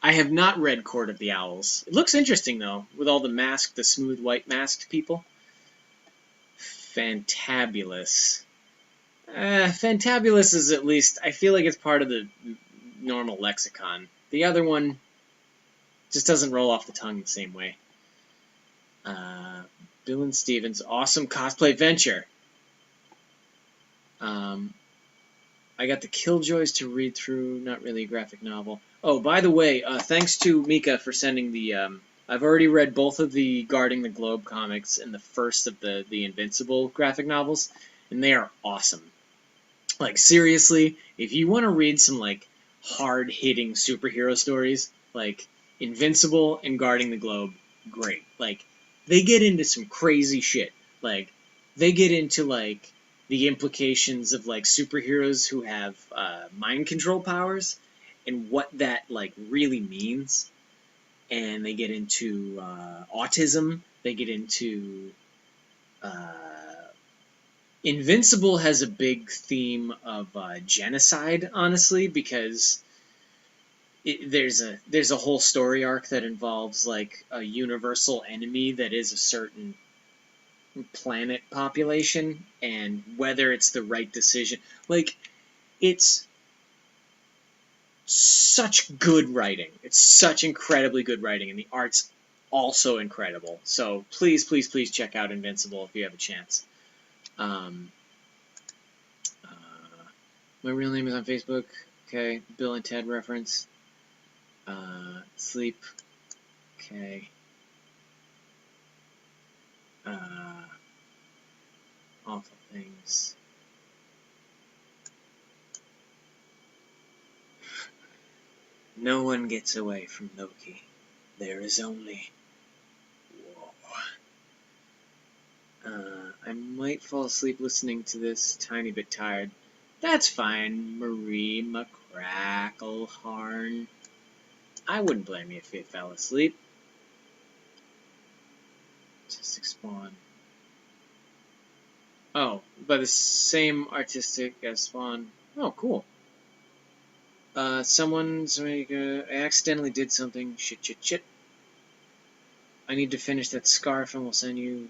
I have not read Court of the Owls. It looks interesting, though, with all the smooth white masked people. Fantabulous. Fantabulous is at least, I feel like it's part of the normal lexicon. The other one just doesn't roll off the tongue the same way. Bill and Stevens, awesome cosplay venture. I got the Killjoys to read through, not really a graphic novel. Oh, by the way, thanks to Mika for sending the. I've already read both of the Guarding the Globe comics and the first of the Invincible graphic novels, and they are awesome. Like seriously, if you want to read some like hard-hitting superhero stories, like Invincible and Guarding the Globe, great. Like they get into some crazy shit. Like they get into like the implications of like superheroes who have mind control powers and what that like really means. And they get into autism. They get into uh, Invincible has a big theme of genocide, honestly, because there's a whole story arc that involves like a universal enemy that is a certain planet population, and whether it's the right decision. Like, it's such good writing. It's such incredibly good writing, and the art's also incredible. So please, please, please check out Invincible if you have a chance. Um, uh, my real name is on Facebook. Okay, Bill and Ted reference. Sleep. Okay. Awful things. No one gets away from Loki. There is only war. I might fall asleep listening to this, tiny bit tired. That's fine, Marie McCrackleharn. I wouldn't blame you if you fell asleep. Artistic Spawn. Oh, by the same artistic as Spawn. Oh, cool. I accidentally did something. Shit. I need to finish that scarf and we'll send you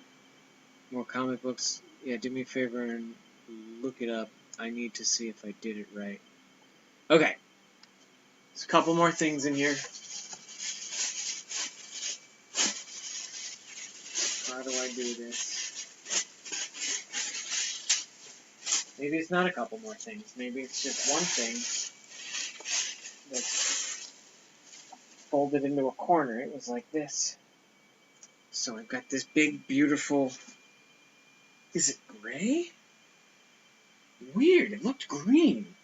more comic books. Yeah, do me a favor and look it up. I need to see if I did it right. Okay. There's a couple more things in here. How do I do this? Maybe it's not a couple more things. Maybe it's just one thing that's folded into a corner. It was like this. So I've got this big, beautiful... Is it gray? Weird. It looked green.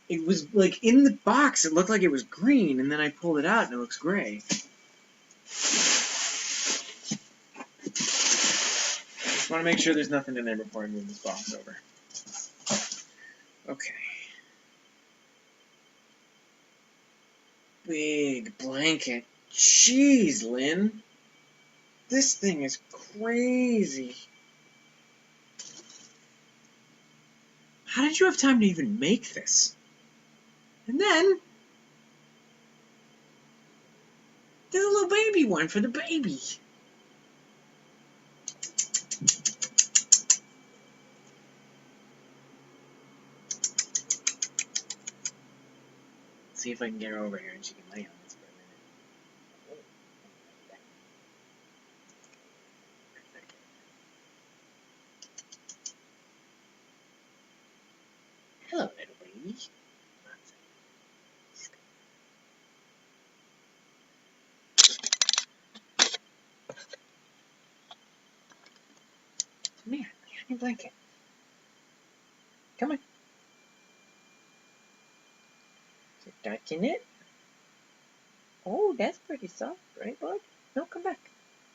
It was, like, in the box, it looked like it was green, and then I pulled it out, and it looks gray. Just want to make sure there's nothing in there before I move this box over. Okay. Big blanket. Jeez, Lynn. This thing is crazy. How did you have time to even make this? And then, there's a little baby one for the baby. See if I can get her over here and she can lay on this for a minute. Hello, little baby. Come here, lay on your blanket. Come on. Is it touching it? Oh, that's pretty soft, right, bud? No, come back.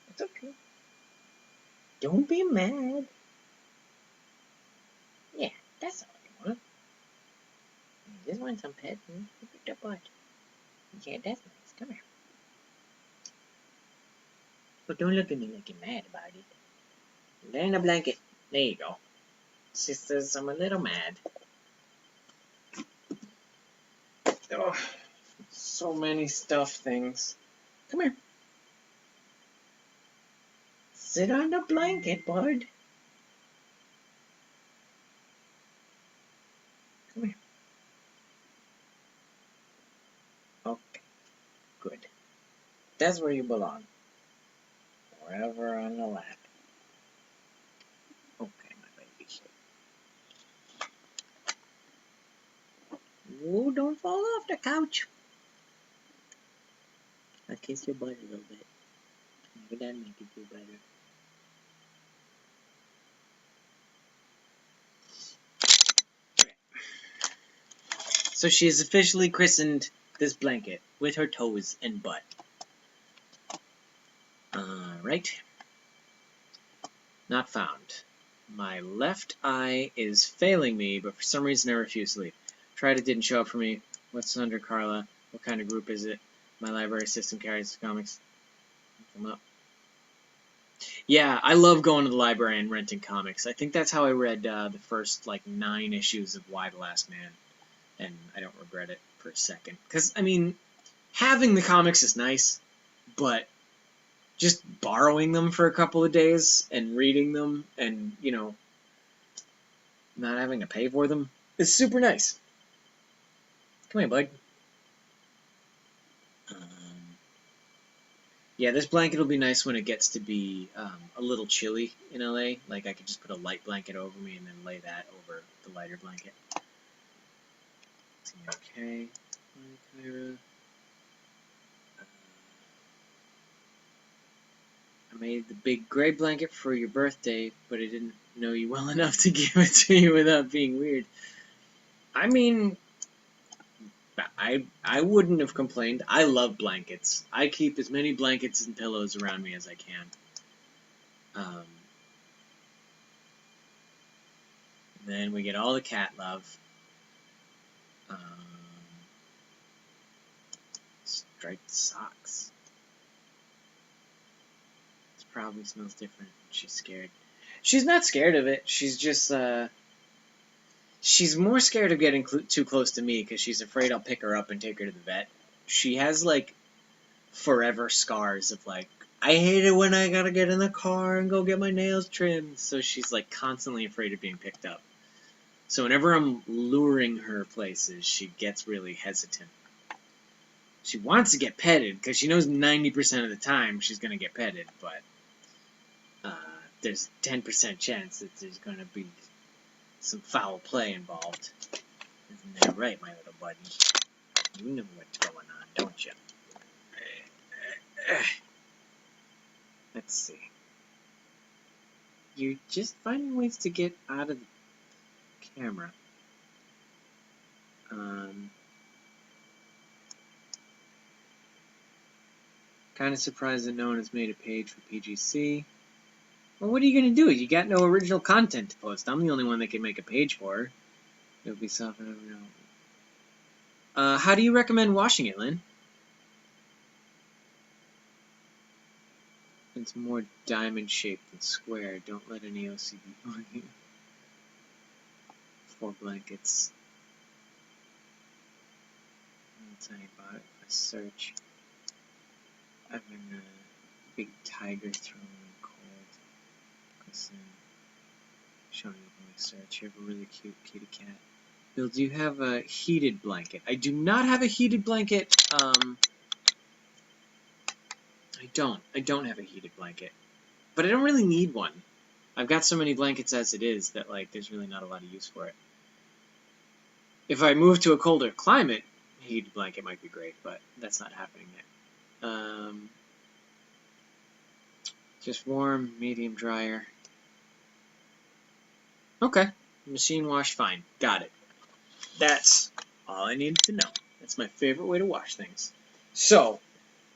It's okay. Don't be mad. Yeah, that's all I want. You just want some pets and look at the butt. Yeah, that's nice. Come here. But don't look at me like you're mad about it. Lay in a blanket. There you go. She says I'm a little mad. Oh, so many stuff things. Come here. Sit on the blanket, bud. Come here. Okay, good. That's where you belong. Forever on the lap. Okay, my baby. Oh, don't fall off the couch. I'll kiss your butt a little bit. Maybe that'll make you feel better. Okay. So she has officially christened this blanket with her toes and butt. Right. Not found. My left eye is failing me, but for some reason I refuse to sleep. Tried it, didn't show up for me. What's under Carla? What kind of group is it? My library system carries the comics. Come up. Yeah, I love going to the library and renting comics. I think that's how I read the first, like, 9 issues of Why the Last Man, and I don't regret it for a second. Because, I mean, having the comics is nice, but just borrowing them for a couple of days and reading them and, you know, not having to pay for them is super nice. Come here, bud. Um, yeah, this blanket will be nice when it gets to be a little chilly in LA. Like, I could just put a light blanket over me and then lay that over the lighter blanket. Okay. Kyra. I made the big gray blanket for your birthday, but I didn't know you well enough to give it to you without being weird. I mean, I wouldn't have complained. I love blankets. I keep as many blankets and pillows around me as I can. Then we get all the cat love. Striped socks. It probably smells different. She's scared. She's not scared of it. She's just, she's more scared of getting too close to me because she's afraid I'll pick her up and take her to the vet. She has, like, forever scars of, like, I hate it when I gotta get in the car and go get my nails trimmed. So she's, like, constantly afraid of being picked up. So whenever I'm luring her places, she gets really hesitant. She wants to get petted because she knows 90% of the time she's going to get petted, but there's a 10% chance that there's going to be some foul play involved. Isn't that right, my little buddy? You know what's going on, don't you? Let's see. You're just finding ways to get out of the camera. Kind of surprised that no one has made a page for PGC. Well, what are you going to do? You got no original content to post. I'm the only one that can make a page for her. It'll be softened over now. How do you recommend washing it, Lynn? It's more diamond-shaped than square. Don't let any OCD on you. 4 blankets. I'll tell you about it if I search. I've been a big tiger throwing cold. Listen. Showing up when I search. You have a really cute kitty cat. Bill, do you have a heated blanket? I do not have a heated blanket. I don't have a heated blanket. But I don't really need one. I've got so many blankets as it is that, like, there's really not a lot of use for it. If I move to a colder climate, a heated blanket might be great, but that's not happening yet. Just warm, medium dryer. Okay. Machine wash, fine. Got it. That's all I needed to know. That's my favorite way to wash things. So,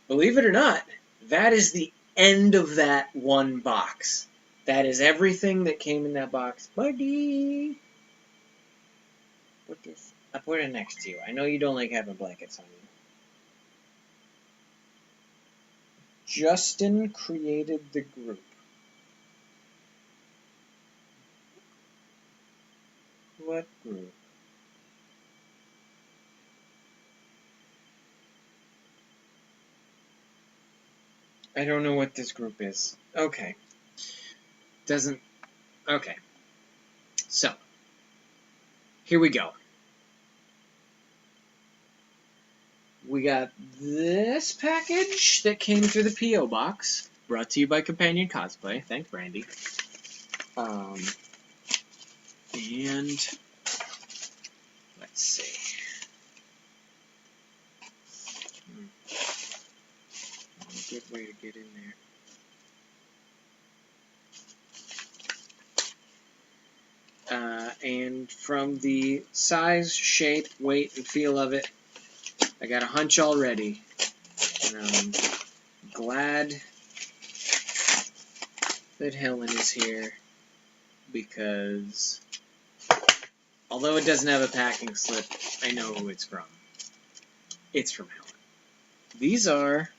believe it or not, that is the end of that one box. That is everything that came in that box. Buddy! Put this. I put it next to you. I know you don't like having blankets on you. Justin created the group. What group? I don't know what this group is. Okay. Doesn't... Okay. So, here we go. We got this package that came through the P.O. box, brought to you by Companion Cosplay. Thanks, Brandy. And let's see. A good way to get in there. And from the size, shape, weight, and feel of it, I got a hunch already. And I'm glad that Helen is here because although it doesn't have a packing slip, I know who it's from. It's from Helen. These are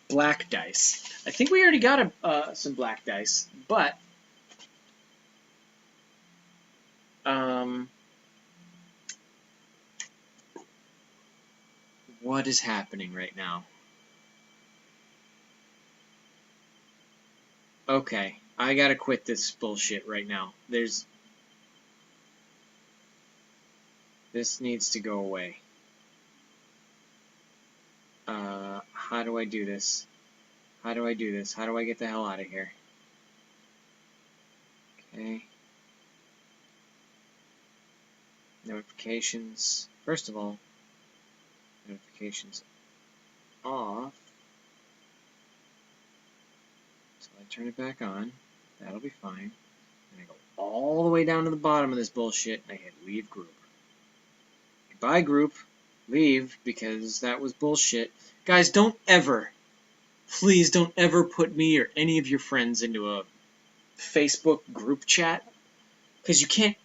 black dice. I think we already got some black dice, but what is happening right now? Okay, I gotta quit this bullshit right now. This needs to go away. How do I do this? How do I do this? How do I get the hell out of here? Okay. Notifications. First of all, notifications off. So I turn it back on. That'll be fine. And I go all the way down to the bottom of this bullshit and I hit leave group. Goodbye group. Leave, because that was bullshit. Guys, don't ever, please don't ever put me or any of your friends into a Facebook group chat, because you can't,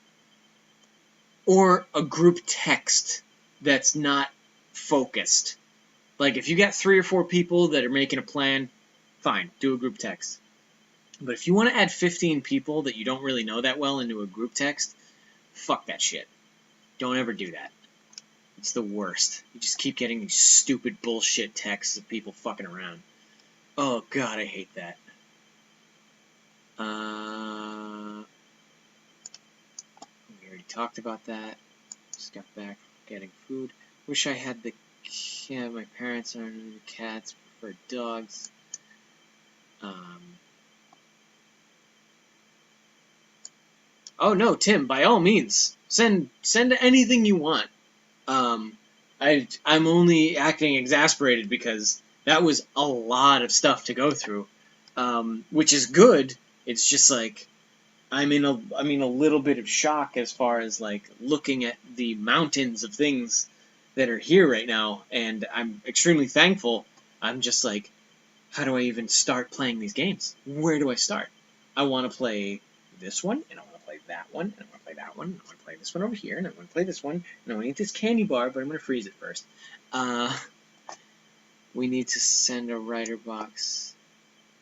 or a group text that's not focused. Like, if you got 3 or 4 people that are making a plan, fine, do a group text. But if you want to add 15 people that you don't really know that well into a group text, fuck that shit. Don't ever do that. It's the worst. You just keep getting these stupid bullshit texts of people fucking around. Oh god, I hate that. We already talked about that. Just got back from getting food. Wish I had the cat. My parents aren't into cats, prefer dogs. Oh no, Tim, by all means, send anything you want. I'm only acting exasperated because that was a lot of stuff to go through, which is good. It's just like I'm in a little bit of shock as far as like looking at the mountains of things that are here right now, and I'm extremely thankful. I'm just like, how do I even start playing these games? Where do I start? I want to play this one, and I want to play that one, and I want to play that one, and I want to play this one over here, and I want to play this one, and I want to eat this candy bar, but I'm going to freeze it first. We need to send a writer box,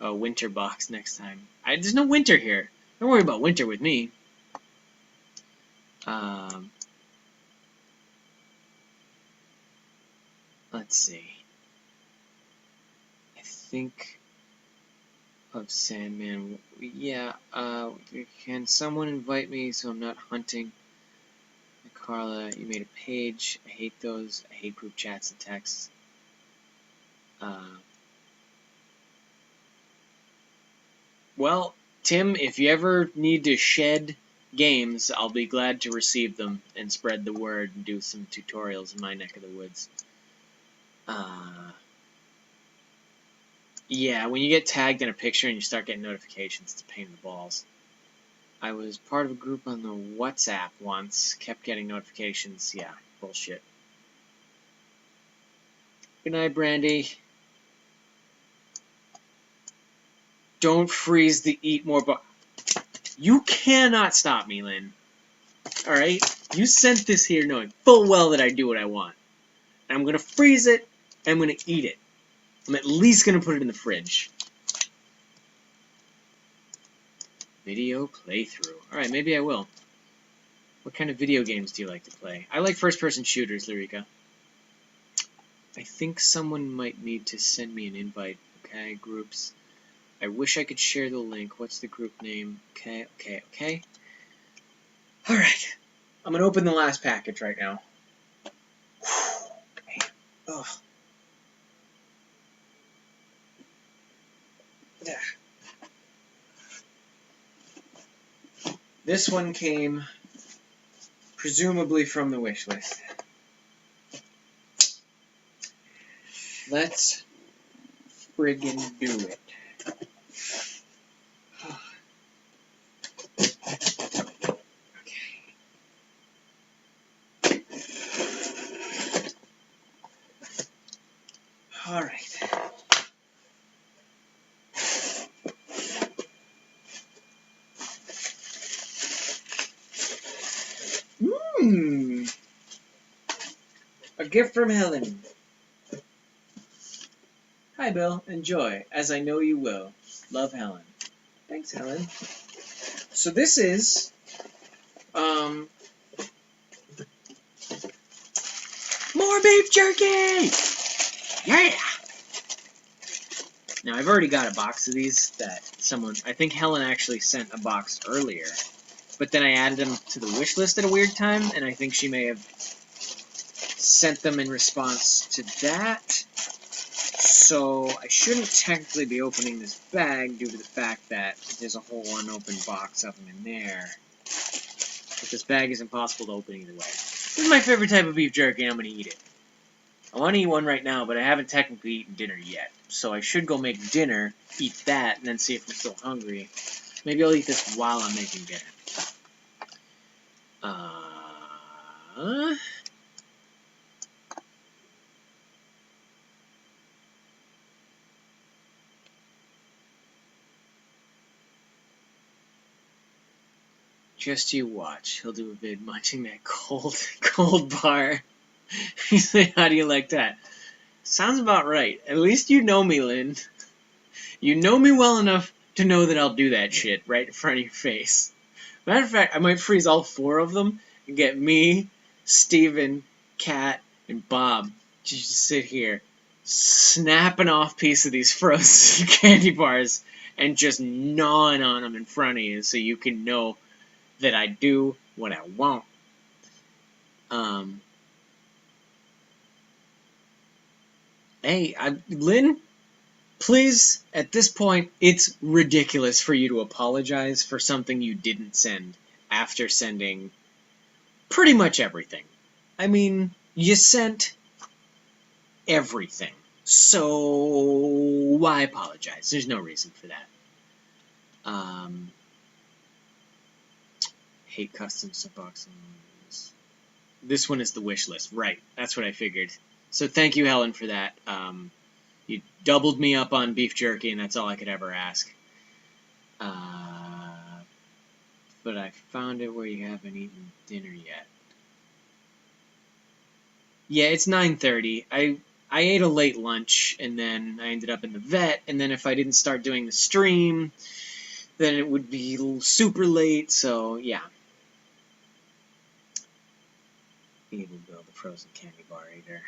a winter box next time. There's no winter here. Don't worry about winter with me. Let's see. I think of Sandman. Yeah, can someone invite me so I'm not hunting? Carla, you made a page. I hate those. I hate group chats and texts. Well, Tim, if you ever need to shed games, I'll be glad to receive them and spread the word and do some tutorials in my neck of the woods. Yeah, when you get tagged in a picture and you start getting notifications, it's a pain in the balls. I was part of a group on the WhatsApp once, kept getting notifications. Yeah, bullshit. Good night, Brandy. Don't freeze the eat more bar. You cannot stop me, Lynn. Alright? You sent this here knowing full well that I do what I want. And I'm gonna freeze it, and I'm gonna eat it. I'm at least gonna put it in the fridge. Video playthrough. Alright, maybe I will. What kind of video games do you like to play? I like first-person shooters, Lyrica. I think someone might need to send me an invite. Okay, groups. I wish I could share the link. What's the group name? Okay. Alright. I'm gonna open the last package right now. Man. Ugh. This one came presumably from the wish list. Let's friggin' do it. Okay. Alright. A gift from Helen. Hi, Bill. Enjoy, as I know you will. Love, Helen. Thanks, Helen. So this is, more beef jerky! Yeah! Now, I've already got a box of these that someone, I think Helen actually sent a box earlier, but then I added them to the wish list at a weird time, and I think she may have sent them in response to that. So I shouldn't technically be opening this bag due to the fact that there's a whole unopened box of them in there. But this bag is impossible to open either way. This is my favorite type of beef jerky, and I'm going to eat it. I want to eat one right now, but I haven't technically eaten dinner yet. So I should go make dinner, eat that, and then see if I'm still hungry. Maybe I'll eat this while I'm making dinner. Just you watch. He'll do a vid munching that cold bar. He's like, how do you like that? Sounds about right. At least you know me, Lynn. You know me well enough to know that I'll do that shit right in front of your face. Matter of fact, I might freeze all four of them and get me, Steven, Kat, and Bob to just sit here snapping off piece of these frozen candy bars and just gnawing on them in front of you so you can know that I do what I want. Hey, Lynn, please, at this point, it's ridiculous for you to apologize for something you didn't send after sending pretty much everything. I mean, you sent everything. So why apologize? There's no reason for that. Hate custom subboxes. This one is the wish list. Right. That's what I figured. So thank you, Helen, for that. You doubled me up on beef jerky, and that's all I could ever ask. But I found it where you haven't eaten dinner yet. Yeah, it's 9:30. I ate a late lunch, and then I ended up in the vet, and then if I didn't start doing the stream, then it would be super late, so yeah. You will build a frozen candy bar eater.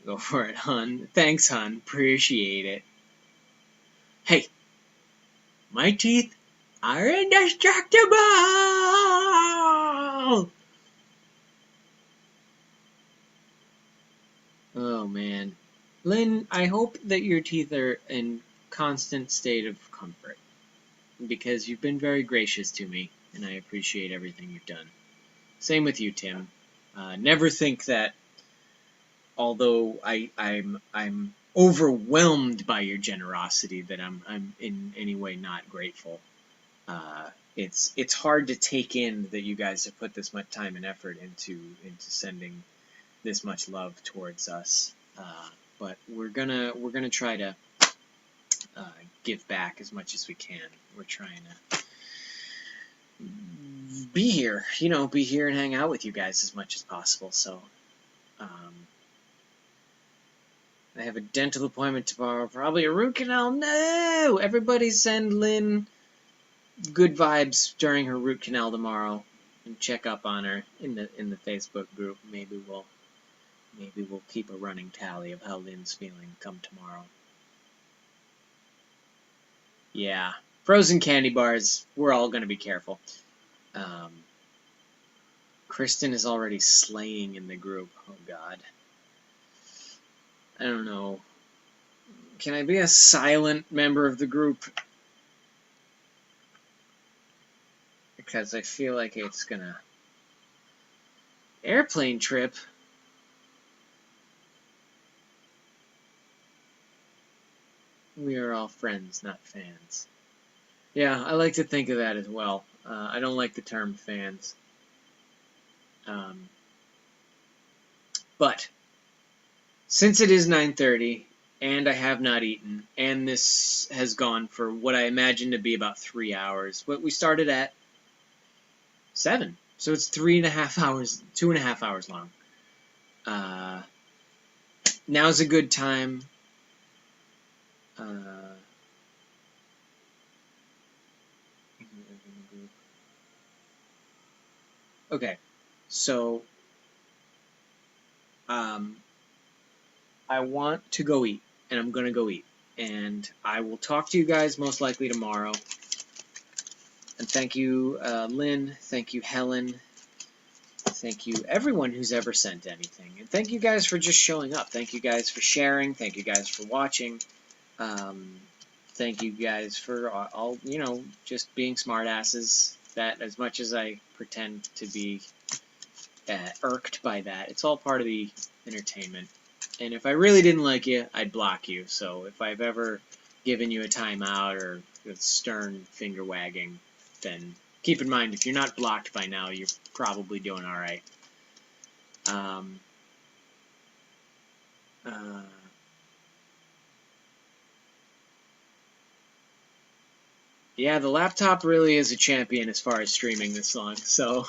Go for it, hun. Thanks, hun. Appreciate it. Hey, my teeth are indestructible! Oh, man. Lynn, I hope that your teeth are in constant state of comfort, because you've been very gracious to me, and I appreciate everything you've done. Same with you, Tim. Never think that, although I'm overwhelmed by your generosity, that I'm in any way not grateful. It's hard to take in that you guys have put this much time and effort into sending this much love towards us. But we're gonna try to give back as much as we can. We're trying to be here, be here and hang out with you guys as much as possible. So, I have a dental appointment tomorrow, probably a root canal. No! Everybody send Lynn good vibes during her root canal tomorrow, and check up on her in the Facebook group. Maybe we'll keep a running tally of how Lynn's feeling come tomorrow. Yeah, frozen candy bars. We're all gonna be careful. Kristen is already slaying in the group. Oh God. I don't know. Can I be a silent member of the group? Because I feel like it's gonna... Airplane trip? We are all friends, not fans. Yeah, I like to think of that as well. I don't like the term fans. But since it is 9:30 and I have not eaten, and this has gone for what I imagine to be about 3 hours. What we started at 7, so it's 3.5 hours, 2.5 hours long. now's a good time. Okay, so I want to go eat, and I'm gonna go eat, and I will talk to you guys most likely tomorrow. And thank you, Lynn. Thank you, Helen. Thank you, everyone who's ever sent anything. And thank you guys for just showing up. Thank you guys for sharing. Thank you guys for watching. Thank you guys for all, just being smartasses. That, as much as I pretend to be irked by that, it's all part of the entertainment. And if I really didn't like you, I'd block you. So if I've ever given you a timeout or a stern finger wagging, then keep in mind, if you're not blocked by now, you're probably doing all right. Yeah, the laptop really is a champion as far as streaming this long. So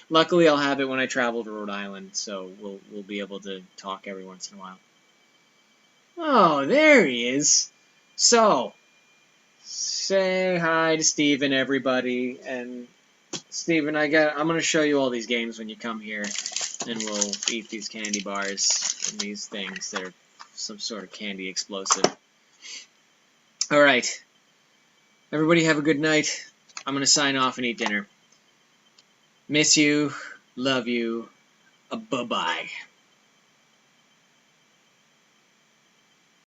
luckily, I'll have it when I travel to Rhode Island, so we'll be able to talk every once in a while. Oh, there he is. So, say hi to Steven, everybody. And Steven, I'm gonna show you all these games when you come here, and we'll eat these candy bars and these things that are some sort of candy explosive. All right, everybody, have a good night. I'm gonna sign off and eat dinner. Miss you, love you. Bye-bye.